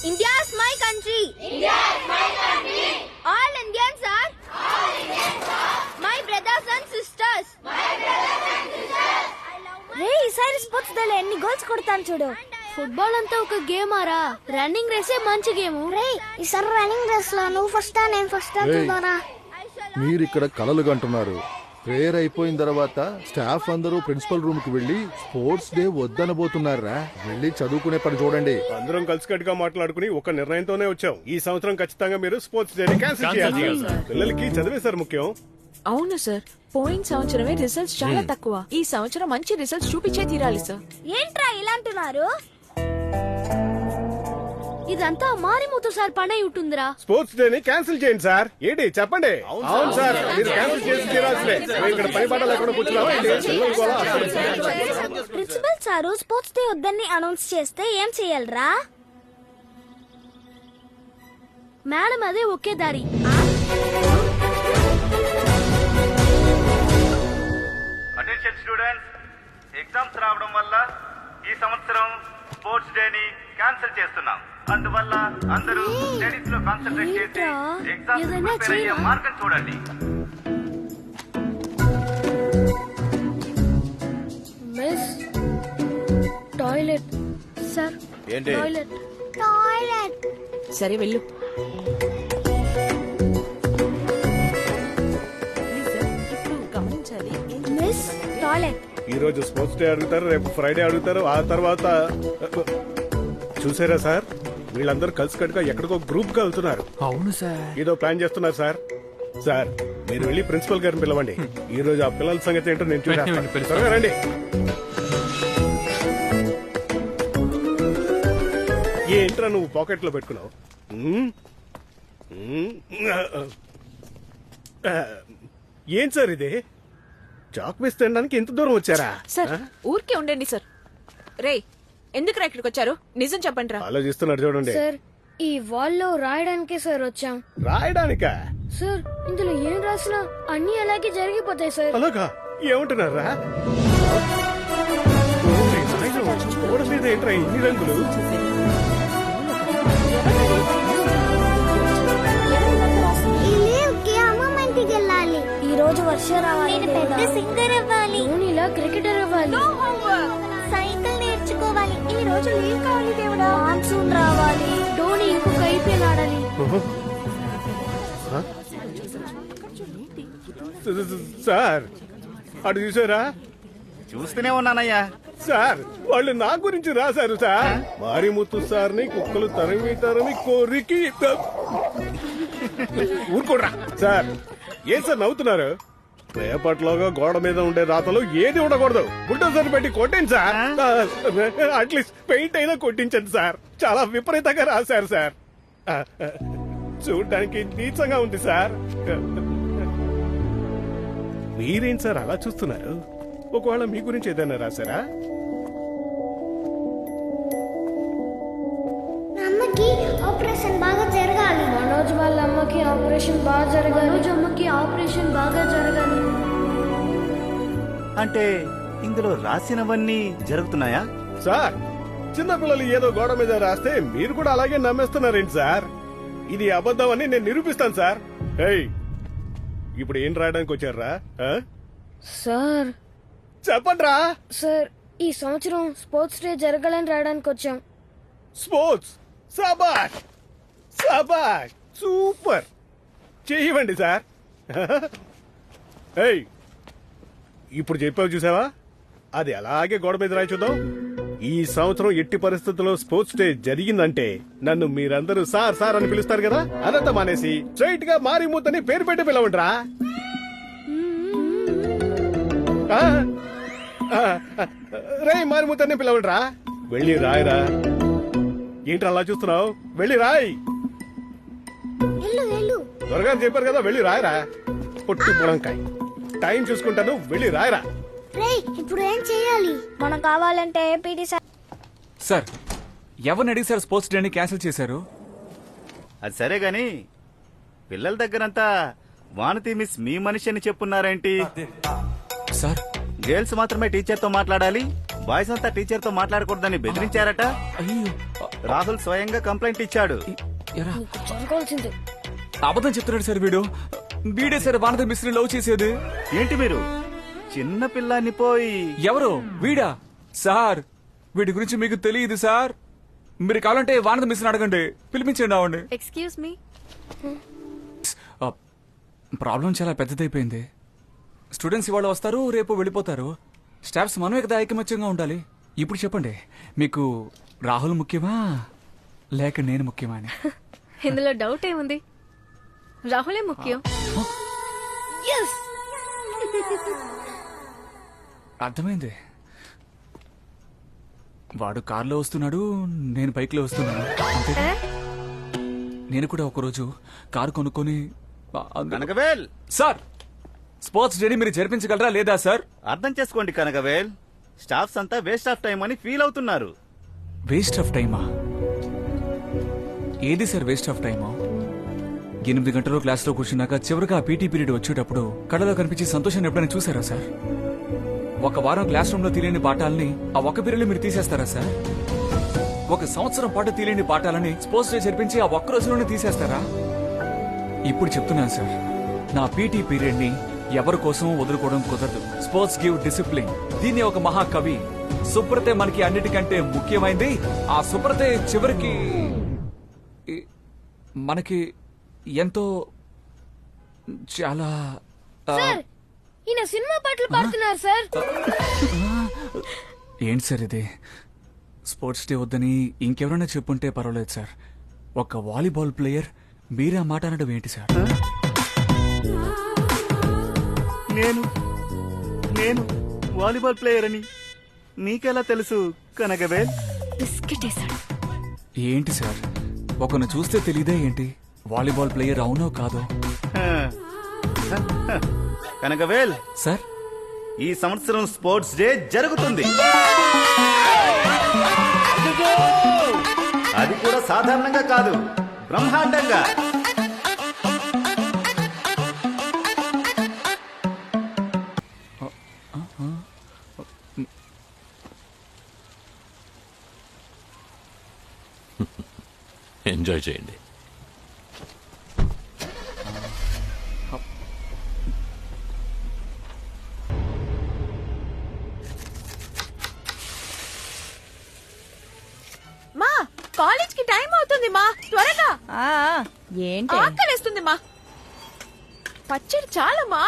India is my country. India is my country. All Indians are. All Indians are. My brothers and sisters. My brothers and sisters. రే ఈసారి sports day లో ఎన్ని goals కొడతాను చూడు. Football అంతా ఒక game ఆరా, running రేసే మంచి game. రే ఈసారి running race లో నువ్వు ఫస్ట్ నేను ఫస్ట్ చూడరా. మీరు ఇక్కడ కలలు కంటున్నారు. ప్రేయర్ అయిపోయిన తర్వాత స్టాఫ్ అందరూ ప్రిన్సిపల్ రూమ్ కి వెళ్లి స్పోర్ట్స్ డే వద్దనబోతున్నారా. వెళ్ళి చదువుకునే పని చూడండి. అందరం కలిసికట్టుగా మాట్లాడుకుని ఒక నిర్ణయంతోనే వచ్చాం. ఈ సంవత్సరం ఖచ్చితంగా మీరు స్పోర్ట్స్ డే క్యాన్సిల్ చేయాలి. పిల్లలకి చదివే సార్ ముఖ్యం. అవును సార్, పోయిన సంవత్సరమే రిజల్ట్స్ చాలా తక్కువ. ఈ సంవత్సరం మంచి రిజల్ట్స్ చూపించే తీరాలి సార్. ఏంట్రా ఇలా అంటున్నారు? ఇదంతా మారిమూతు సార్ పని ఉంటుందిరా. స్పోర్ట్స్ డే ని క్యాన్సిల్ చేయండి సార్. ఏంటి చెప్పండి. అవును సార్, మీరు క్యాన్సిల్ చేసి తీరాల్సిందే. ఇక్కడ పని పాట లేకుండా కూర్చున్నావా? ప్రిన్సిపల్ సారు స్పోర్ట్స్ డే వద్దని అనౌన్స్ చేస్తే ఏం చెయ్యాలరా? మేడం అదే ఒకే దారి. అటెన్షన్ స్టూడెంట్స్, ఎగ్జామ్స్ రావడం వల్ల ఈ సంవత్సరం స్పోర్ట్స్ డే ని క్యాన్సిల్ చేస్తున్నాం. అందువల్ల అందరూ స్టడీస్ లో కాన్సంట్రేట్ చేసి ఎగ్జామ్స్ ప్రిపేర్ అయ్యే మార్గం చూడండి. Miss toilet sir. ఏంటి? Toilet toilet. సరే వెళ్ళు. ఇప్పుడు గమనించాలి. Miss toilet. ఈ రోజు స్పోర్ట్స్ డే అడుగుతారు, రేపు ఫ్రైడే అడుగుతారు, ఆ తర్వాత చూసారా సార్, వీళ్ళందరూ కలిసికట్టుగా ఎక్కడికో గ్రూప్ గా వెళ్తున్నారు. అవును సార్. ఏదో ప్లాన్ చేస్తున్నారు సార్. సార్ మీరు వెళ్ళి ప్రిన్సిపల్ గారిని పిలవండి. ఈ రోజు ఆ పిల్లల సంగతి ఏంటో నేను చూసాను. త్వరగా రండి. ఏంట్రా నువ్వు పాకెట్ లో పెట్టుకున్నావు? ఏం సార్ ఇది? చాక్ వేసి తినడానికి ఎంత దూరం వచ్చారా? సార్ ఊరికే ఉండండి సార్. రే ఎందుకు ఇక్కడికి వచ్చారు? నిజం చెప్పండి రా. ఆలోచిస్తున్నారు చూడండి. సార్ ఈ వాల్ లో రాయడానికే సార్ వచ్చాం. రాయడానికా? సార్ ఇందులో ఏం రాసినా అన్ని అలాగే జరిగిపోతాయి సార్. అలాగా? ఏమంటున్నారా? గోడ మీద ఏంట్రా ఇన్ని రంగులు? ఈ రోజు వర్షం రావాలి, పెద్ద సింగర్ అవ్వాలి, ధోనిలా క్రికెటర్ అవ్వాలి, సైకిల్ నేర్చుకోవాలి. ఈ రోజు లీవ్ కావాలి దేవుడా. మాన్సూన్ రావాలి, ధోని ఇంకొక ఐపీఎల్ ఆడాలి. సార్ అటు చూసారా? చూస్తూనే ఉన్నానయ్యా. సార్ వాళ్ళు నా గురించి రాశారు సార్. మారిముత్తు సార్ని కుక్కలు తరిమి కోరికి ఊరుకోడ్రా. సార్ ఏం సార్ నవ్వుతున్నారు? రేపట్లోగా గోడ మీద ఉండే రాతలు ఏది ఉండకూడదు. బుల్డోజర్ పెట్టి కొట్టండి సార్. అట్లీస్ట్ పెయింట్ అయినా కొట్టించండి సార్. చాలా విపరీతంగా రాశారు సార్. చూడ్డానికి నీచంగా ఉంది సార్. మీరేం సార్ అలా చూస్తున్నారు? ఒకవేళ మీ గురించి ఏదైనా రాశారా? అమ్మకి ఆపరేషన్ బాగా జరగాలి. మనోజ్ వాళ్ళ అమ్మకి ఆపరేషన్ బాగా జరగాలి. మనోజ్ అమ్మకి ఆపరేషన్ బాగా జరగాలి. అంటే ఇందులో రాసినవన్నీ జరుగుతున్నాయా? సార్ చిన్నపిల్లలు ఏదో గోడ మీద రాస్తే మీరు కూడా అలాగే నమ్మేస్తున్నారేంటి సార్? ఇది అబద్ధం అని నేను నిరూపిస్తాను సార్. ఇప్పుడు ఏం రాయడానికి వచ్చారా? సార్ చెప్పండ్రా. సార్ ఈ సంవత్సరం స్పోర్ట్స్ డే జరగాలని రాయడానికి వచ్చాం. స్పోర్ట్స్ సబాష్ సబాష్ సూపర్ చెయ్యండి సార్. ఇప్పుడు చెప్పావు చూసావా, అది అలాగే గోడ మీద రాయి చూద్దాం. ఈ సంవత్సరం ఎట్టి పరిస్థితుల్లో స్పోర్ట్స్ డే జరిగిందంటే నన్ను మీరందరూ సార్ సార్ అని పిలుస్తారు కదా, అనంత మానేసి స్ట్రైట్ గా మారిమూతని పేరు పెట్టి పిలవండిరా. రే మారిమూతని పిలవండిరా. వెళ్ళి రాయరా. ఏంటి అలా చూస్తున్నావు? వెళ్ళి రాయ్. త్వరగా చెప్పారు కదా, వెళ్ళి రాయరా. పొట్టు పొలంకాయ టైం చూసుకుంటాను, వెళ్ళి రాయరా. ఇప్పుడు ఏం చేయాలి? మనం కావాలంటే పీటీ సార్ ఎవరిని అడిగి సార్ స్పోర్ట్స్ డే ని క్యాన్సిల్ చేశారు? అది సరే గాని పిల్లల దగ్గరంతా వానతి మిస్ మీ మనిషి అని చెప్పున్నారేంటి? సార్ గర్ల్స్ మాత్రమే టీచర్ తో మాట్లాడాలి, బాయ్స్ అంతా టీచర్ తో మాట్లాడకూడదని బెదిరించారట. అయ్యో రాహుల్ స్వయంగా కంప్లైంట్ ఇచ్చాడు. ఎరా చదువుకోవాల్సింది. అబద్ధం చెప్తున్నాడు సార్ వీడే సార్ వానద మిస్ని లవ్ చేసేది. ఏంటి మీరు చిన్న పిల్లాన్ని పోయి ఎవరు వీడా? సార్ వీడి గురించి మీకు తెలియదు సార్. మీరు కావాలంటే వానద మిస్ని అడగండి, పిలిపించండి ఆవండి. Excuse me. ప్రాబ్లం చాలా పెద్దదైపోయింది. స్టూడెంట్స్ ఇవాళ వస్తారు, రేపు వెళ్ళిపోతారు. స్టాఫ్స్ మనమే కదా ఐకమత్యంగా ఉండాలి. ఇప్పుడు చెప్పండి, మీకు రాహుల్ ముఖ్యమా లేక నేను ముఖ్యమా అని? ఇందులో డౌట్ ఏముంది? రాహులే ముఖ్యం. అర్థమైంది. వాడు కారులో వస్తున్నాడు, నేను బైక్లో వస్తున్నాను. అంతేగా? నేను కూడా ఒకరోజు కారు కొనుక్కొని కనకవేల్, సార్ స్పోర్ట్స్ డేని మీరు జరిపించగలరా లేదా సార్? అర్థం చేసుకోండి కనకవేల్, స్టాఫ్స్ అంతా వేస్ట్ ఆఫ్ టైం అని ఫీల్ అవుతున్నారు. వేస్ట్ ఆఫ్ టైమా? ఏది సార్ వేస్ట్ ఆఫ్ టైమా? 8 గంటలు క్లాస్లో కూర్చున్నాక చివరిగా పీటీ పీరియడ్ వచ్చేటప్పుడు కళ్ళలో కనిపించే సంతోషాన్ని ఎప్పుడైనా చూసారా సార్? ఒక వారం క్లాస్ రూమ్ లో తెలియని పాఠాలని ఆ ఒక్క పీరియడ్ మీరు తీసేస్తారా సార్? ఒక సంవత్సరం పాటు తెలియని పాఠాలని స్పోర్ట్స్ డే జరిపించి ఆ ఒక్క రోజులోనే తీసేస్తారా? ఇప్పుడు చెప్తున్నాను సార్, నా పీటీ పీరియడ్ ని ఎవరి కోసం వదులుకోవడం కుదరదు. Sports give discipline. దీన్ని ఒక మహాకవి సుబ్రతే మనకి అన్నిటికంటే ముఖ్యమైంది. ఆ సుబ్రతే చివరికి మనకి ఎంతో చాలా సార్, ఈయన సినిమా పాటలు పాడుతున్నారు సార్. ఏంటి సార్ ఇది? స్పోర్ట్స్ డే వద్దని ఇంకెవరైనా చెప్పుంటే పర్వాలేదు సార్. ఒక వాలీబాల్ ప్లేయర్ మీరే మాట అనడం ఏంటి సార్? నేను వాలీబాల్ ప్లేయర్ అని మీకెలా తెలుసు కనకవేల్? బిస్కెట్ వేసాడు. ఏంటి సార్, ఒకరిని చూస్తే తెలియదే ఏంటి వాలీబాల్ ప్లేయర్ అవునో కాదో? కనకవేల్, సార్ ఈ సంవత్సరం స్పోర్ట్స్ డే జరుగుతుంది. అది కూడా సాధారణంగా కాదు, బ్రహ్మాండంగా. ఎంజాయ్ చేయండి. మా కాలేజ్ కి టైం అవుతుంది మా, త్వరగా. ఏంటి ఆకలేస్తుంది మా. పచ్చడి చాలా మా.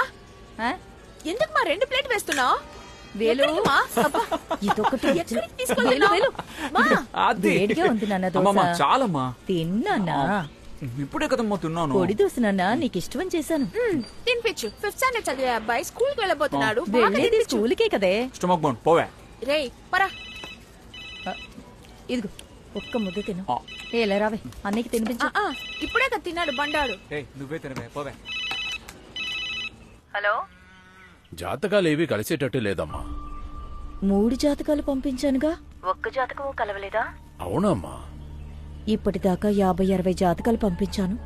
ఎందుకు మా 2 ప్లేట్ వేస్తున్నావు? వేలు ఇదొకటి వేలు తీసుకెళ్తున్నావు? వేలు మా అది వేడిగా ఉంది నాన్న అమ్మమ్మ, దోశ. చాలమ్మా. తిన్నానా? ఇప్పుడే కదమ్మా తిన్నాను. పొడి దోశ నాన్న, నీకు ఇష్టం చేశాను. తినిపించు. 5th స్టాండర్డ్ చదివే అబ్బాయి స్కూల్ కి వెళ్ళబోతున్నాడు. బాగా వెళ్ళేది తినిపించు. స్కూల్కే కదే. స్టమక్ బౌండ్ పోవే. రేయ్ పరా. ఇదిగో ఒక్క ముద్ద తిను. ఆ. ఎలా రావే, అన్నయ్యకి తినిపించు. ఇప్పుడే కదా తిన్నాడు బండాడు. ఏయ్, నువ్వే తినవే పోవే. హలో, జాతకాలేవి కలిసేటట్టు లేదమ్మా. 3 జాతకాలు పంపించానుగా, ఒక్క జాతకం కలవలేదా? అవునమ్మా. ఇప్పటిదాకా 50-60 జాతకాలు పంపించాను,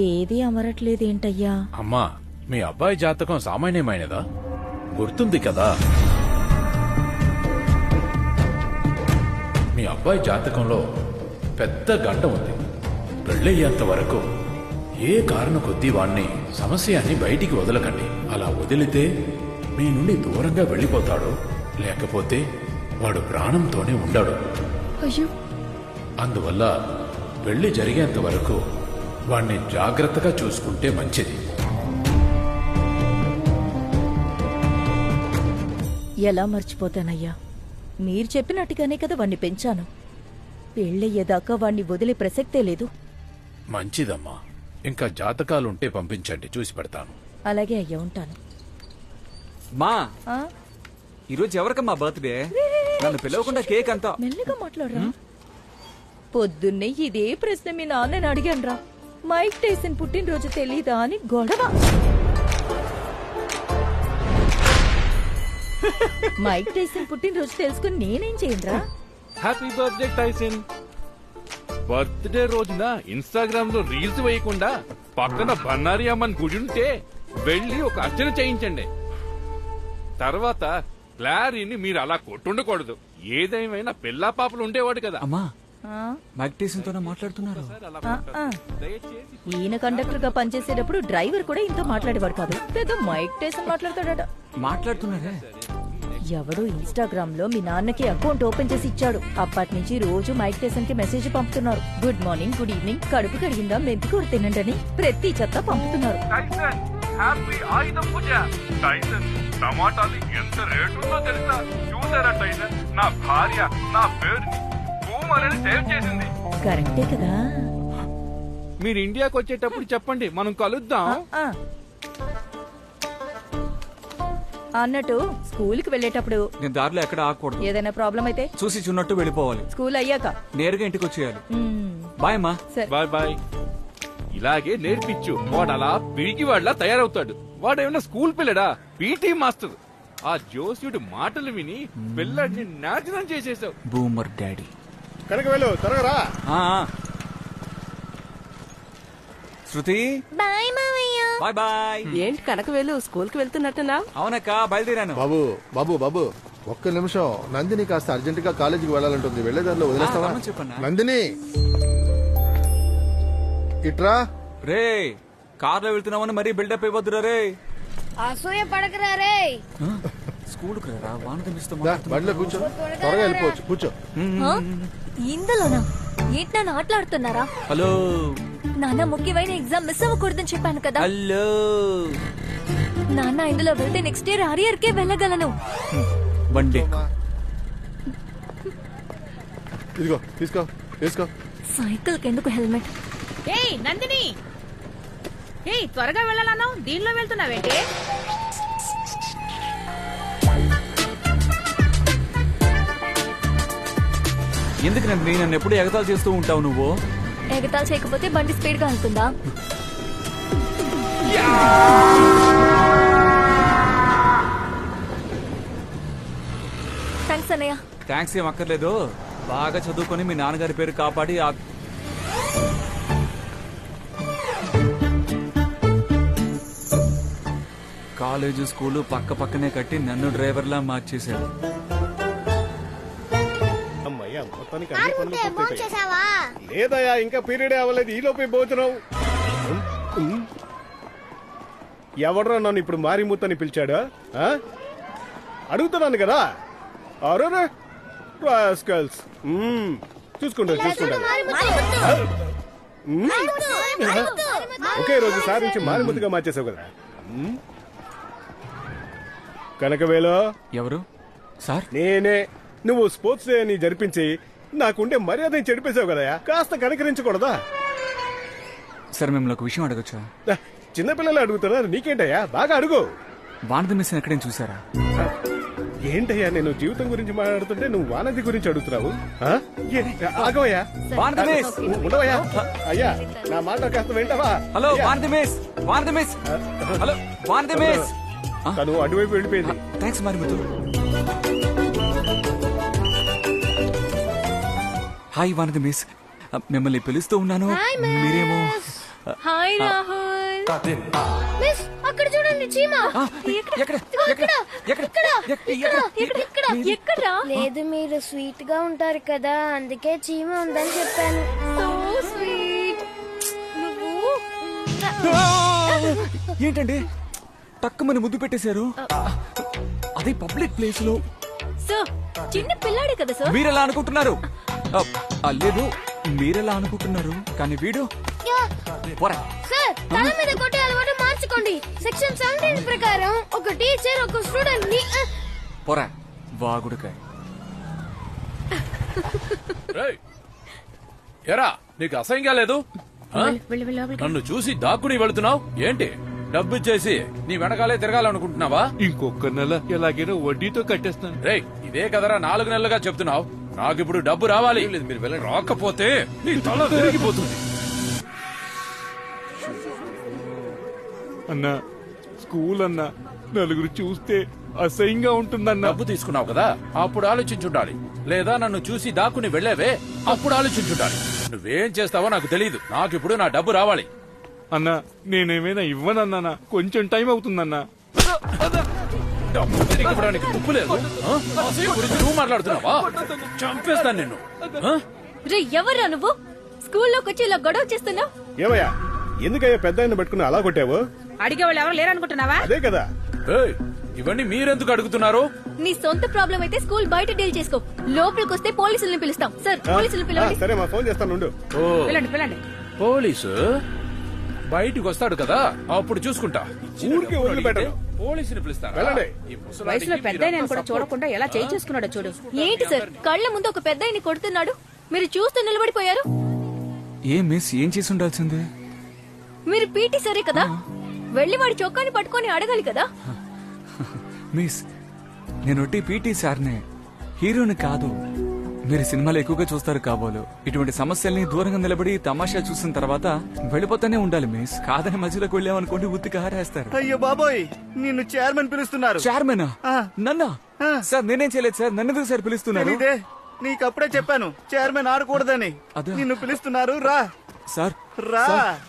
ఏది అమరట్లేదేంటయ్యా? అమ్మా, మీ అబ్బాయి జాతకం సామాన్యమైనదా? గుర్తుంది కదా, మీ అబ్బాయి జాతకంలో పెద్ద గంట ఉంది. పెళ్ళయ్యేంత వరకు ఏ కారణం కొద్దీ వాణ్ణి సమస్యని బయటికి వదలకండి. అలా వదిలితే మీ నుండి దూరంగా వెళ్ళిపోతాడు, లేకపోతే వాడు ప్రాణంతోనే ఉండడు. అయ్యో, అందువల్ల పెళ్లి జరిగేంత వరకు వాణ్ణి జాగ్రత్తగా చూసుకుంటే మంచిది. ఎలా మర్చిపోతానయ్యా? మీరు చెప్పినట్టుగానే కదా వాణ్ణి పెంచాను. పెళ్ళయ్యేదాకా వాణ్ణి వదిలే ప్రసక్తే లేదు. మంచిదమ్మా, ఇంకా జాతకాలుంటే పంపించండి, చూసి పెడతాను. అలాగే అయ్యా, ఉంటాను. మా ఆ? ఈరోజు ఎవరికమ్మా బర్త్డే? నన్ను పిలవకుండా కేక్ అంతా. మెల్లగా మాట్లాడరా. పొద్దున్నే ఇదే ప్రశ్న మీ నాన్నని అడిగానురా. మైక్ టైసన్ పుట్టినరోజు తెలీదా అని గొడవ. మైక్ టైసన్ పుట్టినరోజు తెలుసుకుని నేనేం చేయనురా? Happy birthday Tyson. బర్త్డే రోజున ఇన్స్టాగ్రామ్ లో రీల్స్ వేయకుండా పక్కన బన్నారి అమ్మని గుడి ఉంటే వెళ్ళి ఒక అర్చన చేయించండి. తర్వాత క్లారీని మీరు అలా కొట్టుండకూడదు. ఏదేమైనా పిల్లా పాపలు ఉండేవాడు కదా. అమ్మా ఆ? మైక్ టైసన్ తోనే మాట్లాడుతున్నారు. ఆ. ఈయన కండక్టర్ గా పనిచేసేటప్పుడు డ్రైవర్ కూడా ఇంత మాట్లాడేవాడు కాదు. పెద్ద మైక్ టైసన్ మాట్లాడతాడట. మాట్లాడుతున్నారే. ఎవడో ఇన్స్టాగ్రామ్ లో మీ నాన్నకి అకౌంట్ ఓపెన్ చేసి ఇచ్చాడు. అప్పటి నుంచి రోజు మైక్ టైసన్ కి మెసేజ్ పంపుతున్నారు. గుడ్ మార్నింగ్, గుడ్ ఈవినింగ్, కడుపు కడిగిందా, మెంతి కూడా తినండి అని ప్రతి చెత్త పంపుతున్నారు. టైసన్ హ్యాపీ ఆయుధ పూజ. టైసన్ టమాటాలు ఎంత రేటు ఉందో తెలుసా? చూసారా టైసన్, నా భార్య నా పేరు భూమని సేవ్ చేసింది. కరెక్టే కదా. మీరు ఇండియాకి వచ్చేటప్పుడు చెప్పండి, మనం కలుద్దాం. ఆ. అన్నట్టు స్కూల్ కి వెళ్ళేటప్పుడు నేను దారిలో ఎక్కడ ఆగకూడదు. ఏదైనా ప్రాబ్లం అయితే చూసి చున్నట్టు వెళ్ళిపోవాలి. స్కూల్ అయ్యాక నేరుగా ఇంటికి వచ్చేయాలి. మ్మ్. బాయ్ అమ్మా. సరే. Bye bye. ఇలాగే నేర్పించు, వాడు అలా పిరికి వాడిలా తయారవుతాడు. వాడేమన్నా స్కూల్ పిల్లడా, పీటీ మాస్టర్. ఆ జోస్యుడి మాటలు విని పిల్లడిని నాశనం చేసేసావు. Boomer daddy. కనుక వెళ్ళు, త్వరగా రా. ఆ, ఆ. శృతి బాయ్ మావయ్య. Bye bye. ఏంటి కనకవేలు స్కూల్ కి వెళ్తున్నట్టున్నా? అవునక్క, బయలుదేరాను. బాబు బాబు బాబు ఒక్క నిమిషం. నందిని కాస్త అర్జెంట్ గా కాలేజీకి వెళ్ళాలంటుంది. వెళ్లేదారిలో వదిలేస్తావా? రమ్మని చెప్పన్నా. నందిని ఇట్రా. రే కార్లో వెళ్తున్నామని మరీ బిల్డప్ అయిపోతురా రే. అసూయ పడకరా రే. స్కూల్ కు రా, వాన తమ్మిస్తూ దా, బండిలో కూర్చో. త్వరగా వెళ్ళిపోవచ్చు. కూర్చో. ఇందులోనా ఏంటి నన్ను ఆటలాడుతున్నారా? హలో నాన్న ముఖ్యమైన ఎగ్జామ్ మిస్ అవ్వకూడదని చెప్పాను కదా. హలో నాన్న ఇందులో వెళ్తే నెక్స్ట్ ఇయర్ అరియర్ కే వెళ్ళగలను. బండి ఇదిగో తీసుకో తీసుకో. సైకిల్ కెందుకు హెల్మెట్? ఏయ్ నందిని, ఏయ్ త్వరగా వెళ్ళాలను, దీనిలో వెళ్తున్నావేంటి? ఎందుకు నన్ను ఎప్పుడు ఎగతాలు చేస్తూ ఉంటావు నువ్వు? ఎగతాలు చేయకపోతే బండి స్పీడ్ గా వెళ్తుందా? థ్యాంక్స్ అన్నయ్య. థ్యాంక్స్ ఏం అక్కర్లేదు. బాగా చదువుకొని మీ నాన్నగారి పేరు కాపాడి ఆ కాలేజీ స్కూలు పక్క పక్కనే కట్టి నన్ను డ్రైవర్లా మార్చేశాడు. అమ్మయ్యా, మొత్తానికి అన్ని పనులు పూర్తయిపోయాయి. లేదయ్యా, ఇంకా పీరియడే అవ్వలేదు. ఈ లోపే భోజనం. ఎవడరా నన్ను ఇప్పుడు మారిమూతని పిలిచాడా? ఆ? అడుగుతున్నాను కదా. అరే రాస్కల్స్. చూసుకుంటా చూసుకుంటా. ఒకే రోజు సారించి మారిమూతగా మార్చేసావు కదా. కనకవేలో ఎవరు సార్? నేనే. నువ్వు స్పోర్ట్స్ డే అని జరిపించి నాకుండే మర్యాదని చెడిపేశావు కదయా. కాస్త కనికరించకూడదా? సార్ మిమ్మల్ని ఒక విషయం అడగచ్చా? చిన్నపిల్లలు అడుగుతున్నారు, నీకేంటయ్యా? బాగా అడుగు. వానది మిస్ ఎక్కడైనా చూసారా? ఏంటయ్యా, నేను జీవితం గురించి మాట్లాడుతుంటే నువ్వు వానది గురించి అడుగుతున్నావు? ఆగవయ్యా, ఉండవయ్యా. అయ్యా, నా మాట కాస్త వింటావా? Hello Vanathi miss, Vanathi miss. Hello Vanathi miss. తను అటువైపు వెళ్ళిపోయింది. Thanks Marimuthu. Hi Vanathi miss, మిమ్మల్ని పిలుస్తూ ఉన్నాను. మీరేమో హాయ్ రాహుల్. మిస్ అక్కడ చూడండి, చీమ. ఎక్కడ? లేదు, మీరు స్వీట్ గా ఉంటారు కదా, అందుకే చీమ ఉందని చెప్పాను. So sweet. ఏంటండి టక్కుమని ముద్దు పెట్టేశారు? అదే పబ్లిక్ ప్లేస్ లో. సార్, చిన్న పిల్లాడే కదా సార్. మీరెలా అనుకుంటున్నారు? లేదు, మీరెలా అనుకుంటున్నారు, కానీ వీడు పోరా. సార్, తల మీద కొట్టే అలవాటు మార్చుకోండి. సెక్షన్ 17 ప్రకారం ఒక టీచర్ ఒక స్టూడెంట్ ని పోరా వాగుడుకాయ. ఎరా నీకు అసహ్యంగా లేదు? నన్ను చూసి దాక్కుని వెళుతున్నావు ఏంటి? డబ్బు ఇచ్చేసి నీ వెనకాలే తిరగాలనుకుంటున్నావా? ఇంకొక నెల ఎలాగైనా వడ్డీతో కట్టేస్తాను. రేయ్, ఇదే కదరా 4 నెలలుగా చెప్తున్నావు. నాకిప్పుడు డబ్బు రావాలి. మీరు వెళ్ళండి, రాకపోతే నీ తల తిరిగిపోతుంది. అన్నా, స్కూల్ అన్నా నలుగురు చూస్తే అసహ్యంగా ఉంటుందన్నా. డబ్బు తీసుకున్నావు కదా, అప్పుడు ఆలోచించుండాలి. లేదా నన్ను చూసి దాక్కుని వెళ్ళేవే, అప్పుడు ఆలోచించుండాలి. నువ్వేం చేస్తావో నాకు తెలియదు. నాకిప్పుడు నా డబ్బు రావాలి. అన్నా, నేనేమైనా ఇవ్వనన్నా, కొంచెం టైం అవుతుందన్నా. డబ్బు తిరిగి ఇవ్వడానికి ఉప్పు లేదు ఆ? అసలు గురించి నువ్వు మాట్లాడుతున్నావా? చంపేస్తాను నిన్ను ఆ? రే ఎవర్రా నువ్వు స్కూల్లోకి వచ్చి ఇలా గొడవ చేస్తున్నావు? ఏమయ్యా ఎందుకయ్యా పెద్ద ఆయన పట్టుకుని అలా కొట్టావు? అడిగే వాళ్ళు ఎవరు లేరనుకుంటున్నావా? అదే కదా. ఏయ్, ఇవన్నీ మీరెందుకు అడుగుతున్నారు? నీ సొంత ప్రాబ్లం అయితే స్కూల్ బయట డీల్ చేసుకో. లోపలికి వస్తే పోలీసుల్ని పిలుస్తాం. సార్ పోలీసులు పిలవండి. సరే మా ఫోన్ చేస్తాను ఉండు. ఓ, పిల్లండి పిల్లండి. పోలీసు బయటికి వస్తాడు కదా, అప్పుడు చూసుకుంటా. ఊరికే వదిలిపెట్టను. పోలీసుని పిలుస్తారా? వెళ్ళండి. ఈ ముసలాడికి వయసులో పెద్ద మీరంతా కూడా చూడకుండా ఎలా చేయి చేసుకున్నాడో చూడు. ఏంటి సార్ కళ్ళ ముందు ఒక పెద్ద ఆయన్ని కొడుతున్నాడు, మీరు చూస్తూ నిలబడిపోయారు. ఏం మిస్ ఏం చేసి ఉండాల్సిందే? మీరు పీటీ సరే కదా, వెళ్లి వాడి చొక్కాని పట్టుకొని అడగాలి కదా. మిస్ నేను ఒట్టి పీటీ సార్నే, హీరోని కాదు. మీరు సినిమాలు ఎక్కువగా చూస్తారు కాబోలు. ఇటువంటి సమస్యల్ని దూరంగా నిలబడి తమాషా చూసిన తర్వాత వెళ్ళిపోతానే ఉండాలి మిస్. కాదని మధ్యలోకి వెళ్ళామనుకోండి ఉత్తికి హారేస్తారు. అయ్యో బాబోయ్, నిన్ను చైర్మన్ పిలుస్తున్నారు. చైర్మనా? ఆ. నన్నా? ఆ. సార్ నేనేం చేయలేదు సార్, నన్ను ఎందుకు సార్ పిలుస్తున్నారు? తెలీదే? నీకప్పుడే చెప్పాను చైర్మన్ ఆడకూడదని. అదే. నిన్ను పిలుస్తున్నారు, రా సార్ రా. సార్.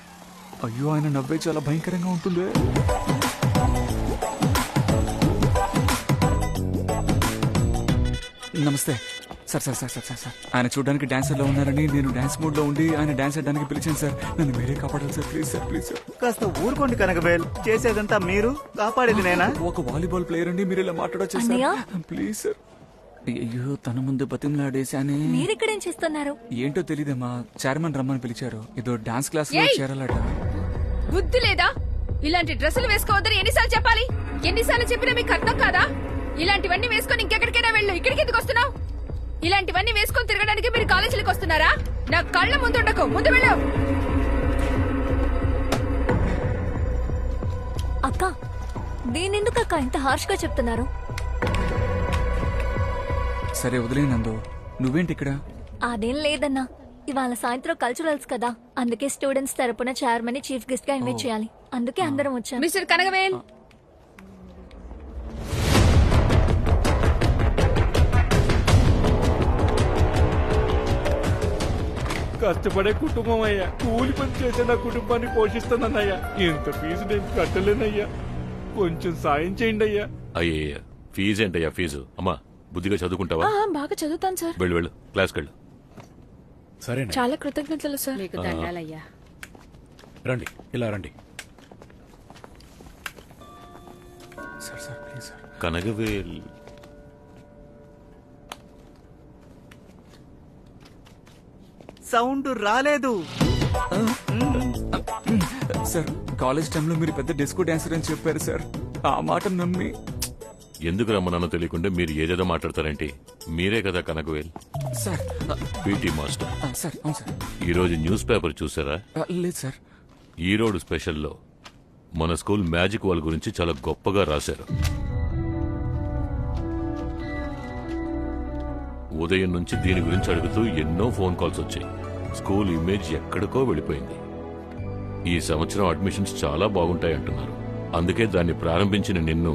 అయ్యో ఆయన నవ్వే చాలా భయంకరంగా ఉంటుంది. నమస్తే sir. Sir sir sir sir sir ఆయన చూడడానికి డాన్సర్ లో ఉన్నారని నేను డాన్స్ మూడ్ లో ఉండి ఆయన డాన్స్ చేయడానికి పిలిచాను సార్. నన్ను మీరే కాపాడాలి sir, please sir, please sir. కాస్త ఊరుకోండి కనకవేల్, చేసేదంతా మీరు, కాపాడేది నేనా? ఒక వాలీబాల్ ప్లేయర్ అండి, మీరు ఇలా మాట్లాడొచ్చు అన్నయ్య? Sir, please sir. అయ్యో తన ముందు బతిమలాడేశానే. మీరిక్కడేం చేస్తున్నారు? ఏంటో తెలీదమ్మా, చైర్మన్ రమ్మని పిలిచారు. ఏదో డాన్స్ క్లాస్ లో చేరాలట. బుద్ధి లేదా? ఇలాంటి డ్రెస్సులు వేసుకోవద్దని ఎన్నిసార్లు చెప్పాలి? ఎన్నిసార్లు చెప్పినా మీకు అర్థం కాదా? ఇలాంటివన్నీ వేసుకొని ఇంకెక్కడికైనా వెళ్ళు. ఇక్కడికి ఎందుకు వస్తున్నావు? ఇలాంటివన్నీ వేసుకొని తిరగడానికి మీరు కాలేజీలకు వస్తున్నారా? నా కళ్ళ ముందు ఉండకు, ముందు వెళ్ళు. అక్క దీనెందుకు అక్క ఇంత హార్ష్ గా చెప్తున్నారు? సరే వదిలేనందు, నువ్వేంటి ఇక్కడ? అదేం లేదన్నా, ఇవాళ సాయంత్రం కల్చరల్స్ కదా, అందుకే స్టూడెంట్స్ తరపున చైర్మన్ ని చీఫ్ గెస్ట్ గా ఇన్వైట్ చేయాలి. అందుకే అందరం వచ్చాం. మిస్టర్ కనగవేల్, కష్టపడే కుటుంబం అయ్యా, కూలి పని చేసే నా కుటుంబాన్ని పోషిస్తున్నానయ్యా. ఇంత ఫీజు నేను కట్టలేనయ్యా, కొంచెం సాయం చేయండి అయ్యా. అయ్యయ్య, ఫీజు ఏంటయ్యా ఫీజు? అమ్మా బుద్ధిగా చదువుకుంటావా? బాగా చదువుతాను సార్. వెళ్ళు వెళ్ళు, క్లాస్కి వెళ్ళు. సరే చాలా కృతజ్ఞతలు సార్. మీకు దండాలయ్యా. రండి, ఇలా రండి. Sir sir please sir. Kanagavel sound రాలేదు. సార్ కాలేజ్ టైంలో మీరు పెద్ద డిస్కో డాన్సర్ అని చెప్పారు సార్, ఆ మాట నమ్మి. ఎందుకు రమ్మన్నానో తెలియకుండా మీరు ఏదేదో మాట్లాడతారేంటి? మీరే కదా Kanagavel, sir PT master. Sir అవును సార్. ఈ రోజు న్యూస్ పేపర్ చూసారా? లేదు సార్. ఈరోడు స్పెషల్లో మన స్కూల్ మ్యాజిక్ వాల్ గురించి చాలా గొప్పగా రాశారు. ఉదయం నుంచి దీని గురించి అడుగుతూ ఎన్నో ఫోన్ కాల్స్ వచ్చాయి. స్కూల్ ఇమేజ్ ఎక్కడికో వెళ్ళిపోయింది. ఈ సంవత్సరం అడ్మిషన్స్ చాలా బాగుంటాయి అంటున్నారు. అందుకే దాన్ని ప్రారంభించిన నిన్ను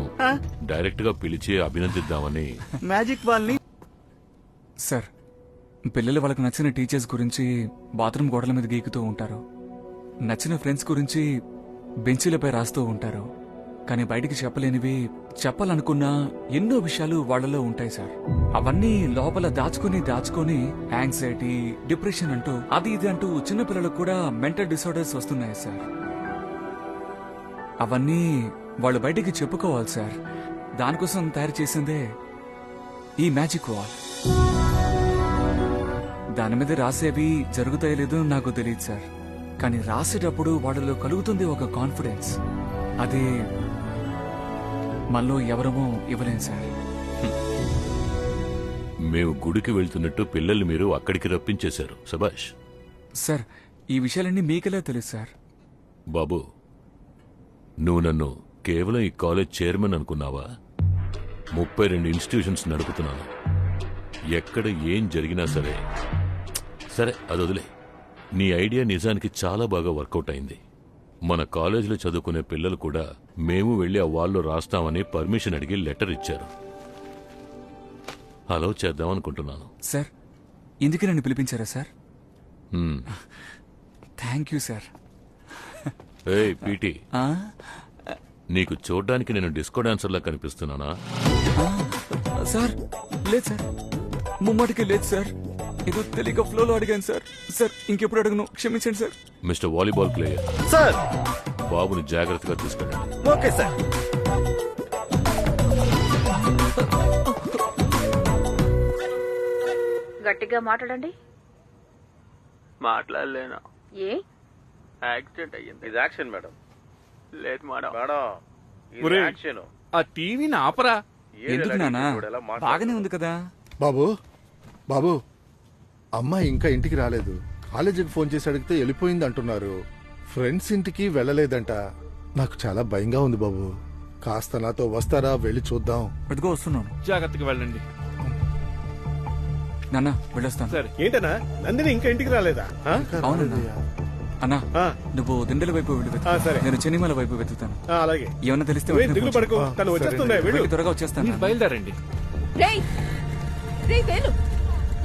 డైరెక్ట్ గా పిలిచి అభినందిద్దామని. మ్యాజిక్ వాల్ ని సార్ పిల్లలు వాళ్ళకి నచ్చిన టీచర్స్ గురించి బాత్రూమ్ గోడల మీద గీకుతూ ఉంటారు, నచ్చిన ఫ్రెండ్స్ గురించి బెంచీలపై రాస్తూ ఉంటారు. కానీ బయటికి చెప్పలేనివి, చెప్పాలనుకున్న ఎన్నో విషయాలు వాళ్ళలో ఉంటాయి సార్. అవన్నీ లోపల దాచుకొని యాంగ్జైటీ, డిప్రెషన్ అంటూ అది ఇది అంటూ చిన్నపిల్లలకు కూడా మెంటల్ డిసార్డర్స్ వస్తున్నాయి సార్. అవన్నీ వాళ్ళు బయటికి చెప్పుకోవాలి సార్. దానికోసం తయారు చేసిందే ఈ మ్యాజిక్ వాల్. దాని మీద రాసేవి జరుగుతాయో లేదో నాకు తెలియదు సార్, కానీ రాసేటప్పుడు వాళ్ళలో కలుగుతుంది ఒక కాన్ఫిడెన్స్. అది మనలో ఎవరమో ఇవ్వలేం సార్. మేము గుడికి వెళ్తున్నట్టు పిల్లల్ని మీరు అక్కడికి రప్పించేశారు. సబాష్ సార్. ఈ విషయాలన్నీ మీకెలా తెలుసు సార్? బాబు, నువ్వు నన్ను కేవలం ఈ కాలేజ్ చైర్మన్ అనుకున్నావా? 32 ఇన్స్టిట్యూషన్స్ నడుపుతున్నాను. ఎక్కడ ఏం జరిగినా సరే సరే అది వదిలే. నీ ఐడియా నిజానికి చాలా బాగా వర్కౌట్ అయింది. మన కాలేజీలో చదువుకునే పిల్లలు కూడా మేము వెళ్లి ఆ వాల్లో రాస్తామని పర్మిషన్ అడిగి లెటర్ ఇచ్చారు. అలౌ చేద్దాం అనుకుంటున్నాను. సార్ ఇందుకే నన్ను పిలిపించారా సార్? Thank you sir. ఏయ్ పీటీ, నీకు చూడ్డానికి నేను డిస్కో డాన్సర్లా కనిపిస్తున్నానా? సార్ లేదు సార్, ముమ్మాటికి లేదు సార్. ఏదో తెలియక ఫ్లోలో అడిగాను సార్. సార్ ఇంకెప్పుడు అడగను, క్షమించండి sir. Mister volleyball player, sir. బాబుని జాగ్రత్తగా తీసుకెళ్ళండి. Okay sir. గట్టిగా మాట్లాడండి. మాట్లాడలేను. ఏ యాక్సిడెంట్ అయ్యింది. ఇది యాక్షన్ మేడం. లేదు మేడం. మేడం ఇది ఒరేయ్, యాక్షన్. ఆ టీవీని ఆపరా. ఎందుకు నానా, బాగానే ఉంది కదా. బాబు బాబు, అమ్మాయి ఇంకా ఇంటికి రాలేదు. కాలేజీకి ఫోన్ చేసి అడిగితే వెళ్ళిపోయింది అంటున్నారు. ఫ్రెండ్స్ ఇంటికి వెళ్ళలేదంట. నాకు చాలా భయంగా ఉంది బాబు. కాస్త నాతో వస్తారా? వెళ్ళి చూద్దాం. అదిగో వస్తున్నాను. జాగ్రత్తగా వెళ్ళండి. నాన్న వెళ్ళొస్తాను. సరే. ఏంటన్నా నందిని ఇంకా ఇంటికి రాలేదా? ఆ? అవునన్నా. అన్నా ఆ, నువ్వు దిండల వైపు వెళ్ళి వెతుకు. ఆ, సరే. నేను చెన్నిమల వైపు వెతుకుతాను. ఆ, అలాగే. ఏమన్నా తెలిస్తే నువ్వేం వెంటనే దిగులు ఫోన్ పడకు, చేయి. తను వచ్చేస్తుందా? వెళ్ళు. వెళ్ళి త్వరగా వచ్చేస్తాను. మీరు బయలుదేరండి. రేయ్ రేయ్ వేలు,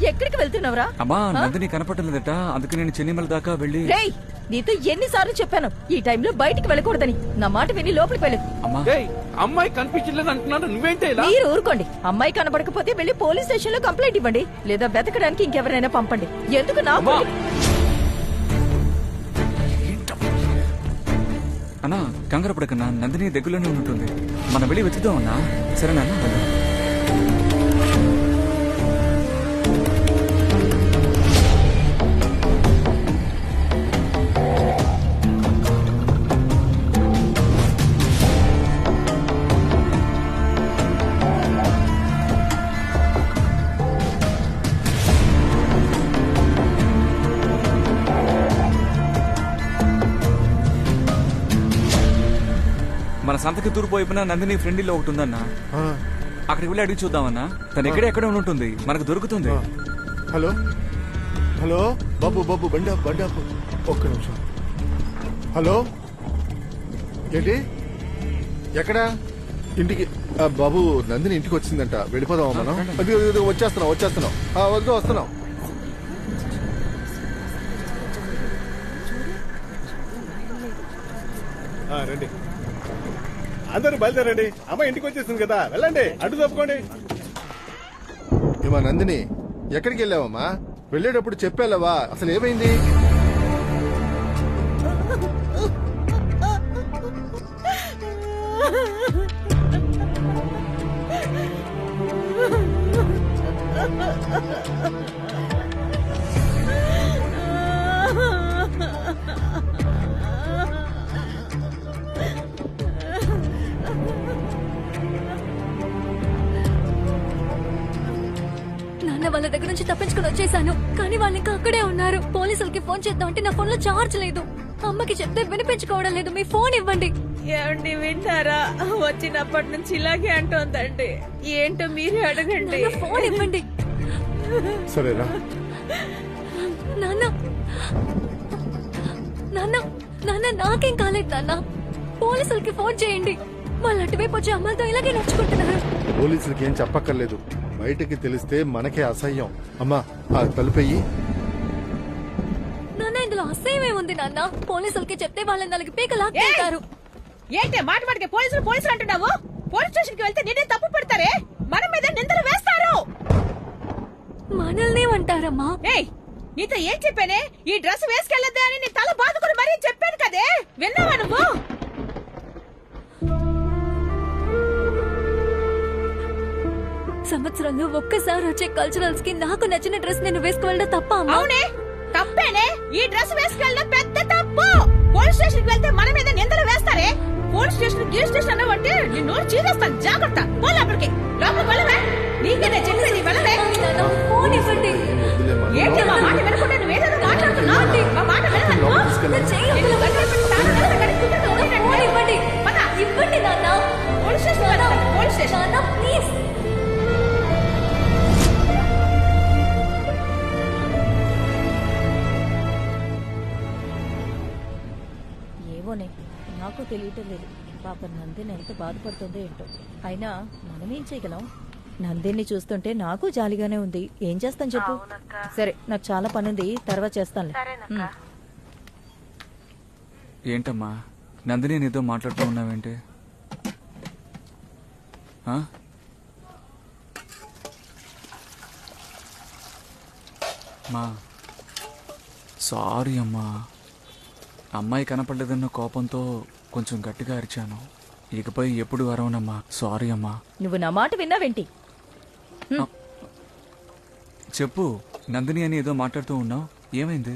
ఎక్కడికి వెళ్తున్నావురా? అమ్మా నందిని కనపడలేదట, అందుకే నేను చెన్నిమల దాకా వెళ్ళి. రేయ్ నీతో ఎన్నిసార్లు చెప్పాను ఈ టైంలో బయటికి వెళ్ళకూడదని. నా మాట విని లోపలికి వెళ్ళు. అమ్మా ఏయ్, అమ్మాయి కనిపించలేదు అంటున్నాను, నువ్వేంటే ఇలా? మీరు ఊరుకోండి. అమ్మాయి కనబడకపోతే వెళ్ళి పోలీస్ స్టేషన్ లో కంప్లైంట్ ఇవ్వండి, లేదా వెతకడానికి ఇంకెవరైనా పంపండి. ఎందుకు నా అమ్మా! అన్నా కంగారు పడకన్నా, నందిని దగ్గరలోనే ఉంటుంది. మనం వెళ్ళి వెతుకుదాం అన్నా. సరేనా అన్నా? వెళ్దాం. మన సంతకి తూర్పు వైపున నందిని ఫ్రెండ్ ఇల్లు ఒకటి ఉందన్నా. ఆ, అక్కడికి వెళ్ళి అడిగి చూద్దామన్నా. తను ఎక్కడ ఉంటుంది, మనకు దొరుకుతుంది. హలో హలో బాబు బాబు, బండి ఆపు, బండి ఆపు. ఒక్క నిమిషం. హలో, ఏంటి? ఎక్కడా? ఇంటికి. బాబు నందిని ఇంటికి వచ్చిందంట. వెళ్ళిపోదామా మనం? అది వచ్చేస్తున్నాం వచ్చేస్తున్నాం. వద్దు, వస్తున్నాం. ఆ, రండి. అందరూ బయలుదేరండి. అమ్మాయి ఇంటికి వచ్చేసింది కదా, వెళ్ళండి. అడ్డు తప్పుకోండి. ఏమా నందిని, ఎక్కడికి వెళ్ళావమ్మా? వెళ్ళేటప్పుడు చెప్పాలవా? అసలు ఏమైంది? నాన్న వాళ్ళ దగ్గర నుంచి తప్పించుకుని వచ్చేసాను, కానీ వాళ్ళు ఇంకా అక్కడే ఉన్నారు. పోలీసులకి ఫోన్ చేద్దాం అంటే నా ఫోన్ లో చార్జ్ లేదు. అమ్మకి చెప్తే వినిపించుకోవడం లేదు. మీ ఫోన్ ఇవ్వండి. ఏమండి వింటారా? వచ్చినప్పటి నుంచి ఇలాగే అంటోందండి. ఏంటో మీరే అడగండి. నాన్న, ఫోన్ ఇవ్వండి. సరేరా. నాన్న నాన్న నాన్న, నాకేం కాలేదు నాన్న. పోలీసులకి ఫోన్ చేయండి. వాళ్ళు అటువైపు వచ్చి అమ్మాయితో ఇలాగే నడుచుకుంటున్నారు. పోలీసులకి ఏం చెప్పక్కర్లేదు. బయటకి తెలిస్తే మనకే అసహ్యం. అమ్మా ఆ తలుపెయ్యి. నాన్న, ఇందులో అసహ్యమే ఉంది నాన్న. పోలీసులకి చెప్తే వాళ్ళని నాలుగు పీక లాక్కుంటారు. ఏంటి మాట మాటకి పోలీసులు పోలీసులు అంటున్నావు? పోలీస్ స్టేషన్ కి వెళ్తే నిన్నే తప్పు పెడతారే, మన మీద నిందలు వేస్తారు. మనల్ని అంటారమ్మా. ఏయ్, నీతో ఏం చెప్పానే? ఈ డ్రెస్ వేసుకెళ్ళద్దే అని నీ తల బాదుకుని మరీ చెప్పాను కదే, విన్నావా నువ్వు? సంవత్సరంలో ఒక్కసారి వచ్చే కల్చరల్స్ కి నాకు నచ్చిన డ్రెస్ నేను వేసుకోవాలంటే తప్ప అమ్మా? అవునే, తప్పేనే. ఈ డ్రెస్ వేసుకెళ్ళడం పెద్ద తప్పు. పోలీస్ స్టేషన్ కి వెళ్తే మన మీద నిందలు వేస్తారే. పోలీస్ స్టేషన్ గిల్ స్టేషన్ అన్నవంటే నీ నోరు చీరేస్తాను. జాగ్రత్త. పో లోపలికి. లోపలికి వెళ్ళవే. నీకేనే చెప్పేది, వెళ్ళవే. ఫోన్ ఇవ్వండి. ఏంటి మా మాట వినకుండా నువ్వేదో మాట్లాడుతున్నావు? మా మాట వినవా? ఇవ్వండి నాన్న. పోలీస్ స్టేషన్ వెళ్తాను. Police station. నాన్న ప్లీజ్. ఏమోనే, నాకు తెలియటం లేదు. పాప నందిని ఎంత బాధపడుతుందో ఏంటో. అయినా మనమేం చేయగలం? నందిని చూస్తుంటే నాకు జాలిగానే ఉంది. ఏం చేస్తాను చెప్పు. సరే, నాకు చాలా పనుంది, తర్వాత చేస్తానులే. ఏంటమ్మా నందిని నీతో మాట్లాడుతూ ఉన్నావేంటి? ఆ? మా సారీ అమ్మా. అమ్మాయి కనపడలేదన్న కోపంతో కొంచెం గట్టిగా అరిచాను. ఇకపై ఎప్పుడు అరవనమ్మా. సారీ అమ్మా. నువ్వు నా మాట విన్నావేంటి? చెప్పు. నందిని అని ఏదో మాట్లాడుతూ ఉన్నావు, ఏమైంది?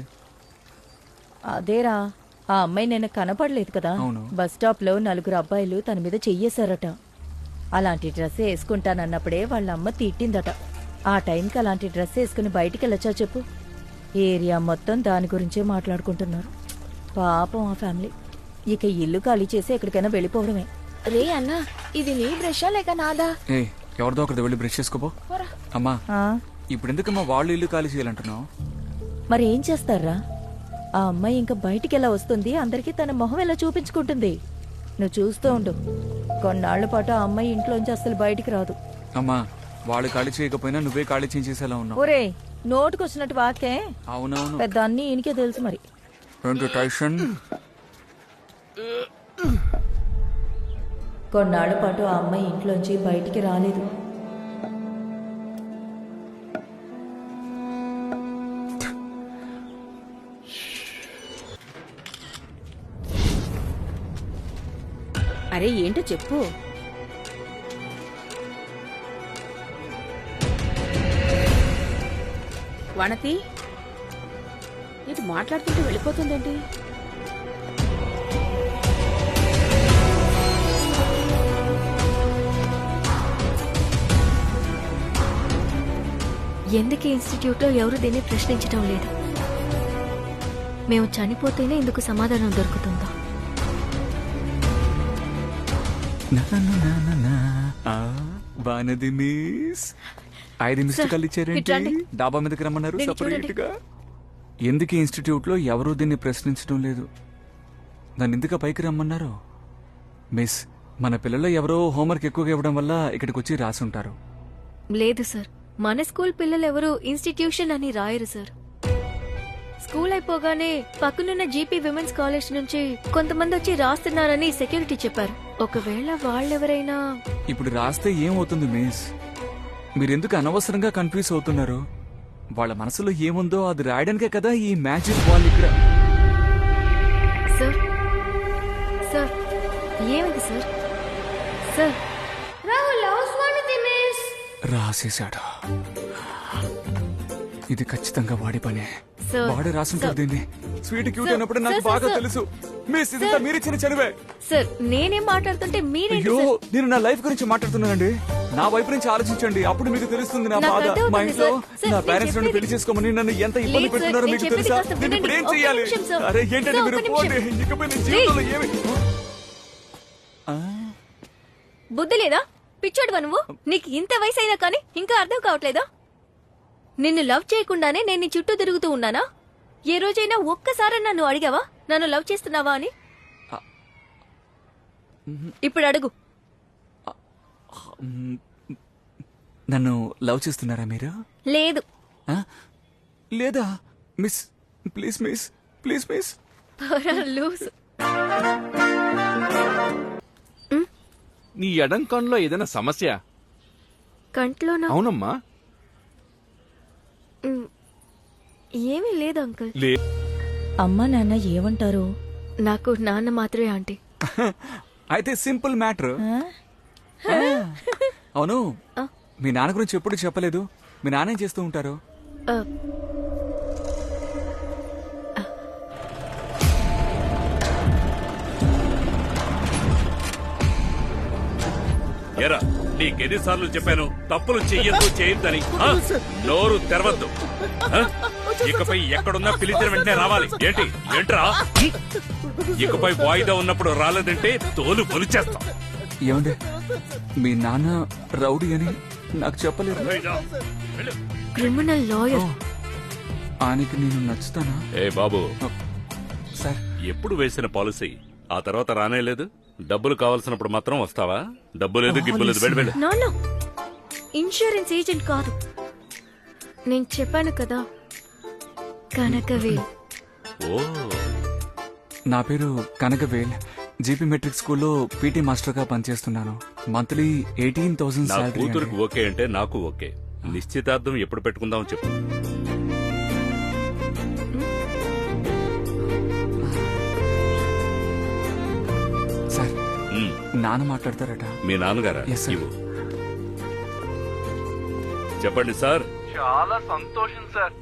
అదేరా, ఆ అమ్మాయి నిన్న కనపడలేదు కదా. అవును. బస్ స్టాప్ లో 4 అబ్బాయిలు తన మీద చెయ్యేశారట. అలాంటి డ్రెస్ వేసుకుంటానన్నప్పుడే వాళ్ళ అమ్మ తిట్టిందట. ఆ టైంకి అలాంటి డ్రెస్ వేసుకుని బయటికి వెళ్ళొచ్చా చెప్పు? ఏరియా మొత్తం దాని గురించే మాట్లాడుకుంటున్నారు. పాపం ఆ ఫ్యామిలీ. ఇక ఇల్లు ఖాళీ చేసి ఎక్కడికైనా వెళ్ళిపోవడమే. రే అన్నా, ఇది నీ బ్రషా లేక నాదా? ఏ ఎవరిదో ఒకరిది వెళ్ళి బ్రష్ చేసుకోపో. అమ్మా, ఇప్పుడు ఎందుకమ్మా వాళ్ళు ఇల్లు ఖాళీ చేయాలంటున్నావు? మరి ఏం చేస్తారా? ఆ అమ్మాయి ఇంకా బయటికి ఎలా వస్తుంది? అందరికీ తన మొహం ఎలా చూపించుకుంటుంది? నువ్వు చూస్తూ ఉండు. కొన్నాళ్ల పాటు ఆ అమ్మాయి ఇంట్లోంచి అసలు బయటికి రాదు. అమ్మా, వాళ్ళు ఖాళీ చేయకపోయినా నువ్వే ఖాళీ చేసేలా ఉన్నావు. ఒరే, నోటుకొచ్చినట్టు వాకే. అవునవును, పెద్ద అన్ని ఈయనకే తెలుసు. మరి కొన్నాళ్ల పాటు ఆ అమ్మాయి ఇంట్లోంచి బయటికి రాలేదు. అరే ఏంటో చెప్పు. వనతి ఇది మాట్లాడుతుంటే వెళ్ళిపోతుందేంటి? ఎందుకు ఇన్స్టిట్యూట్లో ఎవరు దీన్ని ప్రశ్నించడం లేదు? మేము చనిపోతేనే ఇందుకు సమాధానం దొరుకుతుందా? బానది మిస్ 5 మిస్డ్ కాల్ ఇచ్చారేంటి? డాబా మీదకి రమ్మన్నారు సపరేట్ గా. ఎందుకు ఇన్స్టిట్యూట్ లో ఎవరూ దీన్ని ప్రశ్నించడం లేదు? నన్ను ఎందుకు పైకి రమ్మన్నారు? మిస్, మన పిల్లల్లో ఎవరో హోంవర్క్ ఎక్కువగా ఇవ్వడం వల్ల ఇక్కడికి వచ్చి రాసుంటారు. లేదు సార్, మన స్కూల్ పిల్లలు ఎవరు ఇన్స్టిట్యూషన్ అని రాయరు సార్. స్కూల్ అయిపోగానే పక్కనున్న జీపీ విమెన్స్ కాలేజ్ నుంచి కొంతమంది వచ్చి రాస్తున్నారని సెక్యూరిటీ చెప్పారు. ఒకవేళ వాళ్ళెవరైనా ఇప్పుడు రాస్తే ఏమవుతుంది మిస్? మీరెందుకు అనవసరంగా కన్ఫ్యూజ్ అవుతున్నారు? వాళ్ళ మనసులో ఏముందో అది రాయడానికే కదా ఈ మ్యాజిక్ బాల్ ఇక్కడ. సార్ సార్ ఏమిటి సార్? సార్ రాసేశాడు. ఇది ఖచ్చితంగా వాడి పనే. సార్, వాడే రాసుంటారు దీన్ని. స్వీట్ క్యూట్ సార్, అయినప్పుడు నాకు సార్, బాగా సార్, తెలుసు. మిస్, ఇదంతా సార్, మీరిచ్చిన చనివే. సార్ నేనేం మాట్లాడుతుంటే మీరేంటి అయ్యో, సార్? నేను నా లైఫ్ గురించి మాట్లాడుతున్నానండి. నా వైపు నుంచి ఆలోచించండి, అప్పుడు మీకు తెలుస్తుంది నా నాకు బాధ. అర్థమవుతుంది మా ఇంట్లో సార్. సార్, నా నేను పేరెంట్స్ నన్ను చెప్పేది- పెళ్లి చేసుకోమని నన్ను ఎంత ఇబ్బంది లేదు సార్, పెడుతున్నారో నేను మీకు చెప్పేది తెలుసా? కాస్త నేను ఇప్పుడు ఏం వినండి. చెయ్యాలి? ఒక్క నిమిషం సార్. అరే ఏంటంటే సార్, మీరు ఒక్క పోండి. నిమిషం. ఇకపై నేను జీవితంలో ఏమి బుద్ధి లేదా? పిచ్చోడువా నువ్వు? నీకు ఇంత వయసు అయినా కానీ ఇంకా అర్థం కావట్లేదా? నిన్ను లవ్ చేయకుండానే నేను నీ చుట్టూ తిరుగుతూ ఉన్నానా? ఏ రోజైనా ఒక్కసారి నన్ను అడిగావా నన్ను లవ్ చేస్తున్నావా అని? ఇప్పుడు అడుగు. నన్ను లవ్ చేస్తున్నారా మీరు? లేదు. ఆ? లేదా? Miss please miss, please miss. Loose. నీ ఎడం కన్నులో ఏదైనా సమస్య? కంట్లోనా? అవునమ్మా. ఏమీ లేదు అంకుల్. అమ్మా నాన్న ఏమంటారు? నాకు నాన్న మాత్రమే ఆంటీ. అయితే సింపుల్ మ్యాటర్. అవును, మీ నాన్న గురించి ఎప్పుడు చెప్పలేదు. మీ నాన్న ఏం చేస్తూ ఉంటారు? ఎరా, నీకెన్నిసార్లు చెప్పాను తప్పులు చెయ్యొద్దు చేయొద్దని? ఆ? నోరు తెరవద్దు. ఆ? ఇకపై ఎక్కడున్నా పిలిచిన వెంటనే రావాలి. ఏంటి ఏంట్రా? ఇకపై వాయిదా ఉన్నప్పుడు రాలేదంటే తోలు పొలిచేస్తాం. ఏమండి, మీ నాన్న రౌడీ అని నాకు చెప్పలేదు. Criminal lawyer. ఆయనకి నేను నచ్చుతానా? ఏ బాబు, సార్ ఎప్పుడు వేసిన పాలసీ ఆ తర్వాత రానేలేదు. డబ్బులు కావాల్సినప్పుడు మాత్రం వస్తావా? డబ్బు లేదు గిబ్బు లేదు. వెళ్ళి నాన్న ఇన్సూరెన్స్ ఏజెంట్ కాదు. నేను చెప్పాను కదా, కనకవేల్. ఓ, నా పేరు కనకవేల్. జీపీ మెట్రిక్ స్కూల్లో పీటీ మాస్టర్గా పనిచేస్తున్నాను. మంత్లీ 18,000 నా శాలరీ. కూతురికి ఓకే అంటే నాకు ఓకే. నిశ్చితార్థం ఎప్పుడు పెట్టుకుందాం చెప్పు. సార్ నాన్న మాట్లాడతారట. మీ నాన్నగారా? Yes, sir. ఇవ్వు. చెప్పండి సార్. చాలా సంతోషం సార్.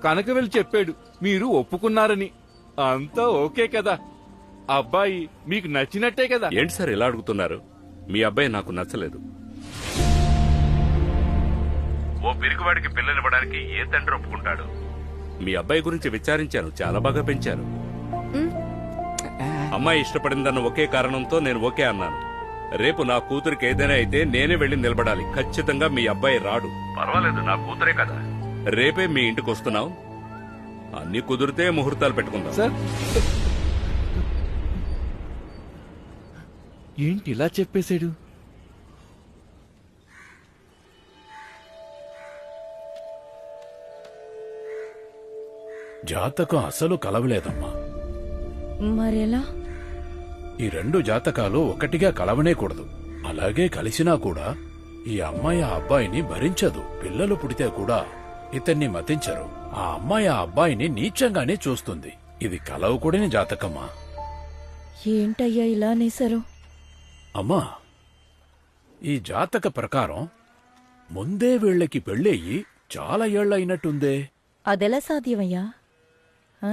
కనకవెల్లి చెప్పాడు మీరు ఒప్పుకున్నారని. అంతా ఓకే కదా? అబ్బాయి మీకు నచ్చినట్టే కదా? ఏంటి సార్ ఇలా అడుగుతున్నారు? మీ అబ్బాయి నాకు నచ్చలేదు. ఓ పిరికివాడికి పిల్లనివ్వడానికి ఏ తండ్రి ఒప్పుకుంటాడు? మీ అబ్బాయి గురించి విచారించాను, చాలా బాగా పెంచారు. అమ్మాయి ఇష్టపడిందన్న ఒకే కారణంతో నేను ఓకే అన్నాను. రేపు నా కూతురికి ఏదైనా అయితే నేనే వెళ్లి నిలబడాలి. ఖచ్చితంగా మీ అబ్బాయి రాడు. పర్వాలేదు, నా కూతురే కదా. రేపే మీ ఇంటికి వస్తున్నాం. అన్ని కుదిరితే ముహూర్తాలు పెట్టుకుందాం. సార్ ఏంటి ఇలా చెప్పేశాడు? జాతకం అసలు కలవలేదమ్మా. మరెలా? ఈ 2 జాతకాలు ఒకటిగా కలవనేకూడదు. అలాగే కలిసినా కూడా ఈ అమ్మాయి ఆ అబ్బాయిని భరించదు. పిల్లలు పుడితే కూడా ఇతన్ని మతించరు. ఆ అమ్మాయి ఆ అబ్బాయిని నీచంగానే చూస్తుంది. ఇది కలవకూడని జాతకమ్మా. ఏంటయ్యా ఇలా నేశారు? అమ్మా, ఈ జాతక ప్రకారం ముందే వీళ్ళకి పెళ్ళయ్యి చాలా ఏళ్లయినట్టుందే. అదెలా సాధ్యమయ్యా? ఆ?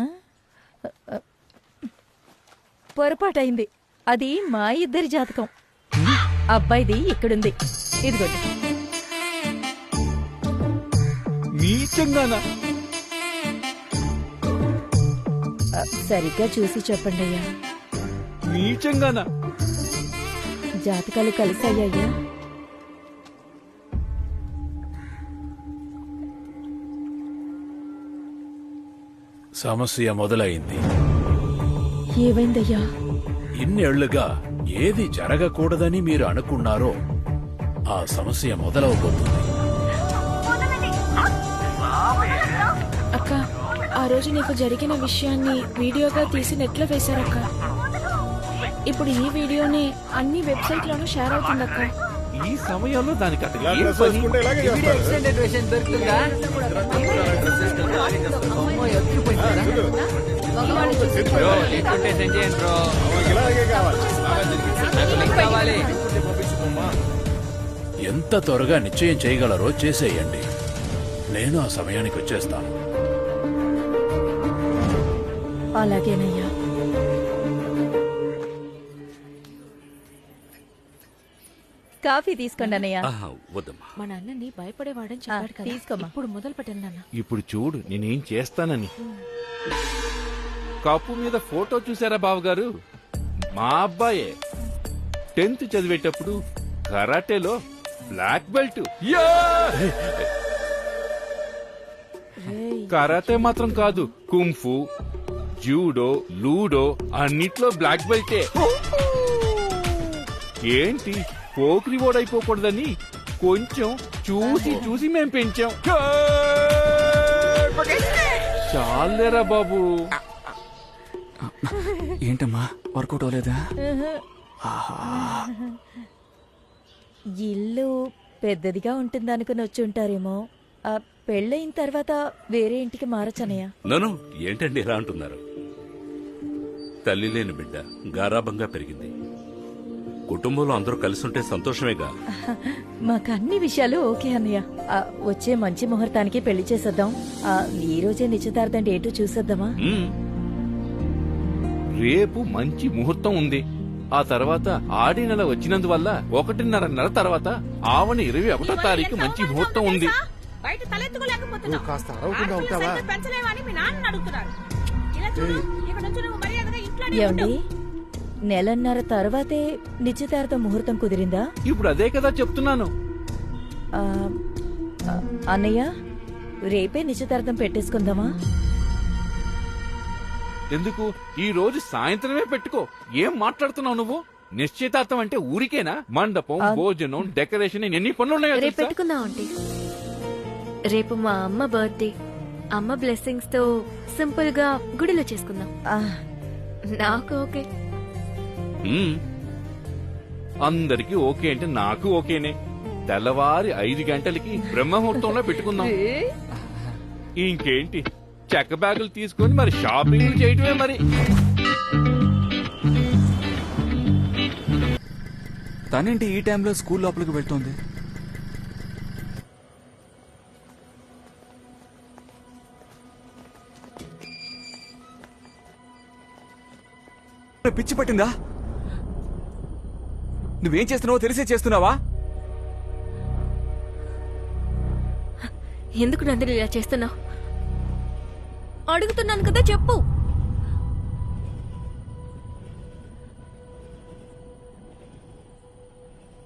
పొరపాటైంది. అది మా ఇద్దరి జాతకం. అబ్బాయిది ఇక్కడుంది. ఇదిగోండి. నీచంగానా? సరిగ్గా చూసి చెప్పండి అయ్యా. నీచంగానా? జాతకాలు కలిసాయ్యా? సమస్య మొదలైంది. ఏమైందయ్యా? ఇన్నేళ్లుగా ఏది జరగకూడదని మీరు అనుకున్నారో ఆ సమస్య మొదలవబోతుంది. అక్క, ఆ రోజు నీకు జరిగిన విషయాన్ని వీడియోగా తీసి నెట్లో వేశారక్క. ఇప్పుడు ఈ వీడియోని అన్ని వెబ్సైట్లోనూ షేర్ అవుతుందక్క. ఈ సమయంలో దానికి అక్కడ ఇలా ఏం డ్రెస్ పని? వేసుకుంటే ఇలాగే చేస్తారు. అవనికి ఇలాగే కావాలి. ఎంత త్వరగా నిశ్చయం చేయగలరో చేసేయండి. నేను ఆ సమయానికి వచ్చేస్తాను. అలాగేనయ్యా. కాఫీ తీసుకోండి అన్నయ్య. ఆహా, వద్దమ్మా. మా నాన్నని భయపడేవాడని చెప్పాడు కదా. తీసుకోమ్మా. ఇప్పుడు మొదలు పెట్టండి నాన్న. ఇప్పుడు చూడు నేనేం చేస్తానని. కప్పు మీద ఫోటో చూసారా బావగారు? మా అబ్బాయే 10th చదివేటప్పుడు కరాటేలో బ్లాక్ బెల్ట్. కరాటే మాత్రం కాదు, కుంఫు, జూడో, లూడో అన్నిట్లో బ్లాక్ బెల్టే. ఏంటి పోకిరి ఓడైపోకూడదని కొంచెం చూసి చూసి మేం పెంచాం. చాలేరా బాబు. ఏంటమ్మా వర్కౌట్ అవ్వలేదా? ఇల్లు పెద్దదిగా ఉంటుందనుకుని వచ్చి ఉంటారేమో. ఆ పెళ్ళయిన తర్వాత వేరే ఇంటికి మారచ్చనయ్య. నన్ను ఏంటండి ఇలా అంటున్నారు? తల్లి లేని బిడ్డ గారాబంగా పెరిగింది. కుటుంబంలో అందరూ కలిసి ఉంటే సంతోషమేగా. మాకు అన్ని విషయాలు ఓకే అన్నయ్య. వచ్చే మంచి ముహూర్తానికి పెళ్లి చేసేద్దాం. ఈ రోజే నిశ్చితార్థం డేటు చూసేద్దామా? రేపు మంచి ముహూర్తం ఉంది. ఆ తర్వాత ఆడి నెల వచ్చినందువల్ల 1.5 నెల తర్వాత ఆవని 21వ తారీఖు మంచి ముహూర్తం ఉంది. బయట తలెత్తుకోలేకపోతున్నావు. నువ్వు కాస్త అరవకుండా ఉంటావా? పెంచలేవని మీ నాన్న అడుగుతున్నాడు. ఇలా చూడు, ఇక్కడ నుంచి నువ్వు మర్యాదగా ఇంట్లోనే ఏమండి, ఉండు. నెలన్నర తర్వాతే నిశ్చితార్థం ముహూర్తం కుదిరిందా? ఇప్పుడు అదే కదా చెప్తున్నాను. అన్నయ్య, రేపే నిశ్చితార్థం పెట్టేసుకుందామా? ఎందుకు ఈ రోజు సాయంత్రమే పెట్టుకో. ఏం మాట్లాడుతున్నావు నువ్వు? నిశ్చితార్థం అంటే ఊరికేనా? మండపం, భోజనం, డెకరేషన్ ఎన్ని పనులున్నాయో రేపు తెలుసా? పెట్టుకుందాం ఆంటీ. రేపు మా అమ్మ బర్త్డే. అమ్మ బ్లెస్సింగ్స్ తో సింపుల్ గా గుడిలో చేసుకుందాం. నాకు ఓకే. అందరికి ఓకే అంటే నాకు ఓకేనే. తెల్లవారి 5 గంటలకి బ్రహ్మముహూర్తంలో పెట్టుకుందాం. ఇంకేంటి, చెక్క బ్యాగులు తీసుకొని మరి షాపింగ్ చేయటమే మరి. తనేంటి ఈ టైంలో స్కూల్ లోపలికి వెళ్తోంది? పిచ్చి పట్టిందా? నువ్వేం చేస్తున్నావో తెలిసే చేస్తున్నావా? ఎందుకు నందిని ఇలా చేస్తున్నావు? అడుగుతున్నాను కదా, చెప్పు.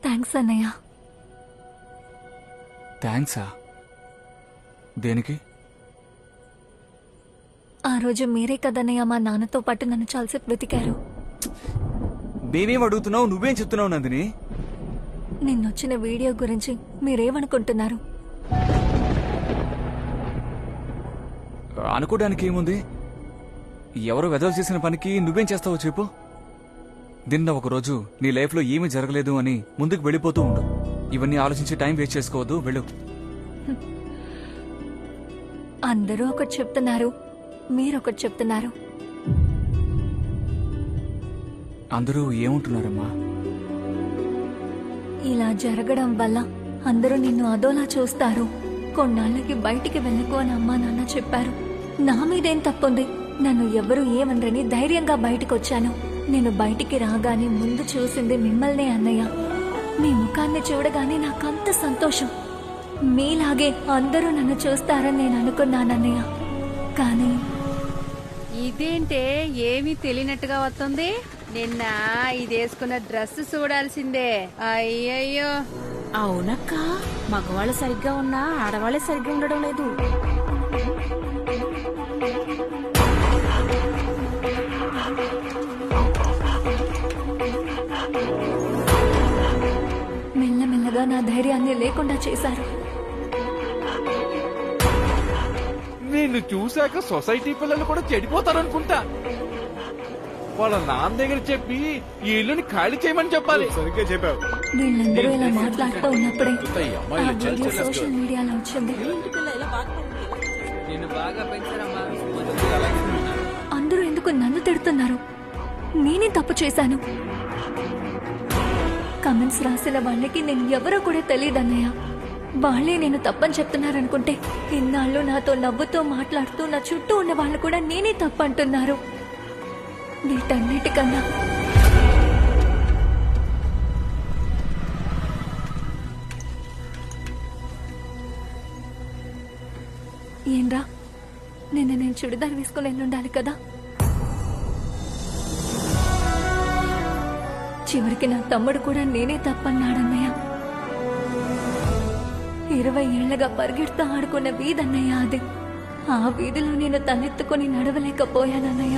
థ్యాంక్స్ అన్నయ్య. థ్యాంక్సా? దేనికి? ఆ రోజు మీరే కదన్నయ్య మా నాన్నతో పాటు నన్ను చాలాసేపు వెతికారు. నేనేం అడుగుతున్నావు, నువ్వేం చెప్తున్నావు నందిని? నిన్నొచ్చిన వీడియో గురించి మీరేమనుకుంటున్నారు? అనుకోవడానికి ఏముంది? ఎవరో వెదవ చేసిన పనికి నువ్వేం చేస్తావో చెప్పు. నిన్న ఒకరోజు నీ లైఫ్ లో ఏమీ జరగలేదు అని ముందుకు వెళ్ళిపోతూ ఉండు. ఇవన్నీ ఆలోచించి టైం వేస్ట్ చేసుకోవద్దు, వెళ్ళు. అందరూ ఒకటి చెప్తున్నారు, మీరొకటి చెప్తున్నారు. అందరూ ఏమంటున్నారమ్మా? ఇలా జరగడం వల్ల అందరూ నిన్ను అదోలా చూస్తారు. కొన్నాళ్ళకి బయటికి వెళ్ళకు అని అమ్మా నాన్న చెప్పారు. నా మీదేం తప్పుంది? నన్ను ఎవరూ ఏమనరని ధైర్యంగా బయటకొచ్చాను. నేను బయటికి రాగానే ముందు చూసింది మిమ్మల్నే అన్నయ్య. మీ ముఖాన్ని చూడగానే నాకంత సంతోషం. మీలాగే అందరూ నన్ను చూస్తారని నేను అనుకున్నానన్నయ్య. కానీ ఇదేంటే ఏమీ తెలియనట్టుగా వస్తుంది? నిన్న ఇది వేసుకున్న డ్రెస్ చూడాల్సిందే. అయ్యయ్యో. అవునక్క, మగవాళ్ళు సరిగ్గా ఉన్నా ఆడవాళ్ళే సరిగ్గా ఉండడం లేదు. మెల్లమెల్లగా నా ధైర్యాన్ని లేకుండా చేశారు. నిన్ను చూశాక సొసైటీ పిల్లలు కూడా చెడిపోతారనుకుంటా. వాళ్ళ నాన్న దగ్గర చెప్పి ఈ ఇల్లుని ఖాళీ చేయమని చెప్పాలి. సరిగ్గా చెప్పావు. వీళ్ళందరూ ఇలా మాట్లాడుతూ ఉన్నప్పుడే ఆ వీడియో సోషల్ మీడియాలో వచ్చింది. అందరూ ఎందుకు నన్ను తిడుతున్నారు? నేనే తప్పు చేశాను. కమెంట్స్ రాసిన వాళ్ళకి నేను ఎవరో కూడా తెలియదన్నయ్య. వాళ్ళే నేను తప్పని చెప్తున్నారనుకుంటే ఇన్నాళ్ళు నాతో నవ్వుతూ మాట్లాడుతూ నా చుట్టూ ఉన్న వాళ్ళు కూడా నేనే తప్పంటున్నారు. వీటన్నిటికన్నా ఏంరా, నిన్న నేను చుడిదార్ వేసుకుని వెళ్ళుండాలి కదా. చివరికి నా తమ్ముడు కూడా నేనే తప్పన్నాడన్నయ్య. 20 ఏళ్లగా పరిగెడుతూ ఆడుకున్న వీధన్నయ్య అది. ఆ వీధిలో నేను తలెత్తుకుని నడవలేకపోయానన్నయ్య.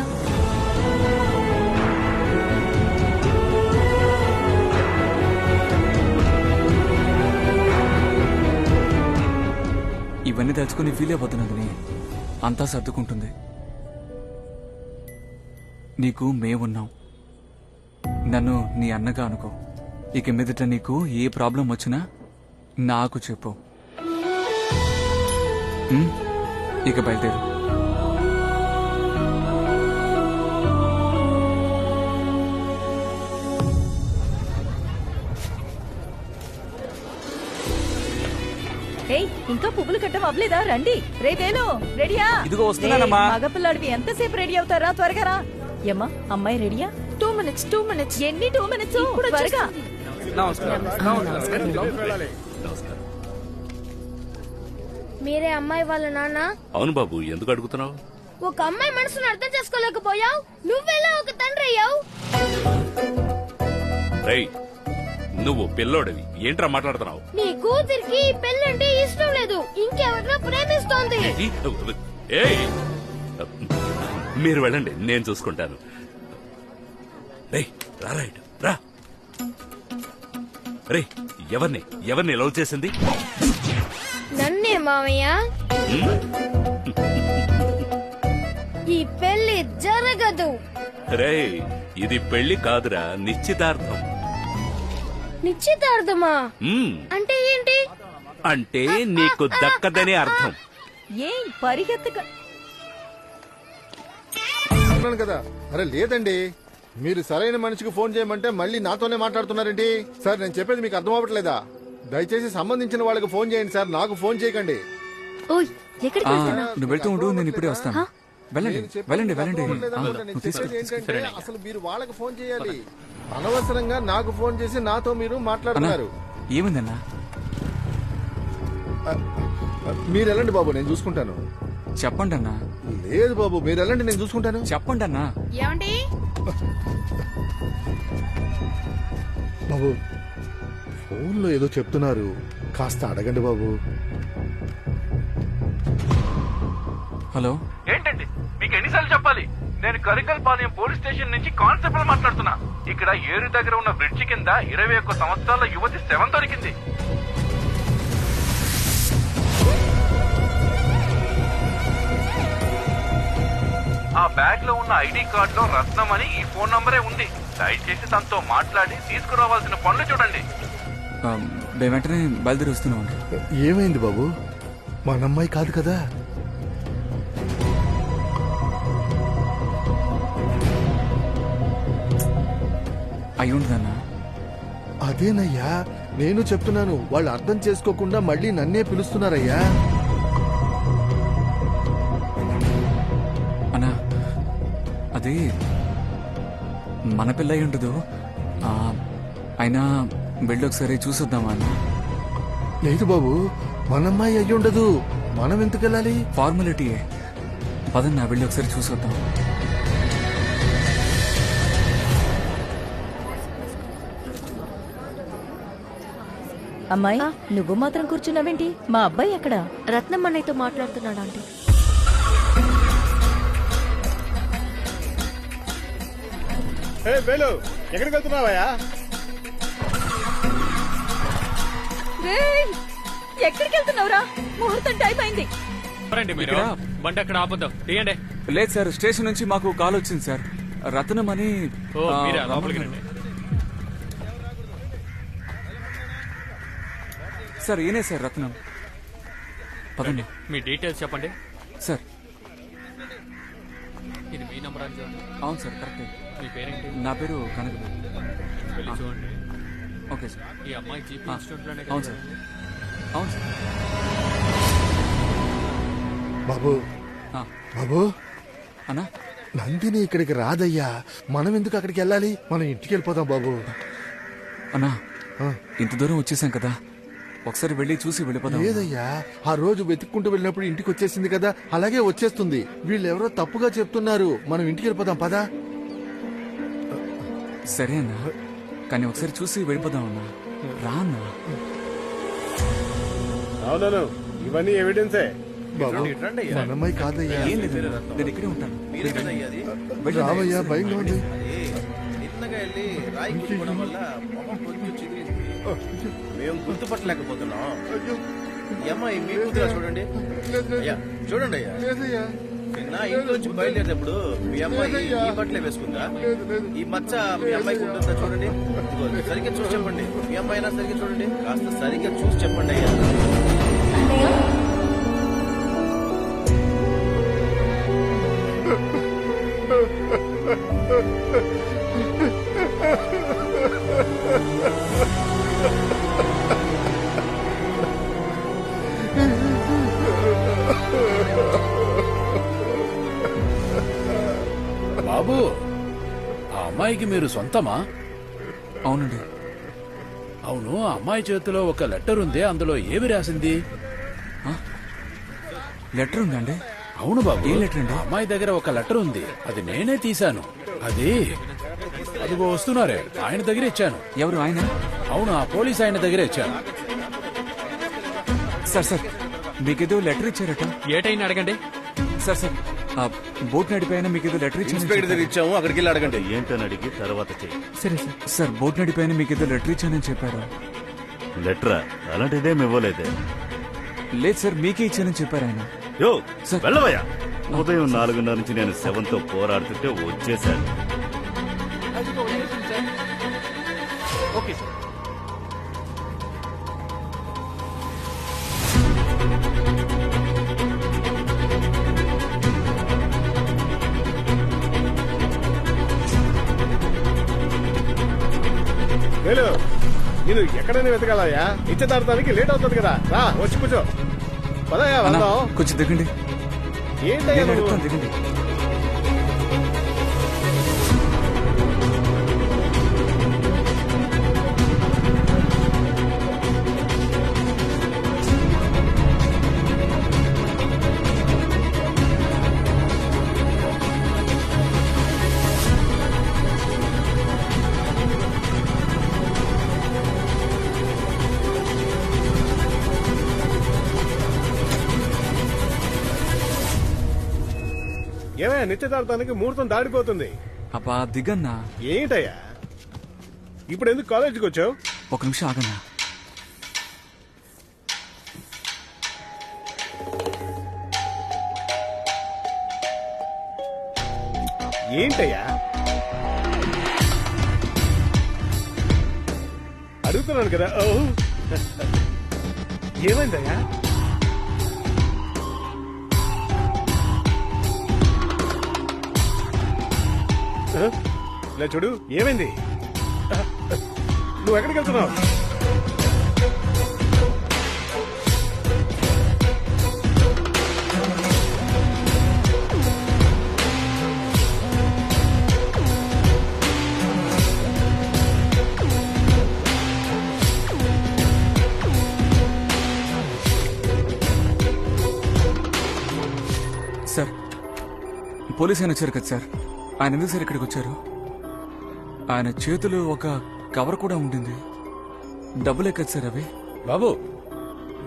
ఇవన్నీ తలుచుకుని ఫీల్ అయిపోతున్నది. అంతా సర్దుకుంటుంది. నీకు మేమున్నాం. నన్ను నీ అన్నగా అనుకో. ఇక మీదట నీకు ఏ ప్రాబ్లం వచ్చినా నాకు చెప్పు. ఇక బయలుదేరు. ఇంకా పువ్వులు కట్టం అవ్వలేదా? రండి. రేవేలు రెడీయా? ఇదిగో వస్తున్నానమ్మా. మగపిల్లాడివి ఎంతసేపు రెడీ అవుతారా? త్వరగా రా. ఏమ్మా, అమ్మాయి రెడీయా? 2 minutes. ఎన్ని 2 minutes? త్వరగా. మీరే అమ్మాయి వాళ్ళ నాన్న? అవును బాబు, ఎందుకు అడుగుతున్నావు? ఒక అమ్మాయి మనసును అర్థం చేసుకోలేకపోయావు, నువ్వెలా ఒక తండ్రి అయ్యావు? రేయ్, నువ్వు పిల్లోడివి, ఏంట్రా మాట్లాడుతున్నావు? నీ కూతురికి పెళ్ళంటే ఇష్టం లేదు, ఇంకెవరినో ప్రేమిస్తోంది. ఏయ్, మీరు వెళ్ళండి, నేను చూసుకుంటాను. రేయ్, రా రైట్ రా. రేయ్, ఎవరిని లవ్ చేసింది? నన్నే మామయ్య. ఈ పెళ్లి జరగదు. రేయ్, ఇది పెళ్లి కాదురా, నిశ్చితార్థం. నిశ్చితార్థమా అంటే ఏంటి? అంటే నీకు దక్కదనే అర్థం. ఏం పరిగెత్తక అన్నాను కదా. అరే లేదండి, మీరు సరైన మనిషికి ఫోన్ చేయమంటే మళ్ళీ నాతోనే మాట్లాడుతున్నారేంటి? సార్ నేను చెప్పేది మీకు అర్థం అవ్వట్లేదా? దయచేసి సంబంధించిన వాళ్ళకి ఫోన్ చేయండి సార్, నాకు ఫోన్ చేయకండి. ఓయ్ ఎక్కడికి వెళ్తున్నా? నువ్వు వెళ్తూ ఉండు, నేను ఇప్పుడే వస్తాను. వెళ్ళండి నేను చెప్పేది వెళ్ళండి మీకు వెళ్ళండి. అర్థం అవ్వట్లేదా? నేను చెప్పేది ఏంటంటే అసలు మీరు వాళ్ళకి ఫోన్ చేయాలి. అనవసరంగా నాకు ఫోన్ చేసి నాతో మీరు మాట్లాడుతున్నారు. ఏమైందన్నా? మీరు వెళ్ళండి బాబు, నేను చూసుకుంటాను. చెప్పండి అన్నా. లేదు బాబు, మీరు వెళ్ళండి, నేను చూసుకుంటాను. చెప్పండి అన్నా. ఏమండి? బాబు ఫోన్లో ఏదో చెప్తున్నారు, కాస్త అడగండి బాబు. హలో, ఏంటండి మీకు ఎన్నిసార్లు చెప్పాలి? నేను కరికల్పాలెం పోలీస్ స్టేషన్ నుంచి కానిస్టేబుల్ మాట్లాడుతున్నా. ఇక్కడ ఏరు దగ్గర ఉన్న బ్రిడ్జి కింద 21 సంవత్సరాల యువతి శవం దొరికింది. ఆ బ్యాగ్ లో ఉన్న ఐడి కార్డ్ లో రత్నం అని ఈ ఫోన్ నంబరే ఉంది. దయచేసి తనతో మాట్లాడి తీసుకురావాల్సిన పనులు చూడండి. మేము వెంటనే బయలుదేరి వస్తున్నాం. ఏమైంది బాబు? మా అమ్మాయి కాదు కదా? అయి ఉంటుందన్నా. అదేనయ్యా నేను చెప్తున్నాను, వాళ్ళు అర్థం చేసుకోకుండా మళ్ళీ నన్నే పిలుస్తున్నారయ్యా. అన్నా అది మన పిల్ల అయి ఉండదు. అయినా వెళ్ళి ఒకసారి చూసొద్దామా అన్న? లేదు బాబు, మన అమ్మాయి అయ్యి ఉండదు. మనం ఎందుకు వెళ్ళాలి? ఫార్మాలిటీయే. పదన్నా వెళ్ళి ఒకసారి చూసొద్దాం. అమ్మాయి, నువ్వు మాత్రం కూర్చున్నావేంటి? మా అబ్బాయి ఎక్కడా? రత్నం అన్నయ్యతో మాట్లాడుతున్నాడు ఆంటీ. వేలు ఎక్కడికి వెళ్తున్నావయ్యా? ఎక్కడికి వెళ్తున్నావురా? ముహూర్తం టైం అయింది. బండి అక్కడ ఆపొద్దాం, తీయండి. లేదు సార్, స్టేషన్ నుంచి మాకు కాల్ వచ్చింది సార్. రత్నం అని. సార్ ఈయనే సార్ రత్నం. పదండి. మీ డీటెయిల్స్ చెప్పండి సార్. ఇది మీ నంబర్ అని చూడండి. అవును సార్, కరెక్టే. మీ పేరేంటి? నా పేరు కనక. వెళ్ళి చూడండి. Okay sir. ఈ అమ్మాయి జీపీ ఇన్స్టిట్యూట్ లోనే. అవును సార్, అవును సార్. బాబు బాబు అన్నా, నందిని ఇక్కడికి రాదయ్యా. మనం ఎందుకు అక్కడికి వెళ్ళాలి? మనం ఇంటికి వెళ్ళిపోదాం బాబు. అన్నా ఇంత దూరం వచ్చేసాం కదా, ఒకసారి వెళ్ళి చూసి వెళ్ళిపోదాం. లేదయ్యా, ఆ రోజు వెతుక్కుంటూ వెళ్ళినప్పుడు ఇంటికి వచ్చేసింది కదా, అలాగే వచ్చేస్తుంది. వీళ్ళెవరో తప్పుగా చెప్తున్నారు. మనం ఇంటికి వెళ్ళిపోదాం పదా. సరే అన్నా, కానీ ఒకసారి చూసి వెళ్ళిపోదాం అన్నా. రా అన్నా. అవునను, ఇవన్నీ ఎవిడెన్సే. బాబు మన అమ్మాయి కాదయ్యా. ఏం లేదు, నేను ఇక్కడే ఉంటాను. రావయ్యా, భయంగా ఉంది. మేము గుర్తుపట్టలేకపోతున్నాం. అమ్మాయి మీ కూతురా? చూడండి చూడండి అయ్యా. నిన్న ఇంటి నుంచి బయలుదేరేటప్పుడు మీ అమ్మాయి ఈ బట్టలే వేసుకుందా? ఈ మచ్చ మీ అమ్మాయికి ఉంటుందా? చూడండి, సరిగ్గా చూసి చెప్పండి. మీ అమ్మాయి అయినా సరిగ్గా చూడండి, కాస్త సరిగ్గా చూసి చెప్పండి అయ్యా. బాబు, ఆ అమ్మాయికి మీరు సొంతమా? అవునండి. అవును, ఆ అమ్మాయి చేతిలో ఒక లెటర్ ఉంది, అందులో ఏమి రాసింది? లెటర్ ఉందండి? అవును బాబు. ఏ లెటర్ అండి? అమ్మాయి దగ్గర ఒక లెటర్ ఉంది, అది నేనే తీశాను. అదిగో వస్తున్నారే, ఆయన దగ్గర ఇచ్చాను. ఎవరు ఆయన? అవును, ఆ పోలీస్ ఆయన దగ్గర ఇచ్చాను. సార్ సార్, మీకేదో లెటర్ ఇచ్చారట. ఏటైనా అడగండి. సార్ సార్, బోట్ నడిపోయినా మీకేదో లెటర్ ఇన్స్పెక్టర్ దగ్గర ఇచ్చాము, అక్కడికి వెళ్ళి అడగండి. ఏంటని అడిగి తర్వాత చెయ్యి. సరే సార్. సార్, బోట్ నడిపోయినా మీకేదో లెటర్ ఇచ్చానని చెప్పారు. లెటరా? అలాంటిదేం ఇవ్వలేదే. లేదు సార్, మీకే ఇచ్చానని చెప్పారు ఆయన. యో వెళ్ళవయ్యా. ఉదయం 4:30 నుంచి నేను శవంతో పోరాడుతుంటే వచ్చేశాను. Okay sir. వేలు నేను ఎక్కడైనా వెతకాలయ్యా నిశ్చితార్థానికి లేట్ అవుతుంది కదా రా వచ్చి కూర్చో పదయ్యా అన్నా, వెళ్దాం కొంచెం దిగండి ఏంటయ్యా నేను నువ్వు? అడుగుతాను, దిగండి. ఏమయ్యా నిశ్చితార్థానికి ముహూర్తం దాడిపోతుంది అబ్బా దిగన్నా. ఏంటయ్యా ఇప్పుడు ఎందుకు కాలేజీకి వచ్చావు? ఒక నిమిషం ఆగన్నా. ఏంటయ్యా అడుగుతున్నాను కదా. ఓ ఏమైందయ్యా? ఆ? ఇలా చూడు ఏమైంది? నువ్వు ఎక్కడికి వెళ్తున్నావు? సార్ పోలీస్ ఆయన వచ్చారు కదా సార్, ఆయన ఎందుకు సార్ ఇక్కడికి వచ్చారు? ఆయన చేతిలో ఒక కవర్ కూడా ఉండింది. డబ్బులే కదా సార్ అవి. బాబు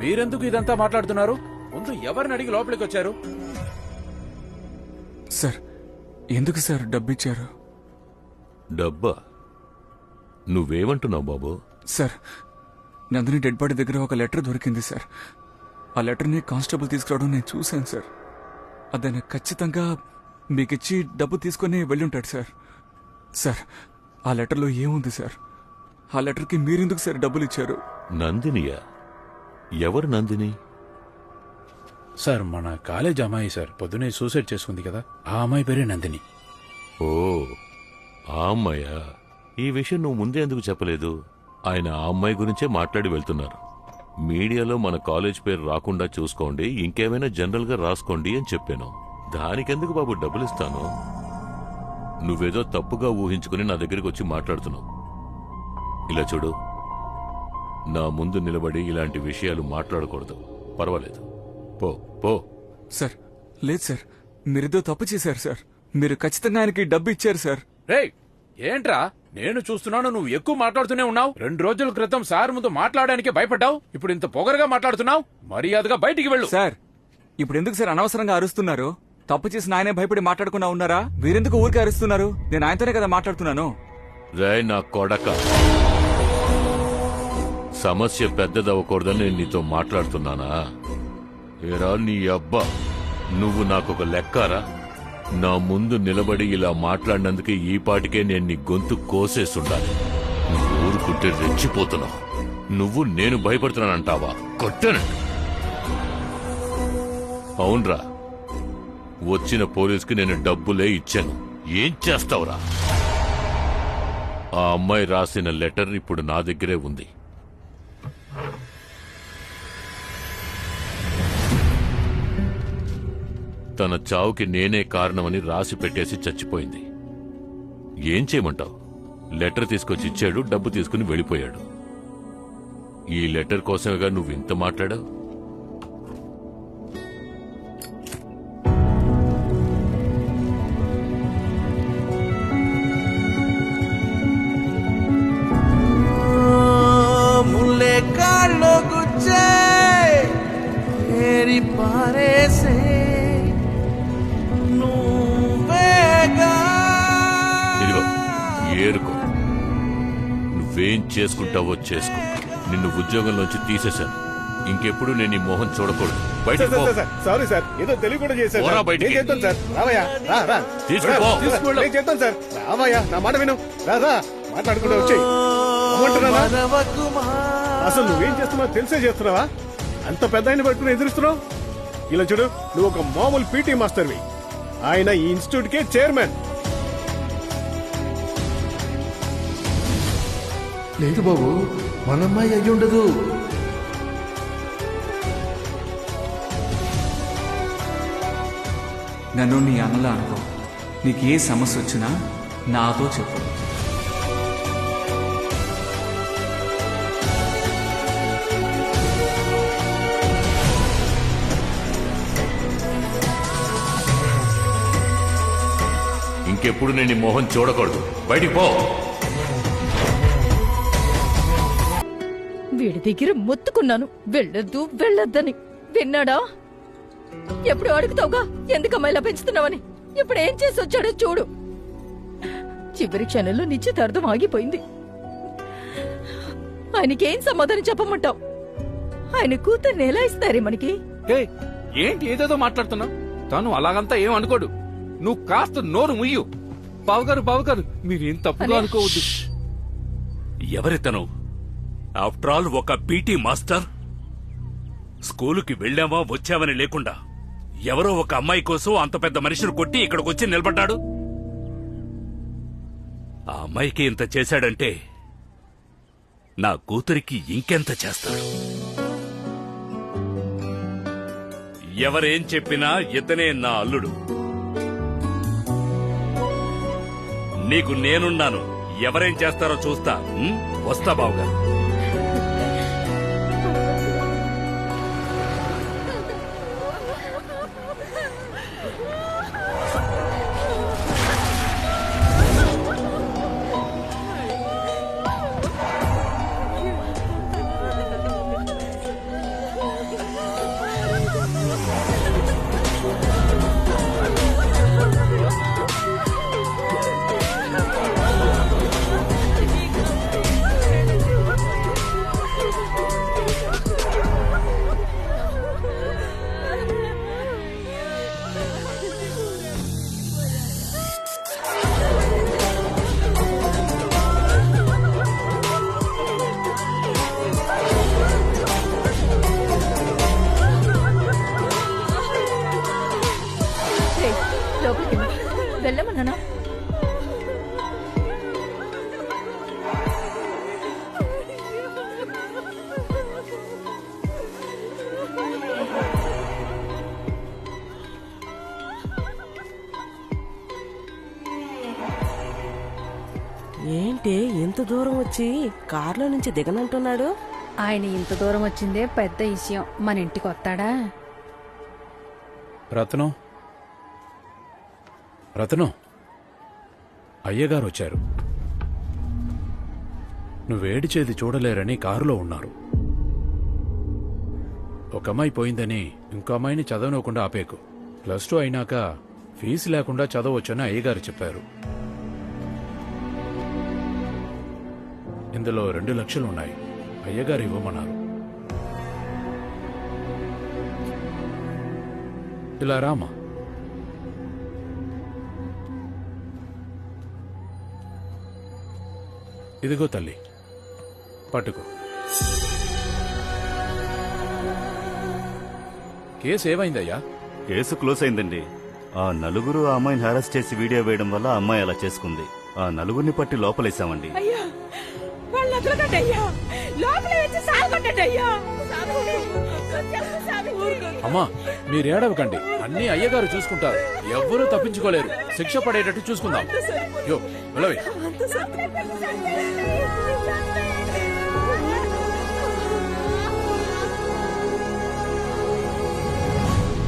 మీరెందుకు ఇదంతా మాట్లాడుతున్నారు? ముందు ఎవరిని అడిగి లోపలికి వచ్చారు? సార్ ఎందుకు సార్ డబ్బిచ్చారు? డబ్బా? నువ్వేమంటున్నావు బాబు? సార్ నందిని డెడ్ బాడీ దగ్గర ఒక లెటర్ దొరికింది సార్. ఆ లెటర్ని కానిస్టేబుల్ తీసుకురావడం నేను చూశాను సార్. అదైనా ఖచ్చితంగా మీకిచ్చి డబ్బు తీసుకుని వెళ్ళుంటాడు సార్. సార్ ఆ లెటర్లో ఏముంది సార్? ఆ లెటర్కి మీరెందుకు సార్ డబ్బులు ఇచ్చారు? నందినియా? ఎవరు నందిని? సార్ మన కాలేజ్ అమ్మాయి సార్, పొద్దునే సూసైడ్ చేసుకుంది కదా, ఆ అమ్మాయి పేరే నందిని. ఓ ఆ అమ్మాయా? ఈ విషయం నువ్వు ముందే ఎందుకు చెప్పలేదు? ఆయన ఆ అమ్మాయి గురించే మాట్లాడి వెళ్తున్నారు. మీడియాలో మన కాలేజ్ పేరు రాకుండా చూసుకోండి, ఇంకేమైనా జనరల్ గా రాసుకోండి అని చెప్పాను. దానికెందుకు బాబు డబ్బులు ఇస్తాను? నువ్వేదో తప్పుగా ఊహించుకుని నా దగ్గరికి వచ్చి మాట్లాడుతున్నావు. ఇలా చూడు, నా ముందు నిలబడి ఇలాంటి విషయాలు మాట్లాడకూడదు. పర్వాలేదు, పో పో. సార్ లేదు సార్, మీరేదో తప్పు చేశారు సార్. మీరు ఖచ్చితంగా ఆయనకి డబ్బు ఇచ్చారు సార్. రేయ్ ఏంట్రా, నేను చూస్తున్నాను నువ్వు ఎక్కువ మాట్లాడుతూనే ఉన్నావు. 2 రోజుల క్రితం సార్ ముందు మాట్లాడడానికి భయపడ్డావు, ఇప్పుడు ఇంత పొగరగా మాట్లాడుతున్నావు. మర్యాదగా బయటికి వెళ్ళు. సార్ ఇప్పుడు ఎందుకు సార్ అనవసరంగా అరుస్తున్నారు? తప్పు చేసిన ఆయనే భయపడి మాట్లాడకుండా ఉన్నారా? వీరెందుకు ఊరికే అరుస్తున్నారు? నేను ఆయనతోనే కదా మాట్లాడుతున్నాను. రే నా కొడక, సమస్య పెద్దదవ్వకూడదని నేను నీతో మాట్లాడుతున్నానా? ఏరా నీ అబ్బా, నువ్వు నాకొక లెక్కారా? నా ముందు నిలబడి ఇలా మాట్లాడినందుకే ఈ పాటికే నేను నీ గొంతు కోసేసుండాలి. నువ్వు ఊరుకుంటే రెచ్చిపోతున్నావు. నువ్వు నేను భయపడుతున్నానంటావా? కొట్టానండి. అవునరా, వచ్చిన పోలీసుకి నేను డబ్బులే ఇచ్చాను. ఏం చేస్తావురా? ఆ అమ్మాయి రాసిన లెటర్ ఇప్పుడు నా దగ్గరే ఉంది. తన చావుకి నేనే కారణమని రాసి పెట్టేసి చచ్చిపోయింది. ఏం చేయమంటావు? లెటర్ తీసుకొచ్చి ఇచ్చాడు, డబ్బు తీసుకుని వెళ్ళిపోయాడు. ఈ లెటర్ కోసమేగా నువ్వు ఇంత మాట్లాడావు. ఇదిగో ఏరుకో, నువ్వేం చేసుకుంటావో చేసుకో. నిన్ను ఉద్యోగంలోంచి తీసేశాను. ఇంకెప్పుడు నేను ఈ మోహన్ చూడకూడదు. బయటకు పో. సారీ సార్, ఏదో తెలియకుండా చేశాను. పోరా బయటికి. నేను చేస్తాను సార్. రావయ్యా, రా రా. తీసుకుపో. నేను చేస్తాను సార్. రావయ్యా, నా మాట విను. రా రా, మాట్లాడుకుంటూ వచ్చి అసలు నువ్వేం చేస్తున్నావు తెలిసే చేస్తున్నావా? అంత పెద్ద ఆయన పట్టుకుని ఎదురుస్తున్నావు. ఇలా చూడు, నువ్వు ఒక మామూలు పీటీ మాస్టర్వి. ఆయన ఈ ఇన్స్టిట్యూట్ కే చైర్మన్. లేదు బాబు, మన అమ్మాయి అయ్యి ఉండదు. నన్ను నీ అన్నలా అనుకో. నీకు ఏ సమస్య వచ్చినా నాతో చెప్పు. ఇంకెప్పుడు నేను నీ మొహం చూడకూడదు. బయటికి పో. వీడి దగ్గర మొత్తుకున్నాను వెళ్ళొద్దు వెళ్ళొద్దని. విన్నాడా? ఎప్పుడు అడుగుతావుగా ఎందుకమ్మా ఇలా పెంచుతున్నావని. ఇప్పుడు ఏం చేసి వచ్చాడో చూడు. చివరి క్షణంలో నిశ్చితార్థం ఆగిపోయింది. ఆయనకేం సమాధానం చెప్పమంటావు? ఆయన కూతుర్ని ఎలా ఇస్తారే మనకి? ఏయ్, ఏంటి ఏదేదో మాట్లాడుతున్నావు? తను అలాగంతా ఏం అనుకోడు. నువ్వు కాస్త నోరు ముయ్యు. బావగారు మీరేం తప్పుగా అనుకోవద్దు. ఎవరితను? ఆఫ్టర్ ఆల్ ఒక పీటీ మాస్టర్. స్కూలుకి వెళ్ళామా వచ్చామని లేకుండా ఎవరో ఒక అమ్మాయి కోసం అంత పెద్ద మనిషిని కొట్టి ఇక్కడికి వచ్చి నిలబడ్డాడు. ఆ అమ్మాయికి ఇంత చేశాడంటే నా కూతురికి ఇంకెంత చేస్తాడు? ఎవరేం చెప్పినా ఇతనే నా అల్లుడు. నీకు నేనున్నాను. ఎవరేం చేస్తారో చూస్తా. వస్తా బావుగా. వెళ్ళమన్నానా? ఏంటి ఇంత దూరం వచ్చి కార్లో నుంచి దిగనంటున్నాడు? ఆయన ఇంత దూరం వచ్చిందే పెద్ద విషయం. మన ఇంటికి వస్తాడా? రత్నం, అయ్యగారు వచ్చారు. నువ్వేడిచేది చూడలేరని కారులో ఉన్నారు. ఒక అమ్మాయి పోయిందని ఇంకో అమ్మాయిని చదవనకుండా ఆపేకు. +2 అయినాక ఫీజు లేకుండా చదవచ్చని అయ్యగారు చెప్పారు. ఇందులో 2 లక్షలు ఉన్నాయి. అయ్యగారు ఇవ్వమన్నారు. ఇలా రామా. ఇదిగో తల్లి, పట్టుకో. కేసు ఏమైందయ్యా? కేసు క్లోజ్ అయిందండి. ఆ నలుగురు ఆ అమ్మాయిని హెరాస్ చేసి వీడియో వేయడం వల్ల ఆ అమ్మాయి అలా చేసుకుంది. ఆ నలుగురిని పట్టి లోపలేసామండి. అమ్మా, మీరేడవకండి. అన్నీ అయ్యగారు చూసుకుంటారు. ఎవ్వరూ తప్పించుకోలేరు. శిక్ష పడేటట్టు చూసుకుందాం. యో వెళ్ళవే.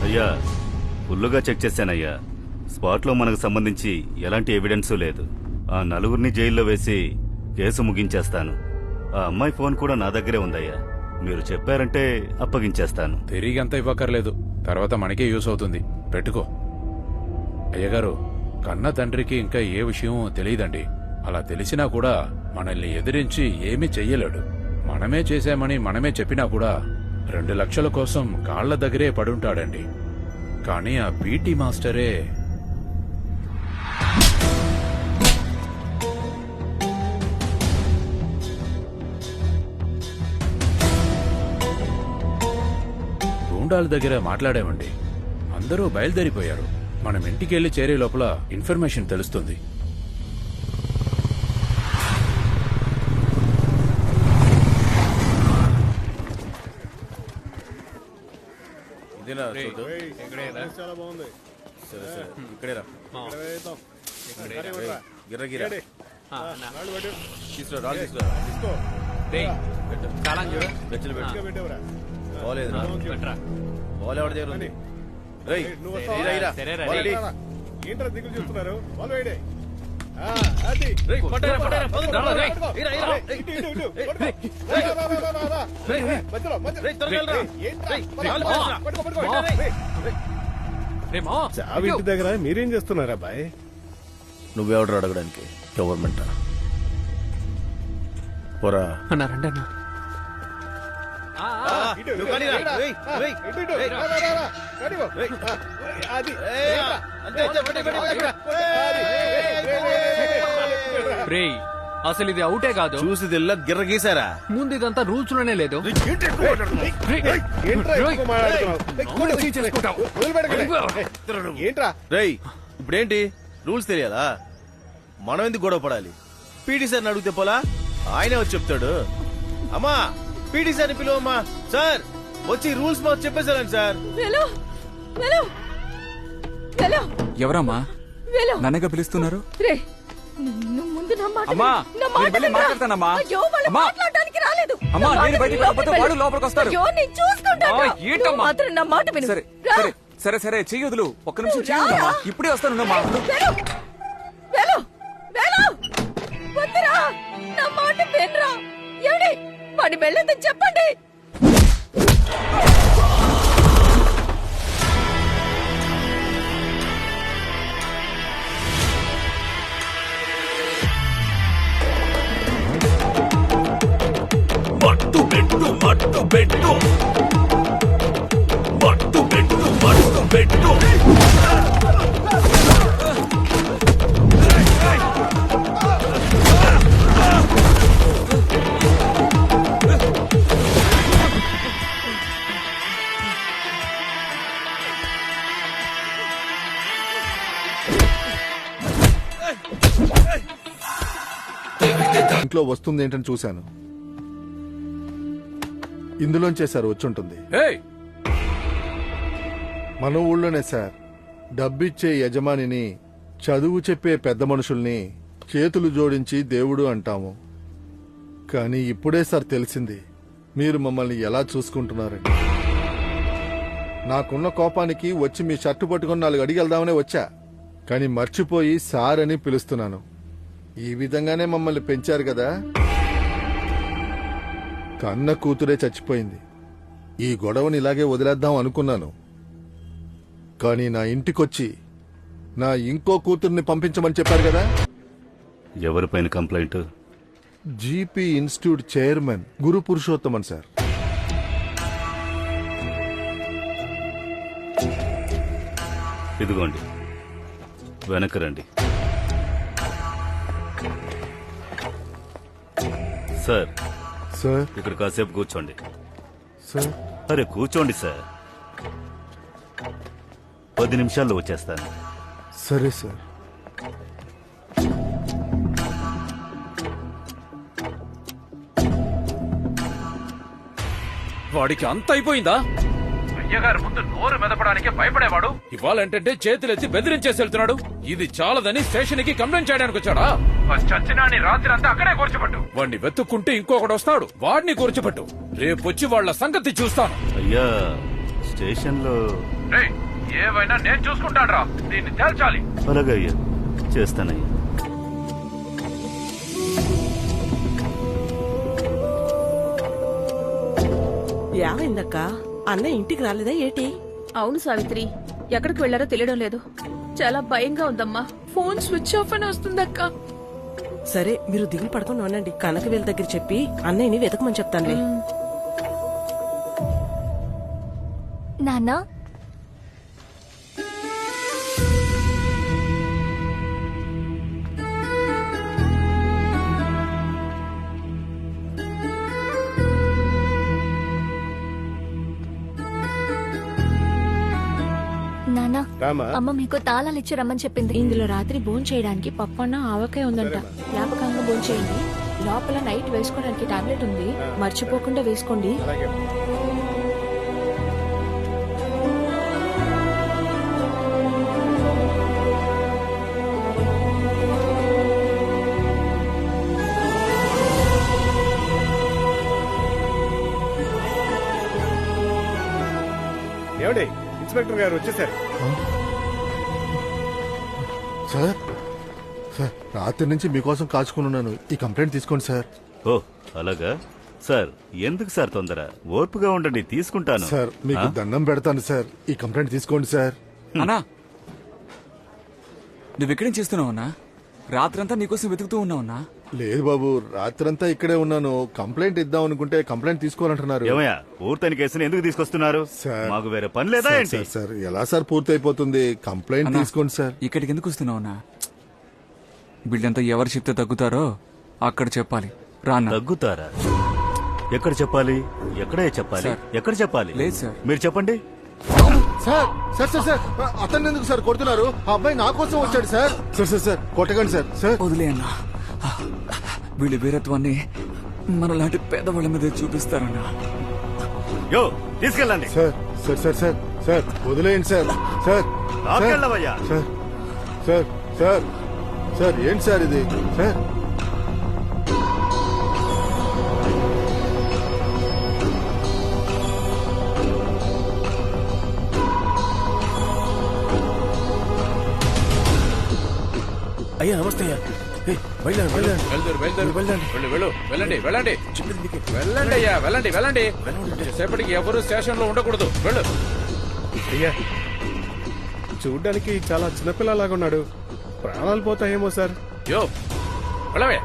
అయ్యా, ఫుల్లుగా చెక్ చేశానయ్యా. స్పాట్లో మనకు సంబంధించి ఎలాంటి ఎవిడెన్సు లేదు. ఆ నలుగురిని జైల్లో వేసి కేసు ముగించేస్తాను. ఆ అమ్మాయి ఫోన్ కూడా నా దగ్గరే ఉందయ్యా. మీరు చెప్పారంటే అప్పగించేస్తాను. తిరిగి అంత ఇవ్వక్కర్లేదు. తర్వాత మనకే యూస్ అవుతుంది. పెట్టుకో. అయ్యగారు, కన్న తండ్రికి ఇంకా ఏ విషయం తెలియదండి. అలా తెలిసినా కూడా మనల్ని ఎదిరించి ఏమీ చెయ్యలేడు. మనమే చేశామని మనమే చెప్పినా కూడా 2 లక్షల కోసం కాళ్ల దగ్గరే పడుంటాడండి. కానీ ఆ పీటీ మాస్టరే గూండాల దగ్గర మాట్లాడామండి. అందరూ బయలుదేరిపోయారు. మనం ఇంటికెళ్లి చేరే లోపల ఇన్ఫర్మేషన్ తెలుస్తుంది. నేనా చూడు చాలా బాగుంది. సరే సరే ఇక్కడే రా ఇక్కడ వేద్దాం. గిర్ర గిర్ర రెడీ. రాళ్ళు పెట్టు. తీసుకురా రాళ్ళు తీసుకురా తీసుకో. చాలా చూడు గచ్చులు పెట్టు ఇంకా పెట్టేవరా? బాలేదు పెట్టరా బాల్ ఎవరి దగ్గర ఉంది రేయ్ నువ్వు ఇరా, ఇరా. Ball ready. ఏంట్రా దిగులు చూస్తున్నారు? వాళ్ళు వేడే. అది రేయ్, పట్టారా, పట్టారా, పట్టుకో, రా, రేయ్. పట్టుకో. ఇరా, ఇరా. ఇటు, ఇటు, ఇటు. పట్టుకో. రా, రా, రా, రా, రా. మధ్యలో, మధ్యలో. రేయ్, త్వరగా వెళ్ళరా. ఏంట్రా? రేయ్, పట్టుకో, రాళ్ళు పట్టుకో. పట్టుకో, పట్టుకో. మా. రేయ్, రేయ్. రే మా చావి ఇంటి దగ్గర మీరేం చేస్తున్నారా బాయ్? నువ్వెవడు అడగడానికి గవర్నమెంట్ పోరా అన్న రండి అన్న ఇటు, నువ్వు కానీరా. ఇటు, రేయ్, రేయ్. ఇటు, ఇటు. రా, రా, రా, రా. కానివ్వు. అది ఏయ్, అంతే, అంతే, పట్టు, పట్టు, పట్టు. రే అసలు ఇది అవుటే కాదు చూసి తెల్ల గిర్ర గీసారా ముందు ఇదంతా రూల్స్ లోనే లేదు ఏంట్రా ఎక్కువ మాట్లాడుతున్నావు? వదిలిపెట్టకండి. ఏంట్రా? రేయ్ ఇప్పుడేంటి రూల్స్ తెలియాలా మనం ఎందుకు గొడవ పడాలి పీటీ సార్ని అడిగితే పోలా ఆయనే వచ్చి చెప్తాడు అమ్మా పీటీ సార్ని పిలువమ్మా సార్ వచ్చి రూల్స్ మాకు చెప్పేశారండి సార్ వెళ్ళు వెళ్ళు వెళ్ళు ఎవరమ్మా వెళ్ళు నన్నగా పిలుస్తున్నారు? రే నువ్వు ముందు నా మాట అమ్మా, విను. నా నేను మాట వెళ్ళి వినరా? మాట్లాడతానమ్మా. అయ్యో, వాళ్ళు అమ్మా. మాట్లాడడానికి రాలేదు. అమ్మా, నా మాట నేను బయటికి విను, వెళ్ళకపోతే లోపలికి వాళ్ళు వెళ్ళు. లోపలికి వస్తారు. అయ్యో, నేను చూసుకుంటాను. ఆ, ఏంటమ్మా? నువ్వు మాత్రం నా మాట విను. సరే రా. సరే సరే సరే చెయ్యొదులు ఒక్క నిమిషం రా. చెయ్యొద్దమ్మా ఇప్పుడే వస్తానున్నమ్మా వెళ్ళు వెళ్ళు వెళ్ళు వద్దురా నా మాట వినరా ఏడి వాడి వెళ్ళొద్దని చెప్పండి మట్టు పెట్టు మట్టు పెట్టు మట్టు పెట్టు మట్టు పెట్టు ఇంట్లో వస్తుంది ఏంటని చూశాను. ఇందులోంచే సార్ వచ్చుంటుంది. మన ఊళ్ళోనే సార్ డబ్బిచ్చే యజమానిని చదువు చెప్పే పెద్ద మనుషుల్ని చేతులు జోడించి దేవుడు అంటాము. కానీ ఇప్పుడే సార్ తెలిసింది మీరు మమ్మల్ని ఎలా చూసుకుంటున్నారని. నాకున్న కోపానికి వచ్చి మీ షర్టు పట్టుకుని 4 అడిగి వెళ్దామనే వచ్చా. కానీ మర్చిపోయి సార్ అని పిలుస్తున్నాను. ఈ విధంగానే మమ్మల్ని పెంచారు కదా. కన్న కూతురే చచ్చిపోయింది. ఈ గొడవని ఇలాగే వదిలేద్దాం అనుకున్నాను. కానీ నా ఇంటికొచ్చి నా ఇంకో కూతుర్ని పంపించమని చెప్పారు కదా. ఎవరిపైన కంప్లైంట్? జీపీ ఇన్స్టిట్యూట్ చైర్మన్ గురు పురుషోత్తమన్ సార్. ఇదిగోండి వెనక్కి రండి. సార్ సార్ ఇక్కడ కాసేపు కూర్చోండి. సార్ అరే కూర్చోండి సార్. 10 నిమిషాల్లో వచ్చేస్తాను. సరే సార్. వాడికి అంత అయిపోయిందా? అయ్యగారు ముందు నోరు మెదపడానికి భయపడేవాడు ఇవాళంటే చేతులెత్తి బెదిరించేసి వెళ్తున్నాడు. ఇది చాలదని స్టేషన్ కి కంప్లైంట్ చేయడానికి వచ్చాడా? చచ్చినాని రాత్రి అంతా అక్కడే కూర్చోబెట్టు. వాడిని వెతుక్కుంటే ఇంకొకడు వస్తాడు, వాడిని కూర్చోబెట్టు. రేపొచ్చి వాళ్ళ సంగతి చూస్తాను. అయ్యా స్టేషన్ లో ఏవైనా నేను చూసుకుంటాను రా, దీన్ని తేల్చాలి. అలాగే అయ్యా చేస్తానయ్యా. ఏమైందక్క అన్న ఇంటికి రాలేదా ఏటి? అవును సావిత్రి ఎక్కడికి వెళ్లారో తెలియడం లేదు. చాలా భయంగా ఉందమ్మా. ఫోన్ స్విచ్ ఆఫ్ అని వస్తుందక్క. సరే మీరు దిగులు పడుకొని ఉండండి. కనకవేలు దగ్గర చెప్పి అన్నయ్యని వెతకమని చెప్తానులే. నాన్న నాన్న రామా అమ్మ మీకు తాళాలు ఇచ్చి రమ్మని చెప్పింది. ఇందులో రాత్రి భోజనం చేయడానికి పప్పన్న ఆవకాయ ఉందంట. జ్ఞాపకంగా భోజనం చేయండి. లోపల నైట్ వేసుకోవడానికి టాబ్లెట్ ఉంది, మర్చిపోకుండా వేసుకోండి. అలాగే ఏమండి ఇన్స్పెక్టర్ గారు వచ్చేసారు. సార్ సార్ రాత్రి నుంచి మీకోసం కాచుకుని ఉన్నాను. ఈ కంప్లైంట్ తీసుకోండి సార్. ఓ అలాగా సార్, ఎందుకు సార్ తొందర? ఓర్పుగా ఉండండి, తీసుకుంటాను. సార్ మీకు దండం పెడతాను సార్, ఈ కంప్లైంట్ తీసుకోండి సార్. అన్నా నువ్వెక్కడేం చేస్తున్నావు అన్నా? రాత్రంతా నీకోసం వెతుకుతూ ఉన్నావున్నా. లేదు బాబు, రాత్రంతా ఇక్కడే ఉన్నాను. కంప్లైంట్ ఇద్దాం అనుకుంటే కంప్లైంట్ తీసుకోవాలంటున్నారు. ఏమయ్యా, పూర్తయిన కేసుని ఎందుకు తీసుకొస్తున్నారు? మాకు వేరే పని లేదా సార్, ఏంటి? సార్ ఎలా సార్ పూర్తి అయిపోతుంది? కంప్లైంట్ అన్నా, తీసుకోండి సార్. ఇక్కడికి ఎందుకు వస్తున్నావున్నా? వీళ్ళంతా ఎవరు చెప్తే తగ్గుతారో అక్కడ చెప్పాలి. రాన్నా. తగ్గుతారా? ఎక్కడ చెప్పాలి? ఎక్కడే చెప్పాలి? సార్. ఎక్కడ చెప్పాలి? లేదు సార్. మీరు చెప్పండి. సార్ సార్ సార్ సార్ అతన్ని ఎందుకు సార్ కొడుతున్నారు? ఆ అబ్బాయి నా కోసం వచ్చాడు సార్. సార్ సార్ సార్ కొట్టకండి సార్. సార్ వదిలే అన్నా, వీళ్ళ వీరత్వాన్ని మనలాంటి పేదవాళ్ళ మీద చూపిస్తారన్నా. యో తీసుకెళ్ళండి. Sir sir sir sir sir వదిలేయండి సార్. సార్ తీసుకెళ్ళవయ్యా. సార్ సార్ సార్ సార్ ఏంటి సార్ ఇది? సార్ అయ్యా నమస్తే అయ్యా. వెళ్ళండి వెళ్ళండి వెళ్ళండి వెళ్ళండి అయ్యా, వెళ్ళండి వెళ్ళండి. సేపటికి ఎవరు స్టేషన్ లో ఉండకూడదు. వెళ్ళు. అయ్యా చూడ్డానికి చాలా చిన్నపిల్లలాగా ఉన్నాడు. ప్రాణాలు పోతాయేమో సార్. యో వెళ్ళవే.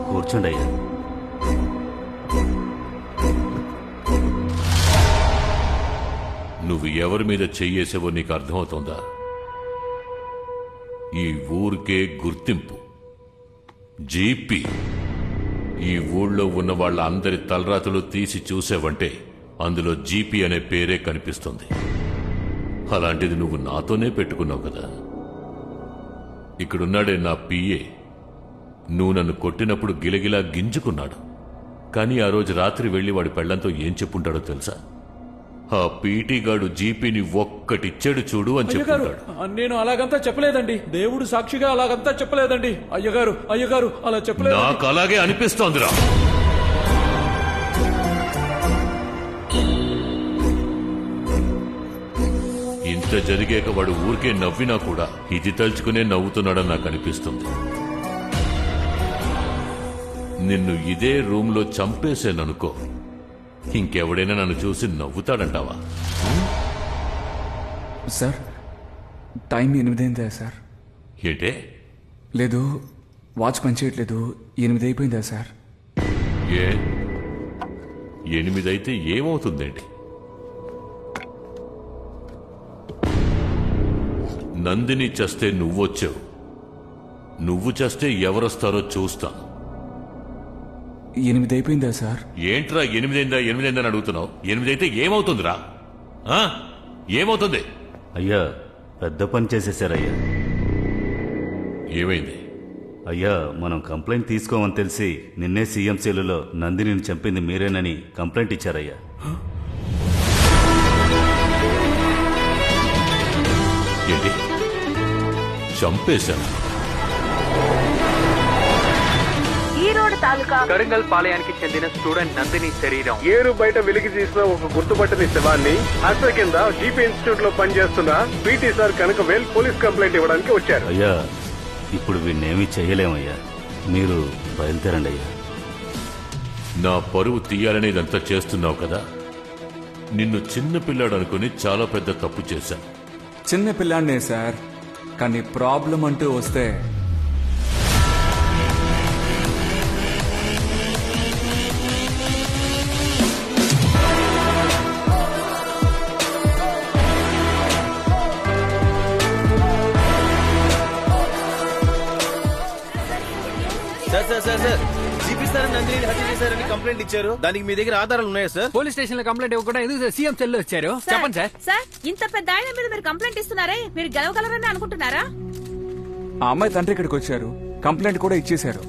కూర్చోండి అయ్యా. నువ్వు ఎవరి మీద చెయ్యేసావో నీకు అర్థమవుతోందా? ఈ ఊరికే గుర్తింపు జీపీ. ఈ ఊళ్ళో ఉన్న వాళ్ళ అందరి తలరాతలు తీసి చూసావంటే అందులో జీపీ అనే పేరే కనిపిస్తుంది. అలాంటిది నువ్వు నాతోనే పెట్టుకున్నావు కదా. ఇక్కడున్నాడే నా పిఏ, నువ్వు నన్ను కొట్టినప్పుడు గిలగిలా గింజుకున్నాడు. కానీ ఆ రోజు రాత్రి వెళ్లి వాడి పెళ్లంతో ఏం చెప్పుంటాడో తెలుసా? ఆ పీటీ గాడు జీపీని ఒక్కటిచ్చాడు చూడు అని చెప్తాడు. నేను అలాగంతా చెప్పలేదండి. దేవుడు సాక్షిగా అలాగంతా చెప్పలేదండి. అయ్యగారు అలా చెప్పలేదు. నాకు అలాగే అనిపిస్తోందిరా. ఇంత జరిగాక వాడు ఊరికే నవ్వినా కూడా ఇది తలుచుకునే నవ్వుతున్నాడని నాకు అనిపిస్తుంది. నిన్ను ఇదే రూమ్ లో చంపేశాననుకో, ఇంకెవడైనా నన్ను చూసి నవ్వుతాడంటావా? సార్ టైం 8 అయిందా సార్? ఏంటే? లేదు, వాచ్ పనిచేయట్లేదు. 8 అయిపోయిందా సార్? ఏ 8 అయితే ఏమవుతుందేంటి? నందిని చస్తే నువ్వొచ్చావు, నువ్వు చస్తే ఎవరొస్తారో చూస్తాను. 8 అయిపోయిందా సార్? ఏంట్రా 8 అయిందని అడుగుతున్నావు? 8 అయితే ఏమవుతుందిరా? ఏమవుతుంది? అయ్యా పెద్ద పని చేసేసారయ్యా. ఏమైంది? అయ్యా మనం కంప్లైంట్ తీసుకోమని తెలిసి నిన్నే సీఎం సెల్లులో నందినిని చంపింది మీరేనని కంప్లైంట్ ఇచ్చారయ్యా. ఏంటి? చంపేశాను? ఈరోడ్ తాలూకా కరింగల్ పాలయానికి చెందిన స్టూడెంట్ నందిని శరీరం ఏరు బయట వెలికి తీసిన ఒక గుర్తుపట్టని శవాన్ని హస్త కింద జీపీ ఇన్స్టిట్యూట్ లో పనిచేస్తున్న PT sir Kanakavel police complaint ఇవ్వడానికి వచ్చారు. అయ్యా ఇప్పుడు వీణ్ణేమీ చెయ్యలేమయ్యా, మీరు బయలుదేరండి అయ్యా. నా పరువు తీయాలని ఇదంతా చేస్తున్నావు కదా. నిన్ను చిన్న పిల్లాడు అనుకుని చాలా పెద్ద తప్పు చేశాను. చిన్న పిల్లాడినే సార్, కానీ ప్రాబ్లం అంటూ వస్తే సార్ జీపీ సార్ నందిని హత్య చేశారని కంప్లైంట్ ఇచ్చారు. దానికి మీ దగ్గర ఆధారాలు ఉన్నాయా సార్? పోలీస్ స్టేషన్ లో కంప్లైంట్ ఇవ్వకుండా ఎందుకు సీఎం సెల్ వచ్చారు? చెప్పండి సార్. సార్ ఇంత పెద్ద ఆయన మీద మీరు కంప్లైంట్ ఇస్తున్నారే, మీరు గెలవగలరని అనుకుంటున్నారా? ఆ అమ్మాయి తండ్రి ఇక్కడికి వచ్చారు, కంప్లైంట్ కూడా ఇచ్చేశారు.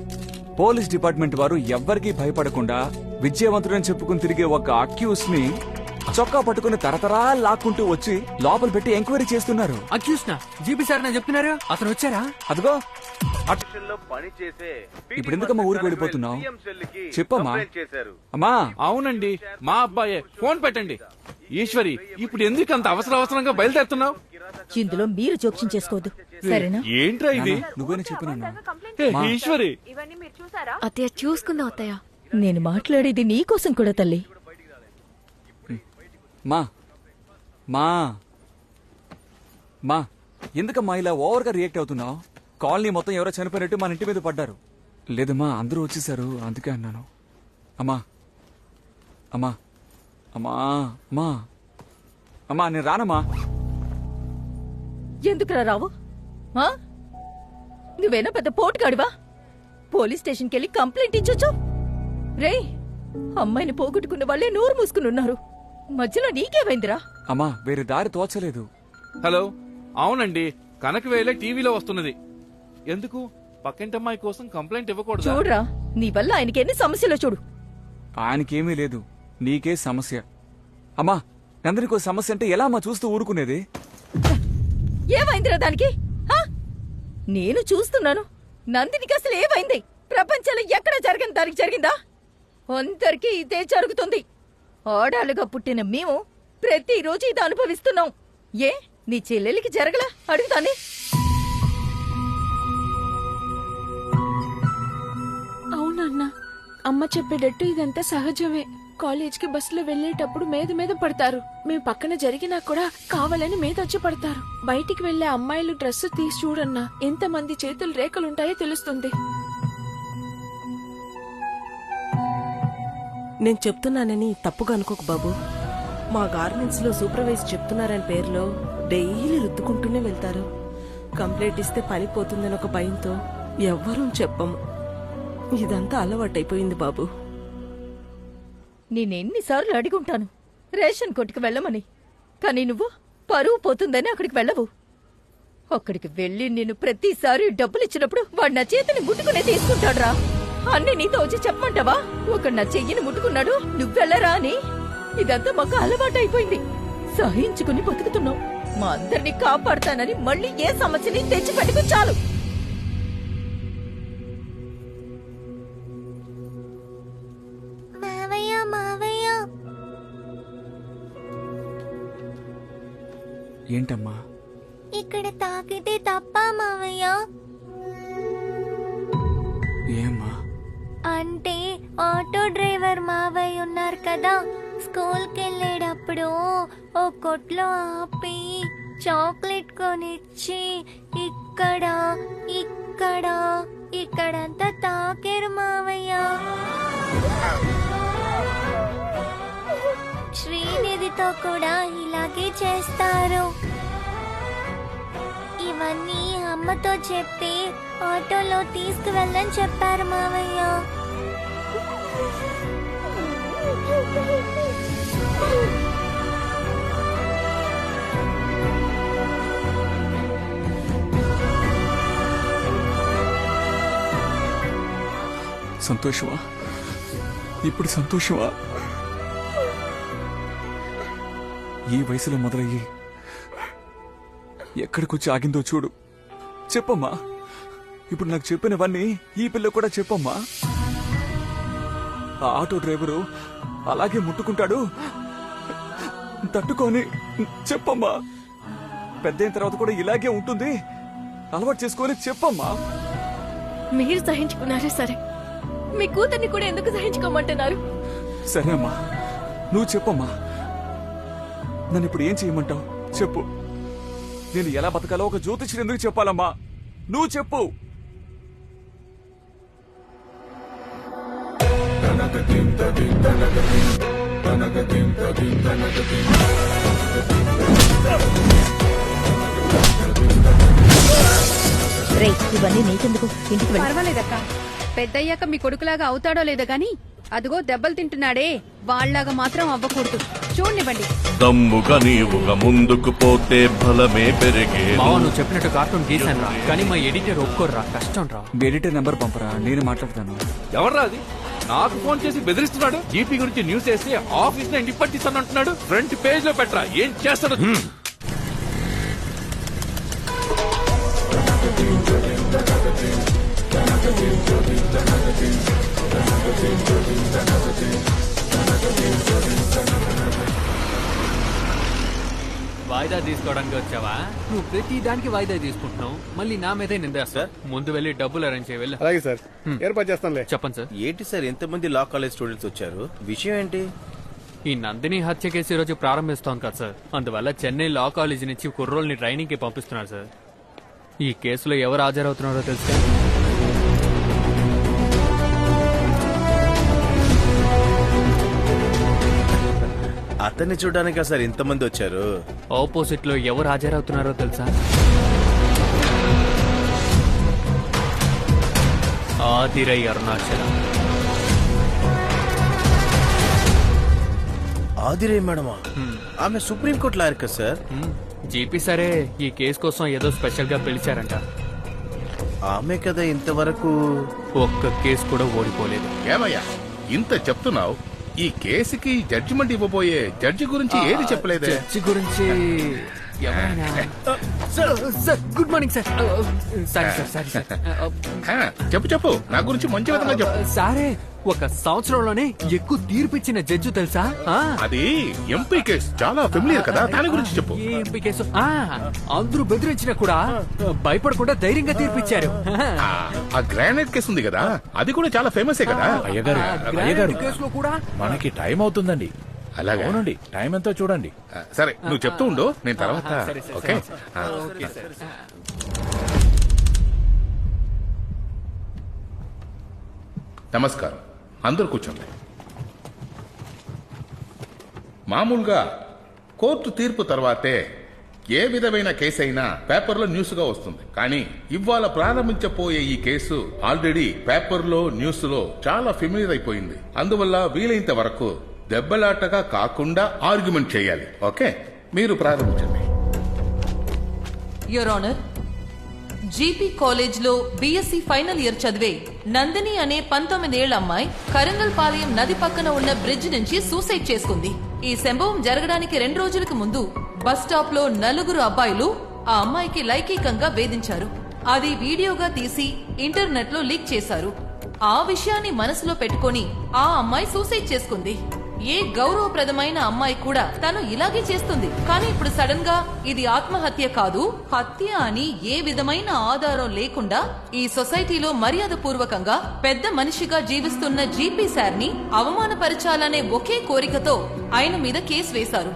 పోలీస్ డిపార్ట్మెంట్ వారు ఎవ్వరికీ భయపడకుండా విజయవంతుడని చెప్పుకుని తిరిగే ఒక అక్యూస్ ని చొక్కా పట్టుకుని తరతరా లాక్కుంటూ వచ్చి లోపల పెట్టి ఎంక్వైరీ చేస్తున్నారు. అక్యూస్నా జీపీ సార్ నేను చెప్తున్నారు, అతను వచ్చారా? అదిగో పని చేసే ఇప్పుడు ఎందుకమ్మా ఊరికి వెళ్ళిపోతున్నావు? చెప్పమ్మా. అమ్మా. అవునండి, మా అబ్బాయే. ఫోన్ పెట్టండి. ఈశ్వరి, ఇప్పుడు ఎందుకు అంత అవసరంగా బయలుదేరుతున్నావు? ఇందులో మీరు జోక్యం చేసుకోవద్దు, సరేనా? ఏంట్రా ఇది? నువ్వేనా చెప్పినా? ఈశ్వరి, అత్తయ్య చూసుకుందాం అత్తయ్య. నేను మాట్లాడేది నీకోసం కూడా తల్లి. మా మా మా ఎందుకమ్మా ఇలా ఓవర్గా రియాక్ట్ అవుతున్నావు? కాలనీ మొత్తం ఎవరో చనిపోయినట్టు మన ఇంటి మీద పడ్డారు. లేదమ్మా, అందరూ వచ్చేసారు, అందుకే అన్నాను. అమ్మా అమ్మా అమ్మా అమ్మా అమ్మా నేను రానమ్మా. ఎందుకురా రావు? ఆ? నువ్వేనా పెద్ద పోటుగాడివా? పోలీస్ స్టేషన్కి వెళ్ళి కంప్లైంట్ ఇచ్చొచ్చు. రే, అమ్మాయిని పోగొట్టుకున్న వాళ్ళే నోరు మూసుకుని ఉన్నారు, మధ్యలో నీకేమైందిరా? అమ్మా వేరే దారి తోచలేదు. హలో, అవునండి, కనకవేలే టీవీలో వస్తున్నది. ఎందుకు? పక్కింటమ్మాయి కోసం కంప్లైంట్ ఇవ్వకూడదు. చూడరా, నీ వల్ల ఆయనకి ఎన్ని సమస్యలో చూడు. ఆయనకేమీ లేదు, నీకే సమస్య. అమ్మా నందినికో సమస్య అంటే ఎలా అమ్మా చూస్తూ ఊరుకునేది? ఏమైందిరా దానికి? ఆ? నేను చూస్తున్నాను. నందినికి అసలు ఏమైంది? ప్రపంచంలో ఎక్కడ జరగని దానికి జరిగిందా? అందరికీ ఇదే జరుగుతుంది. ఆడాలుగా పుట్టిన మేము ప్రతిరోజు ఇది అనుభవిస్తున్నాం. ఏ నీ చెల్లెలికి జరగలా? అడుగుతానే. అవునన్నా, అమ్మ చెప్పేటట్టు ఇదంతా సహజమే. కాలేజ్కి బస్సులో వెళ్లేటప్పుడు మీద పడతారు. మేము పక్కన జరిగినా కూడా కావాలని మీద వచ్చి పడతారు. బయటికి వెళ్లే అమ్మాయిలు డ్రెస్ తీసి చూడన్నా, ఎంతమంది చేతులు రేఖలుంటాయో తెలుస్తుంది. నేను చెప్తున్నానని తప్పుగా అనుకోకు బాబు. మా గార్మెంట్స్ లో సూపర్వైజర్ చెప్తున్నారని పేరులో డైలీ రుద్దుకుంటూనే వెళ్తారు. కంప్లైంట్ ఇస్తే పని పోతుందని ఒక భయంతో ఎవ్వరూ చెప్పము. ఇదంతా అలవాటైపోయింది బాబు. నేనెన్నిసార్లు అడిగుంటాను రేషన్ కొట్టుకు వెళ్ళమని, కానీ నువ్వు పరువు పోతుందని అక్కడికి వెళ్ళవు. అక్కడికి వెళ్ళి నేను ప్రతిసారి డబ్బులు ఇచ్చినప్పుడు వాడు నా చేతిని ముట్టుకునే తీసుకుంటాడ్రా. అన్ని నీతో వచ్చి చెప్పమంటావా? ఒక నా చెయ్యిని ముట్టుకున్నాడు, నువ్వెళ్ళరా అని. ఇదంతా మాకు అలవాటైపోయింది. సహించుకుని బతుకుతున్నావు. మా అందరినీ కాపాడతానని మళ్ళీ ఏ సమస్యని తెచ్చిపెట్టుకు చాలు. ఏంటమ్మా? ఇక్కడ తాకితే తప్ప మావయ్య? ఏమ్మా? అంటే ఆటో డ్రైవర్ మావయ్య ఉన్నారు కదా, స్కూల్కి వెళ్ళేటప్పుడు ఓ కొట్లో ఆపి చాక్లెట్ కొనిచ్చి ఇక్కడ ఇక్కడ ఇక్కడంతా తాకేరు మావయ్య. శ్రీనిధితో కూడా ఇలాగే చేస్తారు. ఇవన్నీ అమ్మతో చెప్పి ఆటోలో తీసుకువెళ్ళని చెప్పారు మావయ్య. సంతోషమా? ఇప్పుడు సంతోషమా? ఈ వయసులో మొదలయ్యి ఎక్కడికొచ్చి ఆగిందో చూడు. చెప్పమ్మా, ఇప్పుడు నాకు చెప్పినవన్నీ ఈ పిల్ల కూడా చెప్పమ్మా. ఆ ఆటో డ్రైవరు అలాగే ముట్టుకుంటాడు, తట్టుకొని చెప్పమ్మా. పెద్దయిన తర్వాత కూడా ఇలాగే ఉంటుంది, అలవాటు చేసుకొని చెప్పమ్మా. మీరు సహించుకున్నారే సరే, మీ కూతుర్ని కూడా ఎందుకు సహించుకోమంటున్నారు? సరే అమ్మా, నువ్వు చెప్పమ్మా. నన్ను ఇప్పుడు ఏం చేయమంటావు చెప్పు. నేను ఎలా బతకాలో ఒక జ్యోతిష్యుడు ఎందుకు చెప్పాలమ్మా? నువ్వు చెప్పు. ఇవన్నీ నీకెందుకు? ఇంటికి వెళ్ళి. పర్వాలేదక్క, పెద్దయ్యాక మీ కొడుకులాగా అవుతాడో లేదో గాని అదిగో దెబ్బలు తింటున్నాడే, వాళ్ళలాగా మాత్రం అవ్వకూడదు. చూడండివ్వండి. దమ్ముగా నీవుగా ముందుకు పోతే ఫలమే పెరిగే మావా నువ్వు చెప్పినట్టు కార్టూన్ గీసాను రా కానీ మా ఎడిటర్ ఒప్పుకోర్రా కష్టం రా మీ ఎడిటర్ నెంబర్ పంపరా నేను మాట్లాడతాను. ఎవర్రా అది నాకు ఫోన్ చేసి బెదిరిస్తున్నాడు. జీపీ గురించి న్యూస్ వేస్తే ఆఫీస్ లో ఇంటికి పట్టిస్తాను అంటున్నాడు. ఫ్రంట్ పేజ్ లో పెట్టరా ఏం చేస్తాడు. వాయిదా తీసుకోవడానికి వచ్చావా? నువ్వు ప్రతి దానికి వాయిదా తీసుకుంటున్నావు. మళ్ళీ నా మీదే నిందేస్తా. ముందు వెళ్ళి డబ్బులు అరేంజ్ చేయి వెళ్ళి. అలాగే సార్ ఏర్పాటు చేస్తానులే. చెప్పండి సార్. ఏంటి సార్ ఎంతమంది లా కాలేజ్ స్టూడెంట్స్ వచ్చారు? విషయం ఏంటి? ఈ నందిని హత్య కేసు ఈ రోజు ప్రారంభిస్తాం కదా సార్. అందువల్ల చెన్నై లా కాలేజ్ నుంచి కుర్రోల్ని ట్రైనింగ్ కి పంపిస్తున్నారు సార్. ఈ కేసులో ఎవరు హాజరవుతున్నారో తెలుసా? అతన్ని చూడడానికా సార్ ఇంతమంది వచ్చారు? ఆపోజిట్ లో ఎవరు హాజరవుతున్నారో తెలుసా? ఆదిరై అరుణాచలం. ఆదిరే మేడమా? ఆమె సుప్రీంకోర్టు లాయర్ కదా సార్? జీపీ సరే ఈ కేసు కోసం ఏదో స్పెషల్ గా పిలిచారంట. ఆమె కదా ఇంతవరకు ఒక్క కేసు కూడా ఓడిపోలేదు. ఏమయ్యా ఇంత చెప్తున్నావు, ఈ కేసుకి జడ్జిమెంట్ ఇవ్వబోయే జడ్జి గురించి ఏది చెప్పలేదే? జడ్జి గురించి ఎవరైనా sir good morning sir. Sorry sir sorry sir. చెప్పు నా గురించి మంచి విధంగా చెప్పు. సారే ఒక సంవత్సరంలోనే ఎక్కువ తీర్పిచ్చిన జడ్జి తెలుసా? అది ఎంపీ కేసు చాలా ఫెమిలియర్ కదా, దాని గురించి చెప్పు. ఏ ఎంపీ కేసు? అందరూ బెదిరించినా కూడా భయపడకుండా ధైర్యంగా తీర్పిచ్చారు. ఆ గ్రానైట్ కేసు ఉంది కదా, అది కూడా చాలా ఫేమసే కదా. అయ్యగారు కేసులో కూడా మనకి టైం అవుతుందండి. అలాగే అవునండి, టైం ఎంతో చూడండి. సరే నువ్వు చెప్తూ ఉండు, నేను తర్వాత. ఓకే నమస్కారం, అందరూ కూర్చోండి. మామూలుగా కోర్టు తీర్పు తర్వాతే ఏ విధమైన కేసు అయినా పేపర్లో న్యూస్గా వస్తుంది. కానీ ఇవాళ ప్రారంభించబోయే ఈ కేసు ఆల్రెడీ పేపర్లో న్యూస్లో చాలా ఫెమిలియర్ అయిపోయింది. అందువల్ల వీలైనంత వరకు దెబ్బలాటగా కాకుండా ఆర్గ్యుమెంట్ చేయాలి. ఓకే, మీరు ప్రారంభించండి. యువర్ ఆనర్, జీపీ కాలేజ్ లో బీఎస్సీ ఫైనల్ ఇయర్ చదివే నందిని అనే 19 ఏళ్ల అమ్మాయి కరంగల్ పాలెం నది పక్కన ఉన్న బ్రిడ్జ్ నుంచి సూసైడ్ చేసుకుంది. ఈ సంభవం జరగడానికి 2 రోజులకు ముందు బస్ స్టాప్ లో 4 అబ్బాయిలు ఆ అమ్మాయికి లైంగికంగా వేధించారు. అది వీడియోగా తీసి ఇంటర్నెట్ లో లీక్ చేశారు. ఆ విషయాన్ని మనసులో పెట్టుకొని ఆ అమ్మాయి సూసైడ్ చేసుకుంది. ఏ గౌరవప్రదమైన అమ్మాయి కూడా తను ఇలాగే చేస్తుంది. కానీ ఇప్పుడు సడన్ గా ఇది ఆత్మహత్య కాదు, హత్య అని ఏ విధమైన ఆధారం లేకుండా ఈ సొసైటీలో మర్యాద పూర్వకంగా పెద్ద మనిషిగా జీవిస్తున్న జీపీ సార్ ని అవమానపరచాలనే ఒకే కోరికతో ఆయన మీద కేసు వేశారు.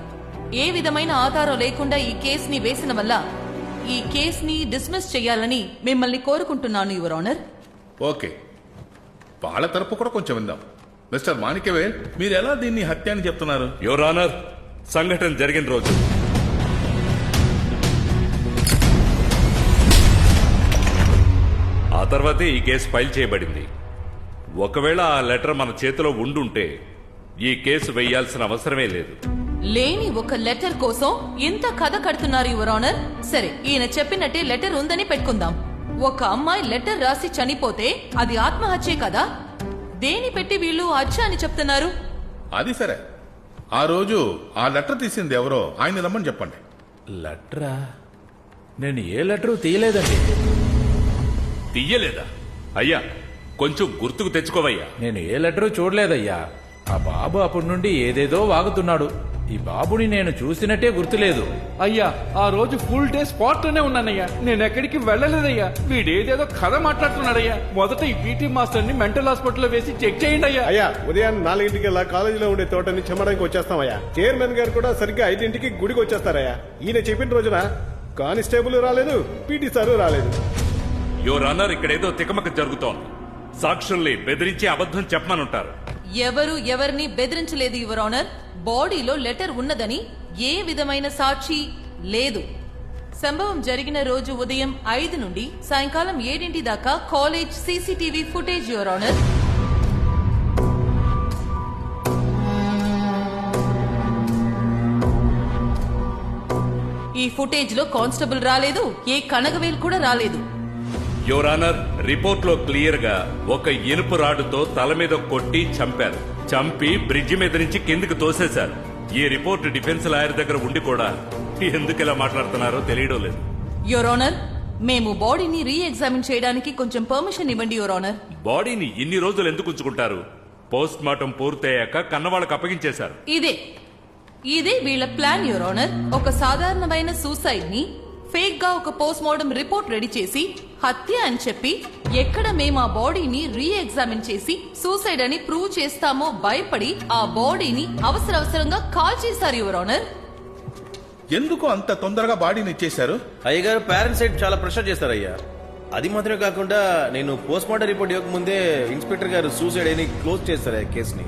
ఏ విధమైన ఆధారం లేకుండా ఈ కేసుని వేసిన వల్ల ఈ కేసుని డిస్మిస్ చేయాలని మిమ్మల్ని కోరుకుంటున్నాను యువర్ ఆనర్. ఓకే, వాళ్ళ తరపు కూడా కొంచెం విందాం. మిస్టర్ మాణిక్యవేల్, మీరు ఎలా దీన్ని హత్య అని చెప్తున్నారు? యువర్ ఆనర్, సంఘటన జరిగిన రోజు ఆ తర్వాతే ఈ కేసు ఫైల్ చేయబడింది. ఒకవేళ ఆ లెటర్ మన చేతిలో ఉండుంటే ఈ కేసు వేయాల్సిన అవసరమే లేదు. లేని ఒక లెటర్ కోసం ఇంత కథ కడుతున్నారు యువర్ ఆనర్. సరే, ఈయన చెప్పినట్టే లెటర్ ఉందని పెట్టుకుందాం. ఒక అమ్మాయి లెటర్ రాసి చనిపోతే అది ఆత్మహత్యే కదా? దేని పెట్టి వీళ్ళు హత్య అని చెప్తున్నారు? అది సరే, ఆ రోజు ఆ లెటర్ తీసింది ఎవరో ఆయన రమ్మని చెప్పండి. లెటరా? నేను ఏ లెటరు తీయలేదండి. తీయలేదా? అయ్యా కొంచెం గుర్తుకు తెచ్చుకోవయ్యా. నేను ఏ లెటరు చూడలేదయ్యా. ఆ బాబు అప్పటి నుండి ఏదేదో వాగుతున్నాడు. ఈ బాబుని నేను చూసినట్టే గుర్తులేదు. అయ్యా ఆ రోజు ఫుల్ డే స్పాట్ లోనే ఉన్నానయ్యా, నేను ఎక్కడికి వెళ్ళలేదయ్యా. వీడేదేదో కథ మాట్లాడుతున్నాడయ్యా. మొదట ఈ పీటీ మాస్టర్ ని మెంటల్ హాస్పిటల్లో వేసి చెక్ చేయండి అయ్యా. అయ్యా ఉదయం 4 కాలేజీలో ఉండే తోటని చెమ్మడానికి వచ్చేస్తామయ్యా. చైర్మన్ గారు కూడా సరిగ్గా 5 గుడికి వచ్చేస్తారయ్యా. ఈయన చెప్పిన రోజున కానిస్టేబుల్ రాలేదు, పీటీ సారు రాలేదు. యువర్ ఆనర్, ఇక్కడేదో తికమక జరుగుతోంది. సాక్షుల్ని బెదిరించి అబద్ధం చెప్పమనుంటారు. ఎవరు ఎవరిని బెదిరించలేదు యువర్ ఆనర్. బాడీలో లెటర్ ఉన్నదని ఏ విధమైన సాక్షి లేదు. సంభవం జరిగిన రోజు ఉదయం 5 నుండి సాయంకాలం 7 దాకా college CCTV footage your honour. ఈ ఫుటేజ్ లో కానిస్టేబుల్ రాలేదు, ఏ కనగవేలు కూడా రాలేదు. యువర్ ఆనర్, రిపోర్ట్ లో క్లియర్ గా ఒక ఇనుపు రాడుతో తల మీద కొట్టి చంపారు. చంపి బ్రిడ్జి మీద నుంచి కిందికి తోసేశారు. ఈ రిపోర్ట్ డిఫెన్స్ లాయర్ దగ్గర ఉండి కూడా ఎందుకు ఇలా మాట్లాడుతున్నారో తెలియడం లేదు. యువర్ ఆనర్, మేము బాడీని రీ ఎగ్జామిన్ చేయడానికి కొంచెం పర్మిషన్ ఇవ్వండి యువర్ ఆనర్. బాడీని ఇన్ని రోజులు ఎందుకు ఉంచుకుంటారు? పోస్ట్ మార్టం పూర్తయ్యాక కన్నవాళ్ళకు అప్పగించేశారు. ఇదే వీళ్ళ ప్లాన్ యువర్ ఆనర్. ఒక సాధారణమైన సూసైడ్ ని ఫేక్ గా ఒక పోస్ట్ మార్టం రిపోర్ట్ రెడీ చేసి హత్య అని చెప్పి ఎక్కడ మేము ఆ బాడీని రీ ఎగ్జామిన్ చేసి సూసైడ్ అని ప్రూవ్ చేస్తామో భయపడి ఆ బాడీని అవసరంగా కాల్ చేశారు యువర్ ఆనర్. ఎందుకు అంత తొందరగా బాడీని ఇచ్చేశారు? అయ్యగారు పేరెంట్స్ సైడ్ చాలా ప్రెషర్ చేస్తారయ్యా. అది మాత్రమే కాకుండా నేను పోస్ట్ మార్టం రిపోర్ట్ ఇవ్వకముందే ఇన్స్పెక్టర్ గారు సూసైడ్ అని క్లోజ్ చేస్తారు కేసుని.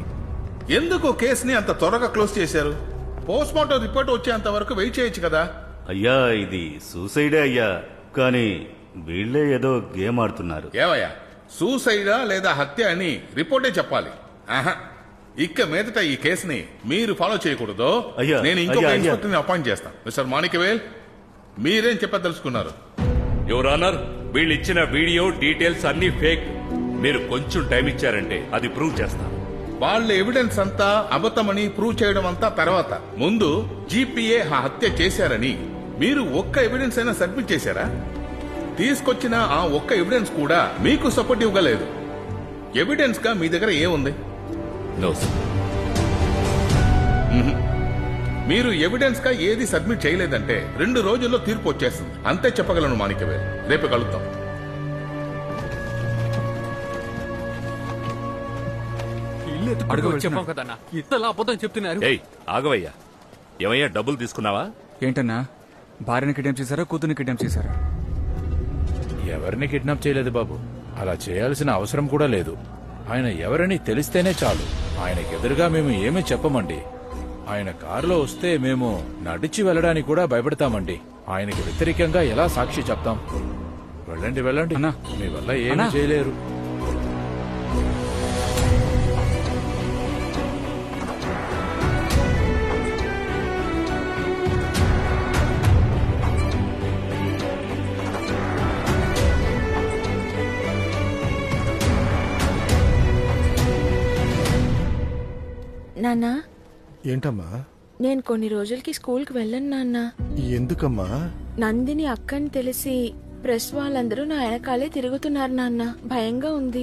ఎందుకు కేసుని అంత త్వరగా క్లోజ్ చేశారు? పోస్ట్ మార్టం రిపోర్ట్ వచ్చేంత వరకు వెయిట్ చేయొచ్చు కదా. అయ్యా, ఇది సూసైడే అయ్యా, కానీ వీళ్ళే ఏదో గేమ్ ఆడుతున్నారు. ఏవయ్యా, సూసైడా లేదా హత్య అని రిపోర్టే చెప్పాలి. ఆహా, ఇక మీదట ఈ కేసుని మీరు ఫాలో చేయకూడదు. అయ్యా, నేను ఇంకొక అయ్యా, ఇన్స్పెక్టర్ని అపాయింట్ చేస్తాను. మిస్టర్ మాణిక్యవేల్, మీరేం చెప్పదలుచుకున్నారు? యువర్ ఆనర్, వీళ్ళు ఇచ్చిన వీడియో డీటెయిల్స్ అన్ని ఫేక్. మీరు కొంచెం టైం ఇచ్చారంటే అది ప్రూవ్ చేస్తాను. వాళ్ళ ఎవిడెన్స్ అంతా అబద్ధమని ప్రూవ్ చేయడం అంతా తర్వాత. ముందు జీపీఏ హత్య చేశారని మీరు ఒక్క ఎవిడెన్స్ అయినా సబ్మిట్ చేశారా? తీసుకొచ్చిన ఆ ఒక్క ఎవిడెన్స్ కూడా మీకు సపోర్టివ్ గా లేదు. ఎవిడెన్స్ గా మీ దగ్గర ఏముంది? మీరు ఎవిడెన్స్ గా ఏది సబ్మిట్ చేయలేదంటే 2 రోజుల్లో తీర్పు వచ్చేస్తుంది. అంతే చెప్పగలను మాణిక్యవేల్. రేపు కలుద్దాం. చెప్పాం కదన్నా, ఇంతలా అబద్ధం చెప్తున్నారు. ఆగవయ్యా. ఏమయ్యా, డబ్బులు తీసుకున్నావా? ఏంటన్నా, భార్యని కిడ్నాప్ చేశారా, కూతుర్ని కిడ్నాప్ చేశారా? ఎవరిని కిడ్నాప్ చేయలేదు బాబు. అలా చేయాల్సిన అవసరం కూడా లేదు. ఆయన ఎవరని తెలిస్తేనే చాలు. ఆయనకి ఎదురుగా మేము ఏమీ చెప్పమండి. ఆయన కారులో వస్తే మేము నడిచి వెళ్ళడానికి కూడా భయపడతామండి. ఆయనకి వ్యతిరేకంగా ఎలా సాక్షి చెప్తాం? వెళ్ళండి వెళ్ళండి, మీ వల్ల ఏమీ చేయలేరు. నాన్నా, ఏంటమ్మా? నేను కొన్ని రోజులకి స్కూల్కి వెళ్ళను నాన్న. ఎందుకమ్మా? నందిని అక్కని తెలిసి ప్రెస్ వాళ్ళందరూ నా వెనకాలే తిరుగుతున్నారు నాన్న. భయంగా ఉంది.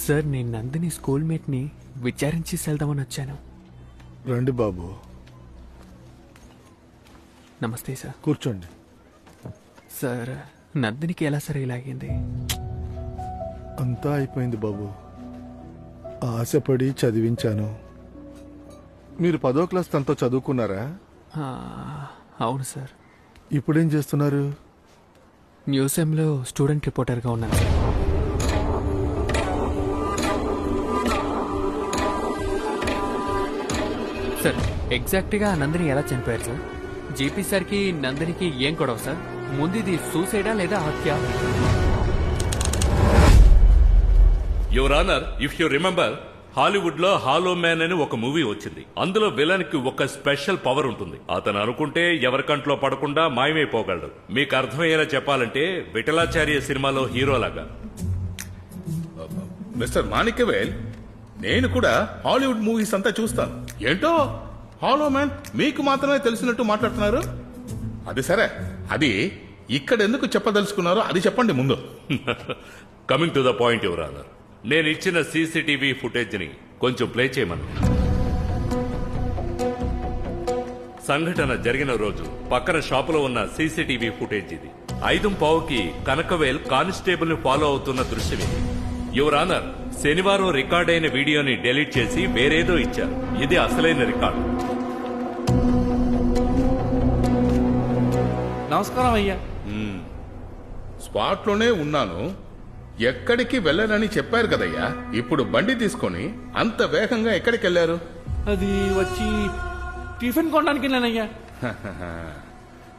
సార్, నేను నందిని స్కూల్ మేట్ ని విచారించి వెళ్దామని వచ్చాను. రండి బాబు. నమస్తే సార్. కూర్చోండి. సార్, నందినికి ఎలా సరే ఇలాగింది? అంతా అయిపోయింది బాబు. ఆశపడి చదివించాను. మీరు 10వ క్లాస్ తనతో చదువుకున్నారా? అవును సార్. ఇప్పుడేం చేస్తున్నారు? మ్యూజియంలో స్టూడెంట్ రిపోర్టర్గా ఉన్నాను సార్. ఎగ్జాక్ట్గా నందిని ఎలా చనిపోయారు సార్? జీపీ సార్కి నందినికి ఏం గొడవ సార్? ముందు ఇది సూసైడా లేదా హత్య? Your honour, if you remember, Hollywood లో హాలో మ్యాన్ అని ఒక మూవీ వచ్చింది. అందులో విలన్ కి ఒక స్పెషల్ పవర్ ఉంటుంది. అతను అనుకుంటే ఎవరి కంట్లో పడకుండా మాయమైపోగలడు. మీకు అర్థమయ్యేలా చెప్పాలంటే విఠలాచార్య సినిమాలో హీరోలాగా. మిస్టర్ మాణిక్యవేల్, నేను కూడా హాలీవుడ్ మూవీస్ అంతా చూస్తాను. ఏంటో హాలో మ్యాన్ మీకు మాత్రమే తెలిసినట్టు మాట్లాడుతున్నారు. అది సరే, అది ఇక్కడ ఎందుకు చెప్పదలుచుకున్నారో అది చెప్పండి ముందు. Coming to the point your honour, నేను ఇచ్చిన సీసీటీవీ ఫుటేజ్ ని కొంచెం ప్లే చేయమను. సంఘటన జరిగిన రోజు పక్కన షాపులో ఉన్న సీసీటీవీ ఫుటేజ్ ఇది. 5:15కి కనకవేల్ కానిస్టేబుల్ ని ఫాలో అవుతున్న దృశ్యం ఇది. యువర్ ఆనర్, శనివారం రికార్డ్ అయిన వీడియోని డెలీట్ చేసి వేరేదో ఇచ్చారు. ఇది అసలైన రికార్డు. నమస్కారం అయ్యా. స్పాట్ లోనే ఉన్నాను, ఎక్కడికి వెళ్ళనని చెప్పారు కదయ్యా. ఇప్పుడు బండి తీసుకొని అంత వేగంగా ఎక్కడికి వెళ్ళారు? అది వచ్చి టిఫిన్ కొనడానికి వెళ్ళానయ్యా.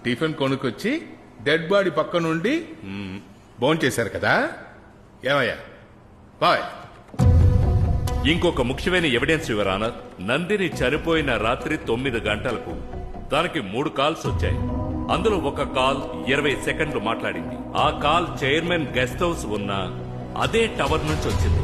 టిఫిన్ కొనుక్కొచ్చి డెడ్ బాడీ పక్క నుండి భోంచేశారు కదా. ఏమయ్యా బాయ్. ఇంకొక ముఖ్యమైన ఎవిడెన్స్ యువర్ ఆనర్, నందిని చనిపోయిన రాత్రి 9 గంటలకు దానికి 3 కాల్స్ వచ్చాయి. అందులో ఒక కాల్ 20 సెకండ్లు మాట్లాడింది. ఆ కాల్ చైర్మన్ గెస్ట్ హౌస్ ఉన్న అదే టవర్ నుంచి వచ్చింది.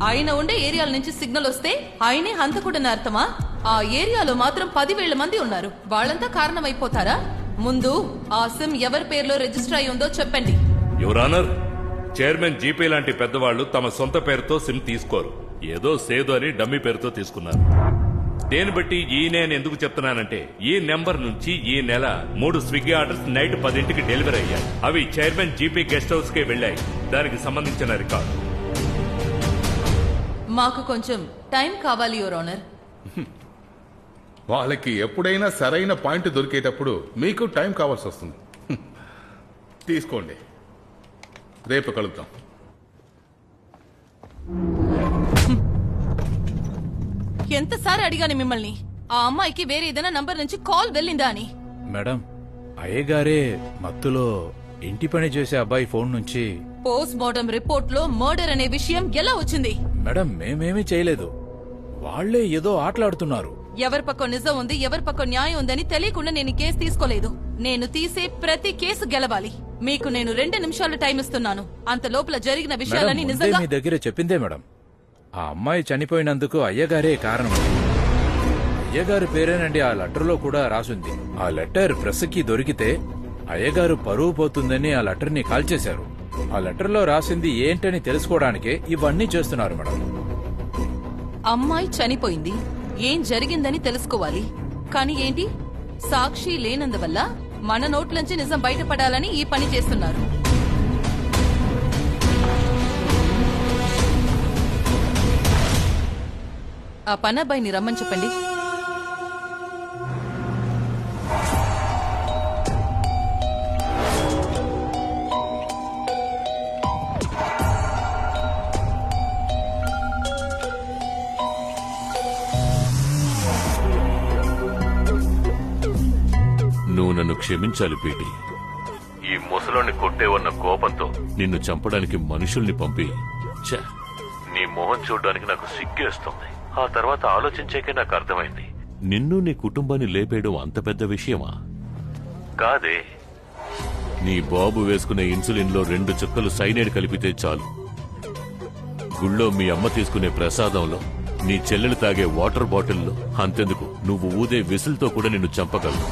ఆయన ఉండే ఏరియాల నుంచి సిగ్నల్ వస్తే ఆయనే హంతకుడని అర్థమా? ఆ ఏరియాలో మాత్రం 10,000 మంది ఉన్నారు. వాళ్ళంతా కారణమైపోతారా? ముందు ఆ సిమ్ ఎవరి పేరులో రిజిస్టర్ అయి ఉందో చెప్పండి. యువర్ ఆనర్, చైర్మన్ జీపీ లాంటి పెద్దవాళ్లు తమ సొంత పేరుతో సిమ్ తీసుకోరు. ఏదో సేదు అని డమ్మీ పేరుతో తీసుకున్నారు. దేని బట్టి ఈ నేను ఎందుకు చెప్తున్నానంటే, ఈ నెంబర్ నుంచి ఈ నెల 3 స్విగ్గీ ఆర్డర్స్ నైట్ 10ంటికి డెలివరీ అయ్యాయి. అవి చైర్మన్ జీపీ గెస్ట్ హౌస్ కే వెళ్లాయి. దానికి సంబంధించిన రికార్డు. మాకు కొంచెం టైం కావాలి యువర్ ఆనర్. వాళ్ళకి ఎప్పుడైనా సరైన పాయింట్ దొరికేటప్పుడు మీకు టైం కావాల్సి వస్తుంది. తీసుకోండి, రేపు కలుద్దాం. ఎంతసారి అడిగాను మిమ్మల్ని, ఆ అమ్మాయికి వేరే ఏదైనా నంబర్ నుంచి కాల్ వెళ్ళిందా అని. మేడం, అయ్యగారే మత్తులో ఇంటి పని చేసే అబ్బాయి ఫోన్ నుంచి పోస్ట్ మార్టం రిపోర్ట్ లో మర్డర్ అనే విషయం ఎలా వచ్చింది? మేడం, మేమేమీ చేయలేదు. వాళ్లే ఏదో ఆటలాడుతున్నారు. ఎవరి పక్కన నిజం ఉంది, ఎవరి పక్కన న్యాయం ఉందని తెలియకుండా నేను కేసు తీసుకోలేదు. నేను తీసే ప్రతి కేసు గెలవాలి. మీకు నేను 2 నిమిషాలు టైం ఇస్తున్నాను. అంత లోపల జరిగిన విషయాలని మేడం, ముందే నిజంగా మీ దగ్గర చెప్పిందే మేడం. ఆ అమ్మాయి చనిపోయినందుకు అయ్యగారే కారణం. అయ్యగారి పేరేనండి ఆ లెటర్లో కూడా రాసుంది. ఆ లెటర్ ప్రెస్కి దొరికితే అయ్యగారు పరువు పోతుందని ఆ లెటర్ని కాల్చేశారు. ఆ లెటర్లో రాసింది ఏంటని తెలుసుకోవడానికే ఇవన్నీ చేస్తున్నారు మేడం. అమ్మాయి చనిపోయింది, ఏం జరిగిందని తెలుసుకోవాలి. కానీ ఏంటి, సాక్షి లేనందువల్ల మన నోట్లోంచి నిజం బయటపడాలని ఈ పని చేస్తున్నారు. ఆ పనబ్బాయిని రమ్మని చెప్పండి. నువ్వు నన్ను క్షమించాలి పీటి. ఈ ముసలోని కొట్టేవన్న కోపంతో నిన్ను చంపడానికి మనుషుల్ని పంపి, ఛ, నీ మొహం చూడడానికి నాకు సిగ్గేస్తుంది. ఆ తర్వాత ఆలోచించాకే నాకు అర్థమైంది, నిన్ను నీ కుటుంబాన్ని లేపేయడం అంత పెద్ద విషయమా కాదే. నీ బాబు వేసుకునే ఇన్సులిన్ లో 2 చుక్కలు సైనైడ్ కలిపితే చాలు. గుళ్ళో మీ అమ్మ తీసుకునే ప్రసాదంలో, నీ చెల్లెలు తాగే వాటర్ బాటిల్లో, అంతెందుకు నువ్వు ఊదే విసిల్తో కూడా నిన్ను చంపగలవు.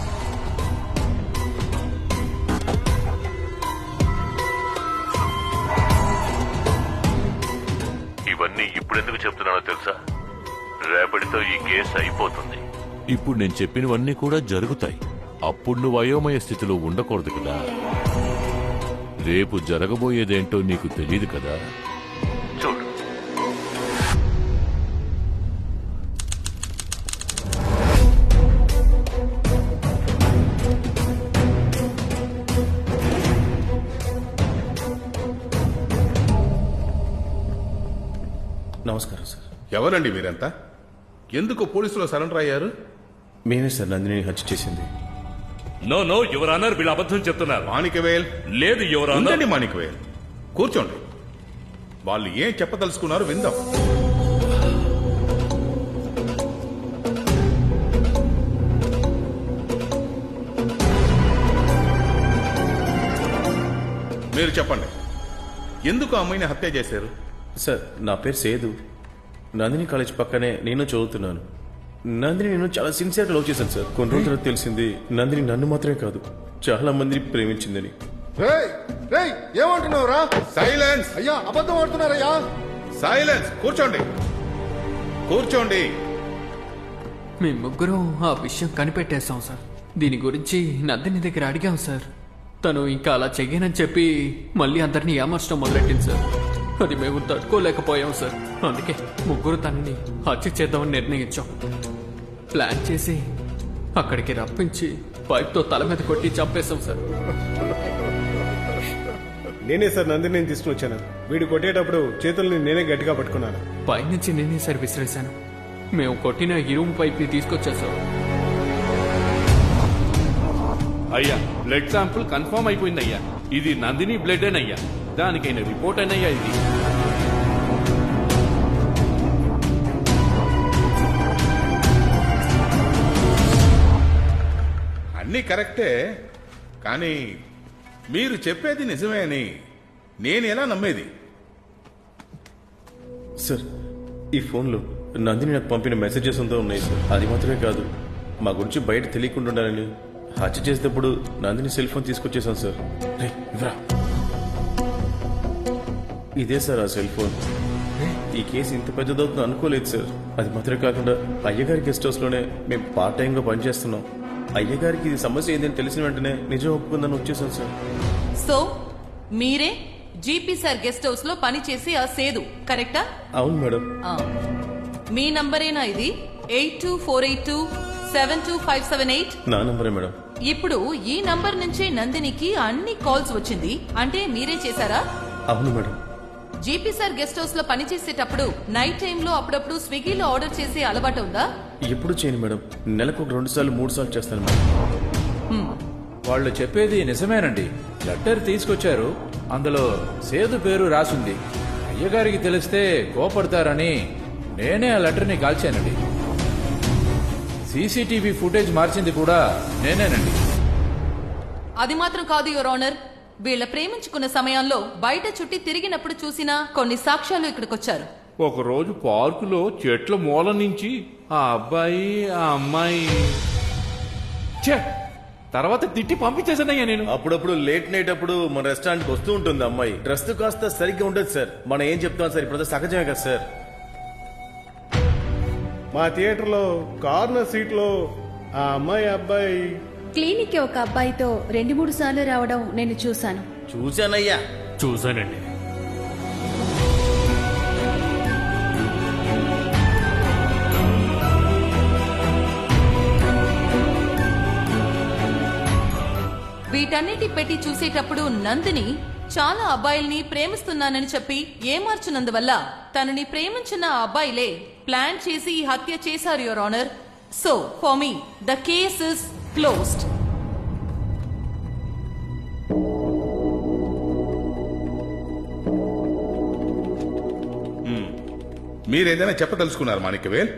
ఇవన్నీ ఇప్పుడెందుకు చెప్తున్నానో తెలుసా? రేపటితో ఈ కేసు అయిపోతుంది. ఇప్పుడు నేను చెప్పినవన్నీ కూడా జరుగుతాయి. అప్పుడు నువ్వు అయోమయ స్థితిలో ఉండకూడదు కదా. రేపు జరగబోయేదేంటో నీకు తెలియదు కదా. చూడు, నమస్కారం సార్. ఎవరండి మీరంతా? ఎందుకు పోలీసులో సరెండర్ అయ్యారు? మేమే సార్ నందిని హత్య చేసింది. నో నో యువర్ ఆనర్, వీళ్ళు అబద్ధం చెప్తున్నారు. మాణికవేల్, లేదు యువర్ ఆనర్. ఉండండి మాణికవేల్, కూర్చోండి. వాళ్ళు ఏం చెప్పదలుచుకున్నారు విందాం. మీరు చెప్పండి, ఎందుకు ఆ అమ్మాయిని హత్య చేశారు? సార్, నా పేరు సేదు. నందిని కాలేజ్ పక్కనే నేను చదువుతున్నాను. నందిని నేను చాలా సిన్సియర్గా లవ్ చేశాను సార్. కొన్ని రోజుల తర్వాత తెలిసింది నందిని నన్ను మాత్రమే కాదు చాలా మందిని ప్రేమించిందని. ఏమంటున్నావురా? సైలెన్స్. అయ్యా, అబద్ధం ఆడుతున్నారయ్యా. సైలెన్స్. కూర్చోండి, కూర్చోండి. మేము ముగ్గురం ఆ విషయం కనిపెట్టేశాం సార్. దీని గురించి నందిని దగ్గర అడిగాం సార్. తను ఇంకా అలా చెయ్యనని చెప్పి మళ్ళీ అందరినీ ఏమర్చడం మొదలెట్టింది సార్. అది మేము తట్టుకోలేకపోయాం సార్. అందుకే ముగ్గురు తనని హత్య చేద్దామని నిర్ణయించాం. ప్లాన్ చేసి అక్కడికి రప్పించి పైప్తో తల మీద కొట్టి చంపేశాం సార్. నేనే సార్ నందిని తీసుకుని వచ్చాను. వీడు కొట్టేటప్పుడు చేతుల్ని నేనే గట్టిగా పట్టుకున్నాను. పైనుంచి నేనే సార్ విసిరేశాను. మేము కొట్టిన ఇరుము పైప్ ని తీసుకొచ్చేసాం. అయ్యా, బ్లడ్ శాంపుల్ కన్ఫర్మ్ అయిపోయింది అయ్యా. ఇది నందిని బ్లడ్ అయ్యా. దానికైనా రిపోర్ట్ అయినయ్యా ఇది. అన్నీ కరెక్టే, కానీ మీరు చెప్పేది నిజమే అని నేను ఎలా నమ్మేది? సార్, ఈ ఫోన్లో నందిని నాకు పంపిన మెసేజెస్ అంతా ఉన్నాయి సార్. అది మాత్రమే కాదు, మా గురించి బయట తెలియకుండా ఉండాలని హత్య చేసేటప్పుడు నందిని సెల్ ఫోన్ తీసుకొచ్చేసాను సార్. రేయ్, ఇవ్వరా. ఇదే సార్ ఆ సెల్ ఫోన్. ఈ కేసు ఇంత పెద్దదవుతుందో అనుకోలేదు సార్. అది మాత్రమే కాకుండా అయ్యగారి గెస్ట్ హౌస్లోనే మేము పార్ట్ టైంగా పనిచేస్తున్నాం. అయ్యగారికి ఇది సమస్య ఏంటని తెలిసిన వెంటనే నిజం ఒప్పుకుందని వచ్చేసాను సార్. సో మీరే జీపీ సార్ గెస్ట్ హౌస్ లో పని చేసి ఆ సేదు, కరెక్టా? అవును మేడం. మీ నంబరేనా ఇది? 8248272578. నా నంబరే మేడం. ఇప్పుడు ఈ నంబర్ నుంచే నందినికి అన్ని కాల్స్ వచ్చింది అంటే మీరే చేశారా? అవును madam. GP sir guest house లో పని చేసేటప్పుడు నైట్ టైంలో అప్పుడప్పుడు స్విగ్గీలో ఆర్డర్ చేసే అలవాటు ఉందా? ఎప్పుడు చేయను మేడం. నెలకు 2 సార్లు 3 సార్లు చేస్తాను మేడం. వాళ్ళు చెప్పేది నిజమేనండి. లెటర్ తీసుకొచ్చారు, అందులో సేదు పేరు రాసుంది. అయ్యగారికి తెలిస్తే కోపడతారని నేనే ఆ లెటర్ని కాల్చానండి. సీసీటీవీ ఫుటేజ్ మార్చింది కూడా నేనేనండి. అది మాత్రం కాదు యువర్ ఆనర్. వీళ్ళ ప్రేమించుకున్న సమయంలో బయట చుట్టి తిరిగినప్పుడు చూసిన కొన్ని సాక్ష్యాలు ఇక్కడికొచ్చారు. ఒకరోజు పార్కులో చెట్ల మూల నుంచి ఆ అబ్బాయి ఆ అమ్మాయి తర్వాత తిట్టి పంపించేసానయ్యా నేను. అప్పుడప్పుడు లేట్ నైట్ అప్పుడు మన రెస్టారెంట్కి వస్తూ ఉంటుంది అమ్మాయి. డ్రెస్ కాస్త సరిగ్గా ఉండదు సార్. మనం ఏం చెప్తాం సార్, ఇప్పుడు సహజమే కదా సార్. మా థియేటర్లో కార్నర్ సీట్ లో ఆ అమ్మాయి అబ్బాయి క్లినిక్ కి ఒక అబ్బాయితో 2-3 సార్లు రావడం నేను చూశాను. చూశానయ్యా. చూశానండి. వీటన్నిటి పెట్టి చూసేటప్పుడు నందిని చాలా అబ్బాయిల్ని ప్రేమిస్తున్నానని చెప్పి ఏమార్చున్నందువల్ల తనని ప్రేమించిన ఆ అబ్బాయిలే ప్లాన్ చేసి ఈ హత్య చేశారు your honour. So for me the case is closed. మీరేదైనా చెప్పదలుచుకున్నారు మాణిక్యవేల్?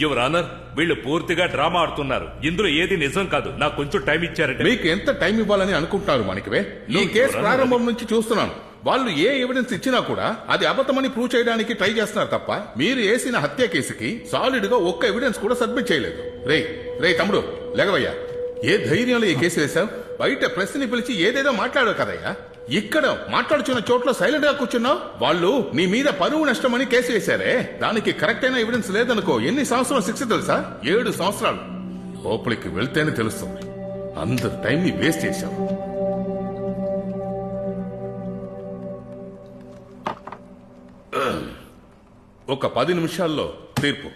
యువర్ ఆనర్, వీళ్ళు పూర్తిగా డ్రామా ఆడుతున్నారు. ఇందులో ఏది నిజం కాదు. నాకు కొంచెం టైం ఇచ్చారంటే. మీకు ఎంత టైం ఇవ్వాలని అనుకుంటున్నారు మాణిక్యవేల్? ఈ కేసు ప్రారంభం నుంచి చూస్తున్నాను. వాళ్ళు ఏ ఎవిడెన్స్ ఇచ్చినా కూడా అది అబద్ధమని ప్రూవ్ చేయడానికి ట్రై చేస్తున్నారు తప్ప మీరు వేసిన హత్య కేసుకి సాలిడ్ గా ఒక్క ఎవిడెన్స్ కూడా సబ్మిట్ చేయలేదు. రే తమ్ముడు, లేగవయ్యా. ఏ ధైర్యంలో ఈ కేసు వేశావు? బయట ప్రెస్ ని పిలిచి ఏదేదో మాట్లాడావు కదయ్యా. ఇక్కడ మాట్లాడుచున్న చోట్ల సైలెంట్ గా కూర్చున్నావు. వాళ్ళు నీ మీద పరువు నష్టమని కేసు వేశారే, దానికి కరెక్ట్ అయిన ఎవిడెన్స్ లేదనుకో ఎన్ని సంవత్సరాలు శిక్ష తెలుసా? 7 సంవత్సరాలు. లోపలికి వెళ్తేనే తెలుస్తుంది. అందరు టైం ని వేస్ట్ చేశావు. ఒక 10 నిమిషాల్లో తీర్పు.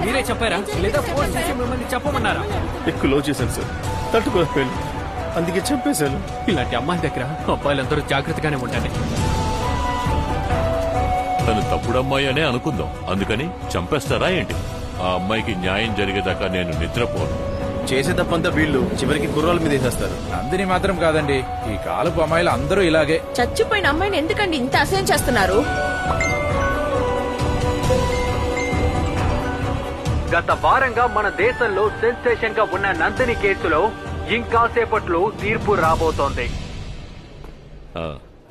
మీరే చెప్పారా లేదా ఫోన్ చేసి మిమ్మల్ని చెప్పమన్నారా? ఎక్కువ లో చేశాను సార్, తట్టుకోలేకపోయాను, అందుకే చెప్పేశాను. ఇలాంటి అమ్మాయి దగ్గర అబ్బాయిలందరూ జాగ్రత్తగానే ఉండండి. తను తప్పుడమ్మాయి అనే అనుకుందాం, అందుకని చంపేస్తారా ఏంటి? ఆ అమ్మాయికి న్యాయం జరిగేదాకా నేను నిద్రపోను. చేసే తప్పంతా వీళ్ళు చివరికి కుర్రాల మీద వేసేస్తారు. నందిని మాత్రం కాదండి, ఈ కాలపు అమ్మాయిలు అందరూ ఇలాగే. చచ్చిపోయిన అమ్మాయిని ఎందుకండి ఇంత అసహ్యం చేస్తున్నారు? గత వారంగా మన దేశంలో సెన్సేషన్ గా ఉన్న నందిని కేసులో ఇంకాసేపట్లో తీర్పు రాబోతోంది.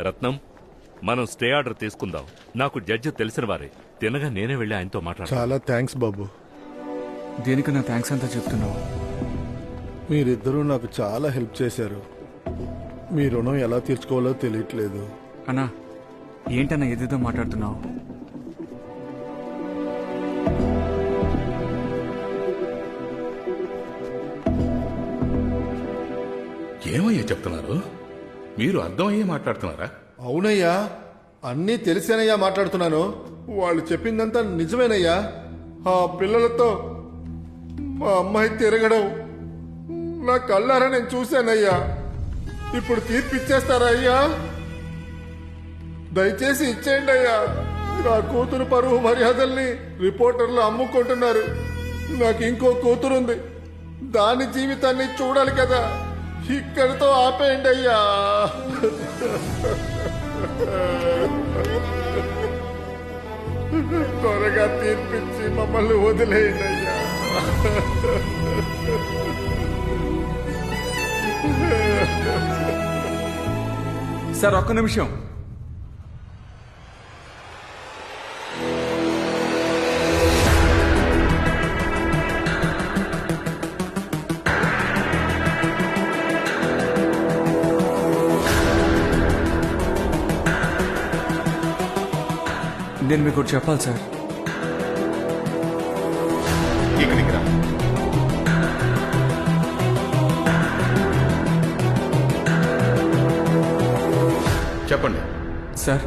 రత్నం, మనం స్టే ఆర్డర్ తీసుకుందాం. నాకు జడ్జి తెలిసిన వారే. తినగా నేనే వెళ్ళి ఆయనతో మాట్లాడాను. చాలా థ్యాంక్స్ బాబు. దేనికి నా థ్యాంక్స్ అంతా చెప్తున్నావు? మీరిద్దరూ నాకు చాలా హెల్ప్ చేశారు. మీ రుణం ఎలా తీర్చుకోవాలో తెలియట్లేదు. అన్నా, ఏంటన్నా ఏదేదో మాట్లాడుతున్నావు? ఏమయ్యా చెప్తున్నారు? మీరు అర్థమయ్యే మాట్లాడుతున్నారా? అవునయ్యా, అన్నీ తెలిసేనయ్యా మాట్లాడుతున్నాను. వాళ్ళు చెప్పిందంతా నిజమేనయ్యా. ఆ పిల్లలతో మా అమ్మాయి తిరగడం నా కళ్ళారా నేను చూశానయ్యా. ఇప్పుడు తీర్పు ఇచ్చేస్తారా అయ్యా? దయచేసి ఇచ్చేయండి అయ్యా. నా కూతురు పరువు మర్యాదల్ని రిపోర్టర్లు అమ్ముకుంటున్నారు. నాకు ఇంకో కూతురుంది, దాని జీవితాన్ని చూడాలి కదా. ఇక్కడితో ఆపేయండి అయ్యా. త్వరగా తీర్పిచ్చి మమ్మల్ని వదిలేయండి అయ్యా. సార్ ఒక్క నిమిషం. నేను మీకు ఒకటి చెప్పాలి సార్. ఇక్కడికి రా. చెప్పండి సార్,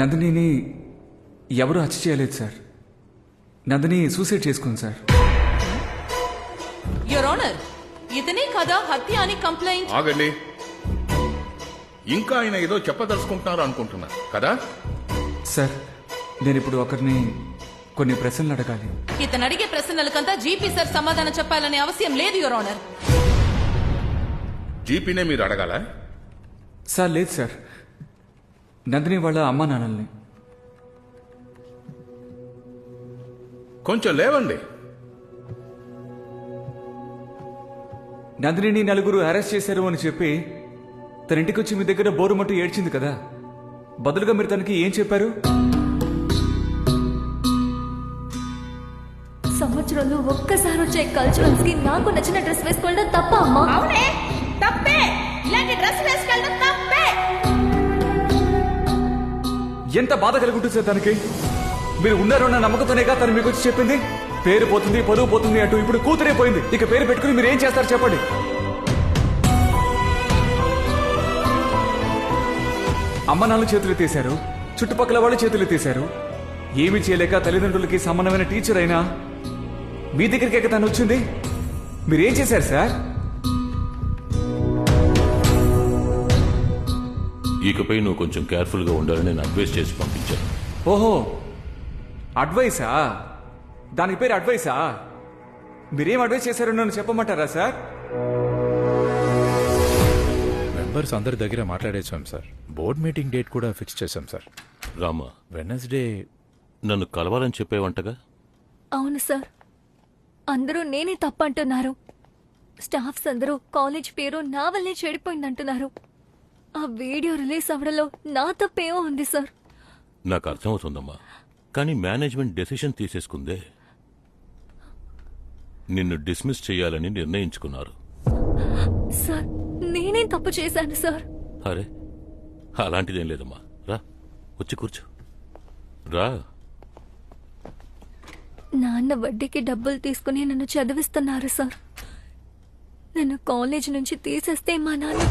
నందినిని ఎవరు హత్య చేయలేదు సార్. నందిని సూసైడ్ చేసుకుంది సార్. యువర్ ఆనర్, ఇతనే కదా హత్య అని కంప్లైంట్. ఆగండి, ఇంకా ఆయన ఏదో చెప్పదలుచుకుంటున్నారు అనుకుంటున్నా కదా. సార్, నేను ఇప్పుడు ఒకరిని కొన్ని ప్రశ్నలు అడగాలి. ఇతను అడిగే ప్రశ్నలకంతా జీపీ సార్ సమాధానం చెప్పాలనే అవసరం లేదు యువర్ ఆనర్. జీపీనే మీరు అడగాల? సార్ లేదు సార్, నందిని వాళ్ళ అమ్మా నాన్నల్ని. కొంచెం లేవండి. నందినిని నలుగురు అరెస్ట్ చేశారు అని చెప్పి తన ఇంటికి వచ్చి మీ దగ్గర బోరుమట్టు ఏడ్చింది కదా, బదులుగా మీరు తనకి ఏం చెప్పారు? సంవత్సరంలో ఒక్కసారి వచ్చే కల్చరల్స్ కి నాకు నచ్చిన డ్రెస్ వేసుకోవడం తప్ప అమ్మా? అవునే, తప్పే. ఇలాంటి డ్రెస్ వేసుకెళ్ళడం తప్పే. ఎంత బాధ కలుగుతుంది సార్ తనకి? మీరు ఉన్నారు అన్న నమ్మకంతోనేగా తను మీకు వచ్చి చెప్పింది. పేరు పోతుంది, పరువు పోతుంది అంటూ ఇప్పుడు కూతురే పోయింది. ఇక పేరు పెట్టుకుని మీరు ఏం చేస్తారు చెప్పండి? అమ్మ నాన్న చేతులు తీశారు, చుట్టుపక్కల వాళ్ళు చేతులు తీశారు. ఏమి చేయలేక తల్లిదండ్రులకి సమానమైన టీచర్ అయినా మీ దగ్గరికి తను వచ్చింది. మీరేం చేశారు సార్? ఇకపై నువ్వు కొంచెం కేర్ఫుల్ గా ఉండాలని నేను అడ్వైస్ చేసి పంపించాను. ఓహో, అడ్వైసా? దానికి పేరు అడ్వైసా? మీరేం అడ్వైస్ చేశారో నన్ను చెప్పమంటారా సార్? మెంబర్స్ అందరి దగ్గర మాట్లాడేసాం సార్. బోర్డ్ మీటింగ్ డేట్ కూడా ఫిక్స్ చేశాం సార్. రామా, వెనస్డే నన్ను కలవాలని చెప్పేవంటగా? అవును సార్, అందరూ నేనే తప్పంటున్నారు. స్టాఫ్స్ అందరూ కాలేజ్ పేరు నా వల్లే చెడిపోయిందంటున్నారు. ఆ వీడియో రిలీజ్ అవ్వడంలో నా తప్పేమో ఉంది సార్. నాకు అర్థమవుతుందమ్మా, కానీ మేనేజ్మెంట్ డెసిషన్ తీసేసుకుందే. నిన్ను డిస్మిస్ చేయాలని నిర్ణయించుకున్నారు. సార్, నేనేం తప్పు చేశాను సార్? అరే, అలాంటిదేం లేదమ్మా. రా, వచ్చి కూర్చో. రా. నాన్న వడ్డీకి డబ్బులు తీసుకుని నన్ను చదివిస్తున్నారు సార్. నన్ను కాలేజ్ నుంచి తీసేస్తే మా నాన్న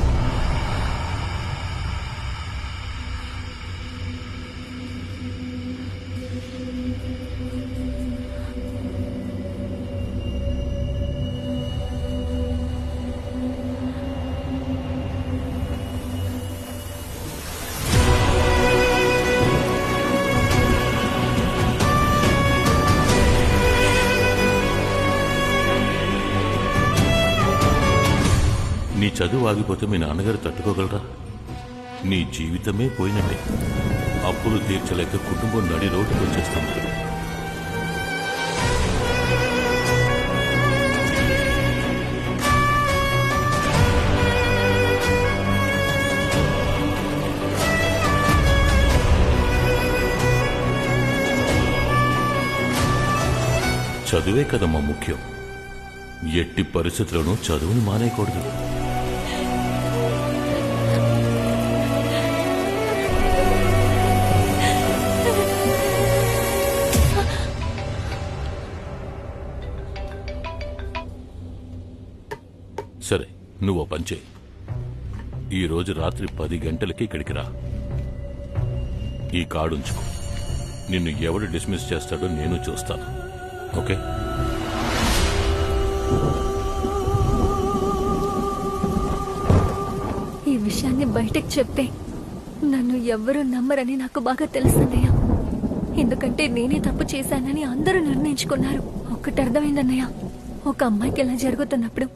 నీ చదువు ఆగిపోతే మీ నాన్నగారు తట్టుకోగలరా? నీ జీవితమే పోయినట్టే. అప్పులు తీర్చలేక కుటుంబం నడి రోడ్డుకు వచ్చేస్తుంది. చదువే కదమ్మా ముఖ్యం. ఎట్టి పరిస్థితుల్లోనూ చదువుని మానేయకూడదు. సరే, నువ్వు పని చేయి. ఈరోజు రాత్రి 10 గంటలకి ఇక్కడికి రా. ఈ కార్డు ఉంచుకో. నిన్ను ఎవడు డిస్మిస్ చేస్తాడో నేను చూస్తాను. ఓకే? ఈ విషయాన్ని బయటకు చెప్తే నన్ను ఎవ్వరూ నమ్మరని నాకు బాగా తెలుసన్నయ్య. ఎందుకంటే నేనే తప్పు చేశానని అందరూ నిర్ణయించుకున్నారు. ఒక్కటి అర్థమైందన్నయ్య, ఒక అమ్మాయికి ఇలా జరుగుతున్నప్పుడు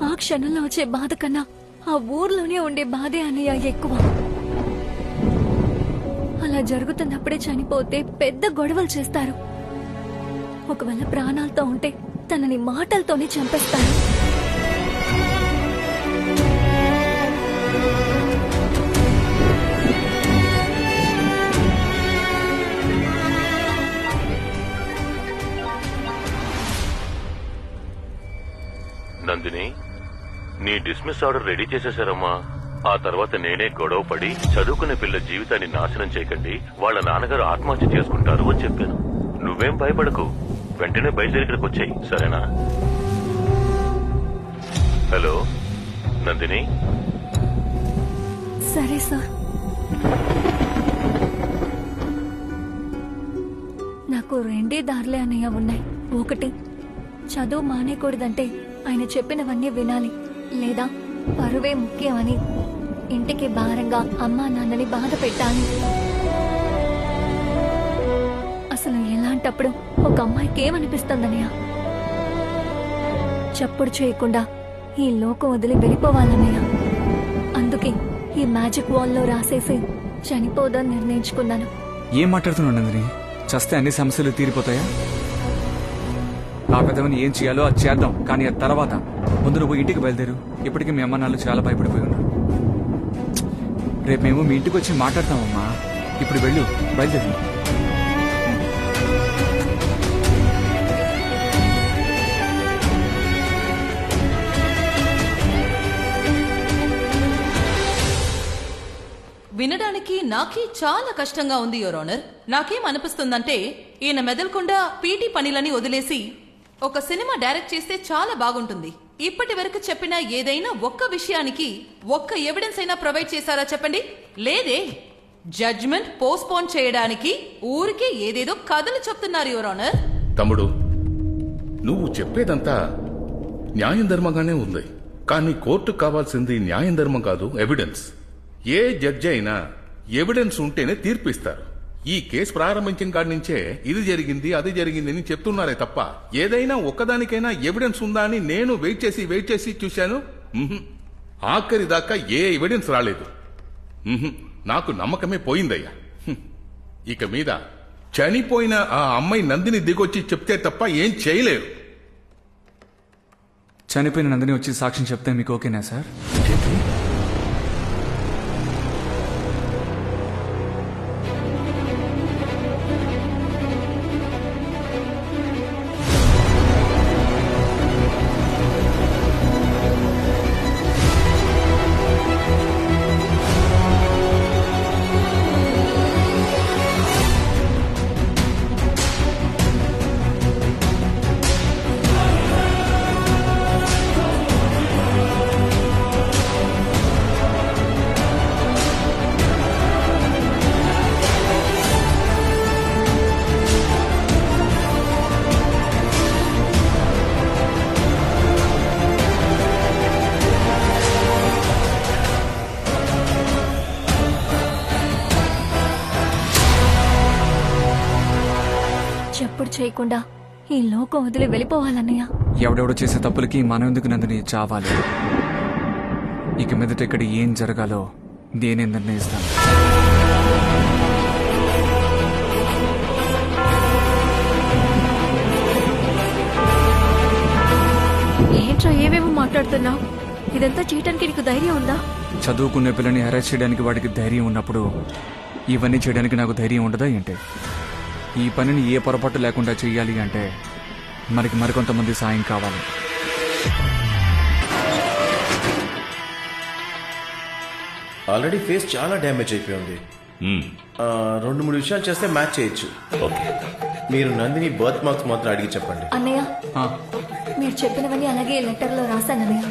ఆ క్షణంలో వచ్చే బాధ కన్నా ఆ ఊర్లోనే ఉండే బాధే అన్నయ్య ఎక్కువ. అలా జరుగుతున్నప్పుడే చనిపోతే పెద్ద గొడవలు చేస్తారు. ఒకవేళ ప్రాణాలతో ఉంటే తనని మాటలతోనే చంపేస్తారు. నందిని, నీ డిస్మిస్ ఆర్డర్ రెడీ చేసేశారమ్మా. ఆ తర్వాత నేనే గొడవ పడి చదువుకునే పిల్ల జీవితాన్ని నాశనం చేయకండి, వాళ్ళ నాన్నగారు ఆత్మహత్య చేసుకుంటారు అని చెప్పాను. నువ్వేం భయపడకు, వెంటనే బయలుదేరి ఇక్కడికి వచ్చాయి, సరేనా? హలో నందిని. సరే సార్. నాకు రెండే దారులే అన్నయ్య ఉన్నాయి. ఒకటి, చదువు మానేకూడదంటే ఆయన చెప్పినవన్నీ వినాలి, లేదా పరువే ముఖ్యమని ఇంటికి భారంగా అమ్మా నాన్నని బాధ పెట్టాలి. అసలు ఎలాంటప్పుడు ఒక అమ్మాయికి ఏమనిపిస్తుందన్నయ్య? చప్పుడు చేయకుండా ఈ లోకం వదిలి వెళ్ళిపోవాలన్నయ్య. అందుకే ఈ మ్యాజిక్ వాల్లో రాసేసి చనిపోదని నిర్ణయించుకున్నాను. ఏం మాట్లాడుతున్నావు నందిని? చస్తే అన్ని సమస్యలు తీరిపోతాయా? ఆ పెద్దవని ఏం చేయాలో అది చేద్దాం, కానీ ఆ తర్వాత ముందు నువ్వు ఇంటికి బయలుదేరు. ఇప్పటికీ మీ అమ్మ నాన్న చాలా భయపడిపోయి ఉన్నారు. రేపు మేము మీ ఇంటికి వచ్చి మాట్లాడతామమ్మా. ఇప్పుడు వెళ్ళు, బయలుదేరు. వినడానికి నాకే చాలా కష్టంగా ఉంది యువర్ ఆనర్. నాకేం అనిపిస్తుందంటే ఈయన మెదలకుండా పీటీ పనిలని వదిలేసి ఒక సినిమా డైరెక్ట్ చేస్తే చాలా బాగుంటుంది. ఇప్పటి వరకు చెప్పిన ఏదైనా ఒక్క విషయానికి ఒక్క ఎవిడెన్స్ అయినా ప్రొవైడ్ చేశారా చెప్పండి? లేదే. జడ్జ్మెంట్ పోస్ట్ పోన్ చేయడానికి ఊరికే ఏదేదో కథలు చెప్తున్నారు యువర్ ఆనర్. తమ్ముడు, నువ్వు చెప్పేదంతా న్యాయం ధర్మంగానే ఉంది, కానీ కోర్టుకు కావాల్సింది న్యాయం ధర్మం కాదు, ఎవిడెన్స్. ఏ జడ్జి అయినా ఎవిడెన్స్ ఉంటేనే తీర్పిస్తారు. ఈ కేసు ప్రారంభించిన కాడి నుంచే ఇది జరిగింది అది జరిగింది అని చెప్తున్నారే తప్ప ఏదైనా ఒక్కదానికైనా ఎవిడెన్స్ ఉందా అని నేను వెయిట్ చేసి చూశాను. ఆఖరి దాకా ఏ ఎవిడెన్స్ రాలేదు. నాకు నమ్మకమే పోయిందయ్యా. ఇక మీద చనిపోయిన ఆ అమ్మాయి నందిని దిగొచ్చి చెప్తే తప్ప ఏం చేయలేరు. చనిపోయిన నందిని వచ్చి సాక్ష్యం చెప్తే మీకు ఓకేనా సార్? చప్పుడు చేయకుండా ఈ లోకం వదిలి వెళ్ళిపోవాలన్నయ్య. ఎవడెవడో చేసే తప్పులకి మనం ఎందుకు నందిని చావాలి? ఇక మీదట ఇక్కడ ఏం జరగాలో నేనే నిర్ణయిస్తాను. ఏంట్రా ఏవేమో మాట్లాడుతున్నావు? ఇదంతా చేయడానికి నీకు ధైర్యం ఉందా? చదువుకునే పిల్లని అరెస్ట్ చేయడానికి వాడికి ధైర్యం ఉన్నప్పుడు ఇవన్నీ చేయడానికి నాకు ధైర్యం ఉండదా ఏంటి? ఈ పనిని ఏ పొరపాటు లేకుండా చెయ్యాలి అంటే మనకి మరికొంతమంది సాయం కావాలి. ఆల్రెడీ ఫేస్ చాలా డ్యామేజ్ అయిపోయింది. 2-3 విషయాలు చేస్తే మ్యాచ్ చేయొచ్చు. మీరు నందిని బర్త్ మార్క్స్ మాత్రం అడిగి చెప్పండి. అన్నయ్య, మీరు చెప్పినవన్నీ అలాగే లెటర్ లో రాశానన్నయ్య.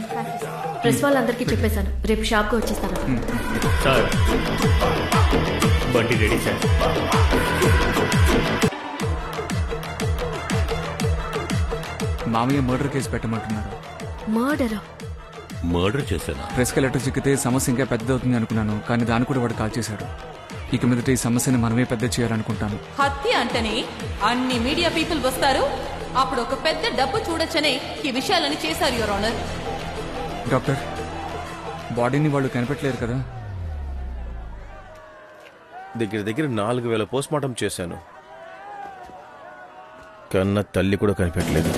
ప్రెస్ వాళ్ళందరికీ చెప్పేశాను. రేపు షాప్ కు వచ్చేస్తాను. సార్, బండి రెడీ సార్. మామయ్య మర్డర్ కేసు పెట్టమంటున్నారు. మర్డరా? మర్డర్ చేశానా? ప్రెస్ కి లెటర్ చిక్కితే సమస్య ఇంకా పెద్దదవుతుంది అనుకున్నాను, కానీ దాన్ని కూడా వాడు కాల్ చేశాడు. ఇక మీదట ఈ సమస్యని మనమే పెద్ద చేయాలనుకుంటాను. హత్య అంటేనే అన్ని మీడియా పీపుల్ వస్తారు, అప్పుడు ఒక పెద్ద డబ్బు చూడొచ్చనే ఈ విషయాలని చేశారు యువర్ ఆనర్. డాక్టర్, బాడీని వాళ్ళు కనిపెట్టలేరు కదా? దగ్గర 4,000 పోస్ట్ మార్టం చేశాను, కన్న తల్లి కూడా కనిపెట్టలేదు.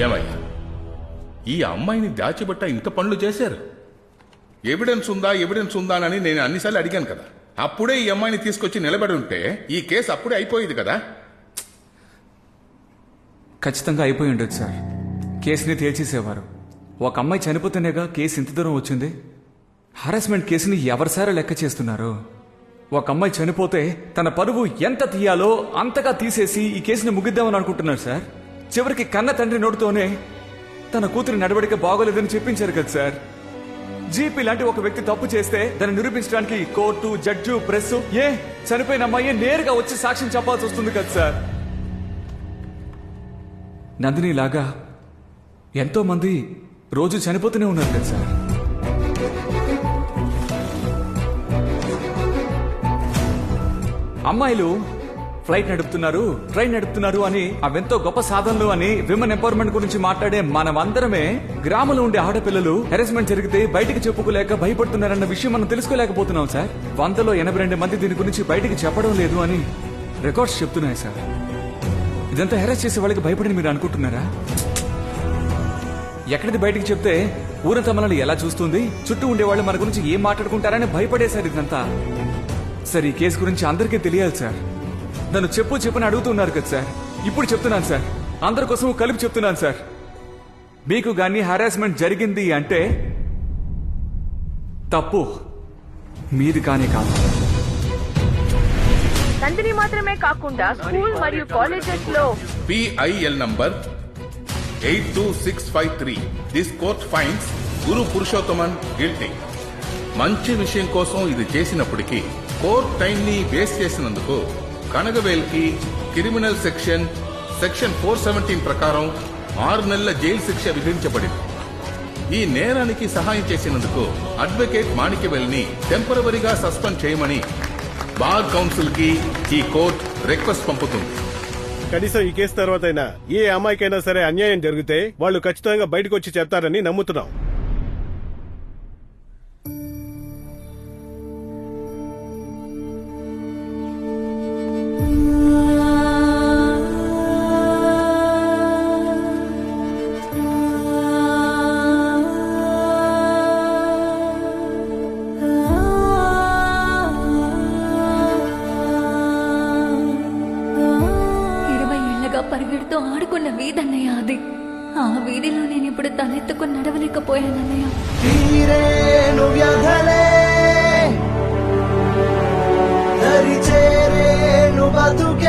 ఏమయ్యా, ఈ అమ్మాయిని దాచిబట్ట ఇంత పనులు చేశారు. ఎవిడెన్స్ ఉందా అని నేను అన్నిసార్లు అడిగాను కదా. అప్పుడే ఈ అమ్మాయిని తీసుకొచ్చి నిలబడి ఉంటే ఈ కేసు అప్పుడే అయిపోయేది కదా. ఖచ్చితంగా అయిపోయి ఉండొచ్చు సార్. కేసుని తేల్చేసేవారు. ఒక అమ్మాయి చనిపోతేనేగా కేసు ఇంత దూరం వచ్చింది. హారాస్మెంట్ కేసుని ఎవరిసారా లెక్క చేస్తున్నారు? ఒక అమ్మాయి చనిపోతే తన పరువు ఎంత తీయాలో అంతగా తీసేసి ఈ కేసుని ముగిద్దామని అనుకుంటున్నారు సార్. చివరికి కన్న తండ్రి నోటితోనే తన కూతురి నడవడిక బాగోలేదని చెప్పించారు కదా సార్. జీపీ లాంటి ఒక వ్యక్తి తప్పు చేస్తే దాన్ని నిరూపించడానికి కోర్టు, జడ్జు, ప్రెస్, చనిపోయిన అమ్మాయి నేరుగా వచ్చి సాక్ష్యం చెప్పాల్సి వస్తుంది కదా సార్. నందిని లాగా ఎంతో మంది రోజు చనిపోతూనే ఉన్నారు కదా సార్. అమ్మాయిలు ఫ్లైట్ నడుపుతున్నారు, ట్రైన్ నడుపుతున్నారు అని అవెంతో గొప్ప సాధనలు అని విమెన్ ఎంపవర్మెంట్ గురించి మాట్లాడే మనమందరమే గ్రామంలో ఉండే ఆడపిల్లలు హెరాస్మెంట్ జరిగితే బయటికి చెప్పుకోలేక భయపడుతున్నారన్న విషయం మనం తెలుసుకోలేకపోతున్నాం సార్. 182 మంది దీని గురించి బయటికి చెప్పడం లేదు అని రికార్డ్స్ చెప్తున్నాయి సార్. ఇదంతా హెరాస్ చేసే వాళ్ళకి భయపడి మీరు అనుకుంటున్నారా? ఎక్కడిది బయటికి చెప్తే ఊరంతా మనల్ని ఎలా చూస్తుంది, చుట్టూ ఉండేవాళ్ళు మన గురించి ఏం మాట్లాడుకుంటారని భయపడేశారు ఇదంతా. సార్, ఈ కేసు గురించి అందరికీ తెలియాలి సార్. నన్ను చెప్పని అడుగుతున్నారు కదా సార్. ఇప్పుడు చెప్తున్నాను సార్, అందరి కోసం కలిపి చెప్తున్నాను సార్. మీకు గాని హారాస్మెంట్ జరిగింది అంటే తప్పు మీది కానే కాదు. నందిని మాత్రమే కాకుండా స్కూల్ మరియు కాలేజెస్ లో PIL number 82653. This court finds Guru Purushothaman guilty. మంచి విషయం కోసం ఇది చేసినప్పటికీ కోర్ట్ టైం ని వేస్ట్ చేసినందుకు కనగవేల్కి క్రిమినల్ సెక్షన్ 417 ప్రకారం 6 నెలల జైలు శిక్ష విధించబడింది. ఈ నేరానికి సహాయం చేసినందుకు అడ్వకేట్ మాణిక్యవేల్ ని టెంపరవరీగా సస్పెండ్ చేయమని బార్ కౌన్సిల్ కి ఈ కోర్ట్ రిక్వెస్ట్ పంపుతుంది. కనీసం ఈ కేసు తర్వాతైనా ఏ అమ్మాయికైనా సరే అన్యాయం జరిగితే వాళ్ళు ఖచ్చితంగా బయటకు వచ్చి చెప్తారని నమ్ముతున్నాం. పరిగెడుతూ ఆడుకున్న వీధన్నయ్య అది. ఆ వీధిలో నేను ఇప్పుడు తలెత్తుకుని నడవలేకపోయానన్నయ్య. దరి చేరేను బతుకే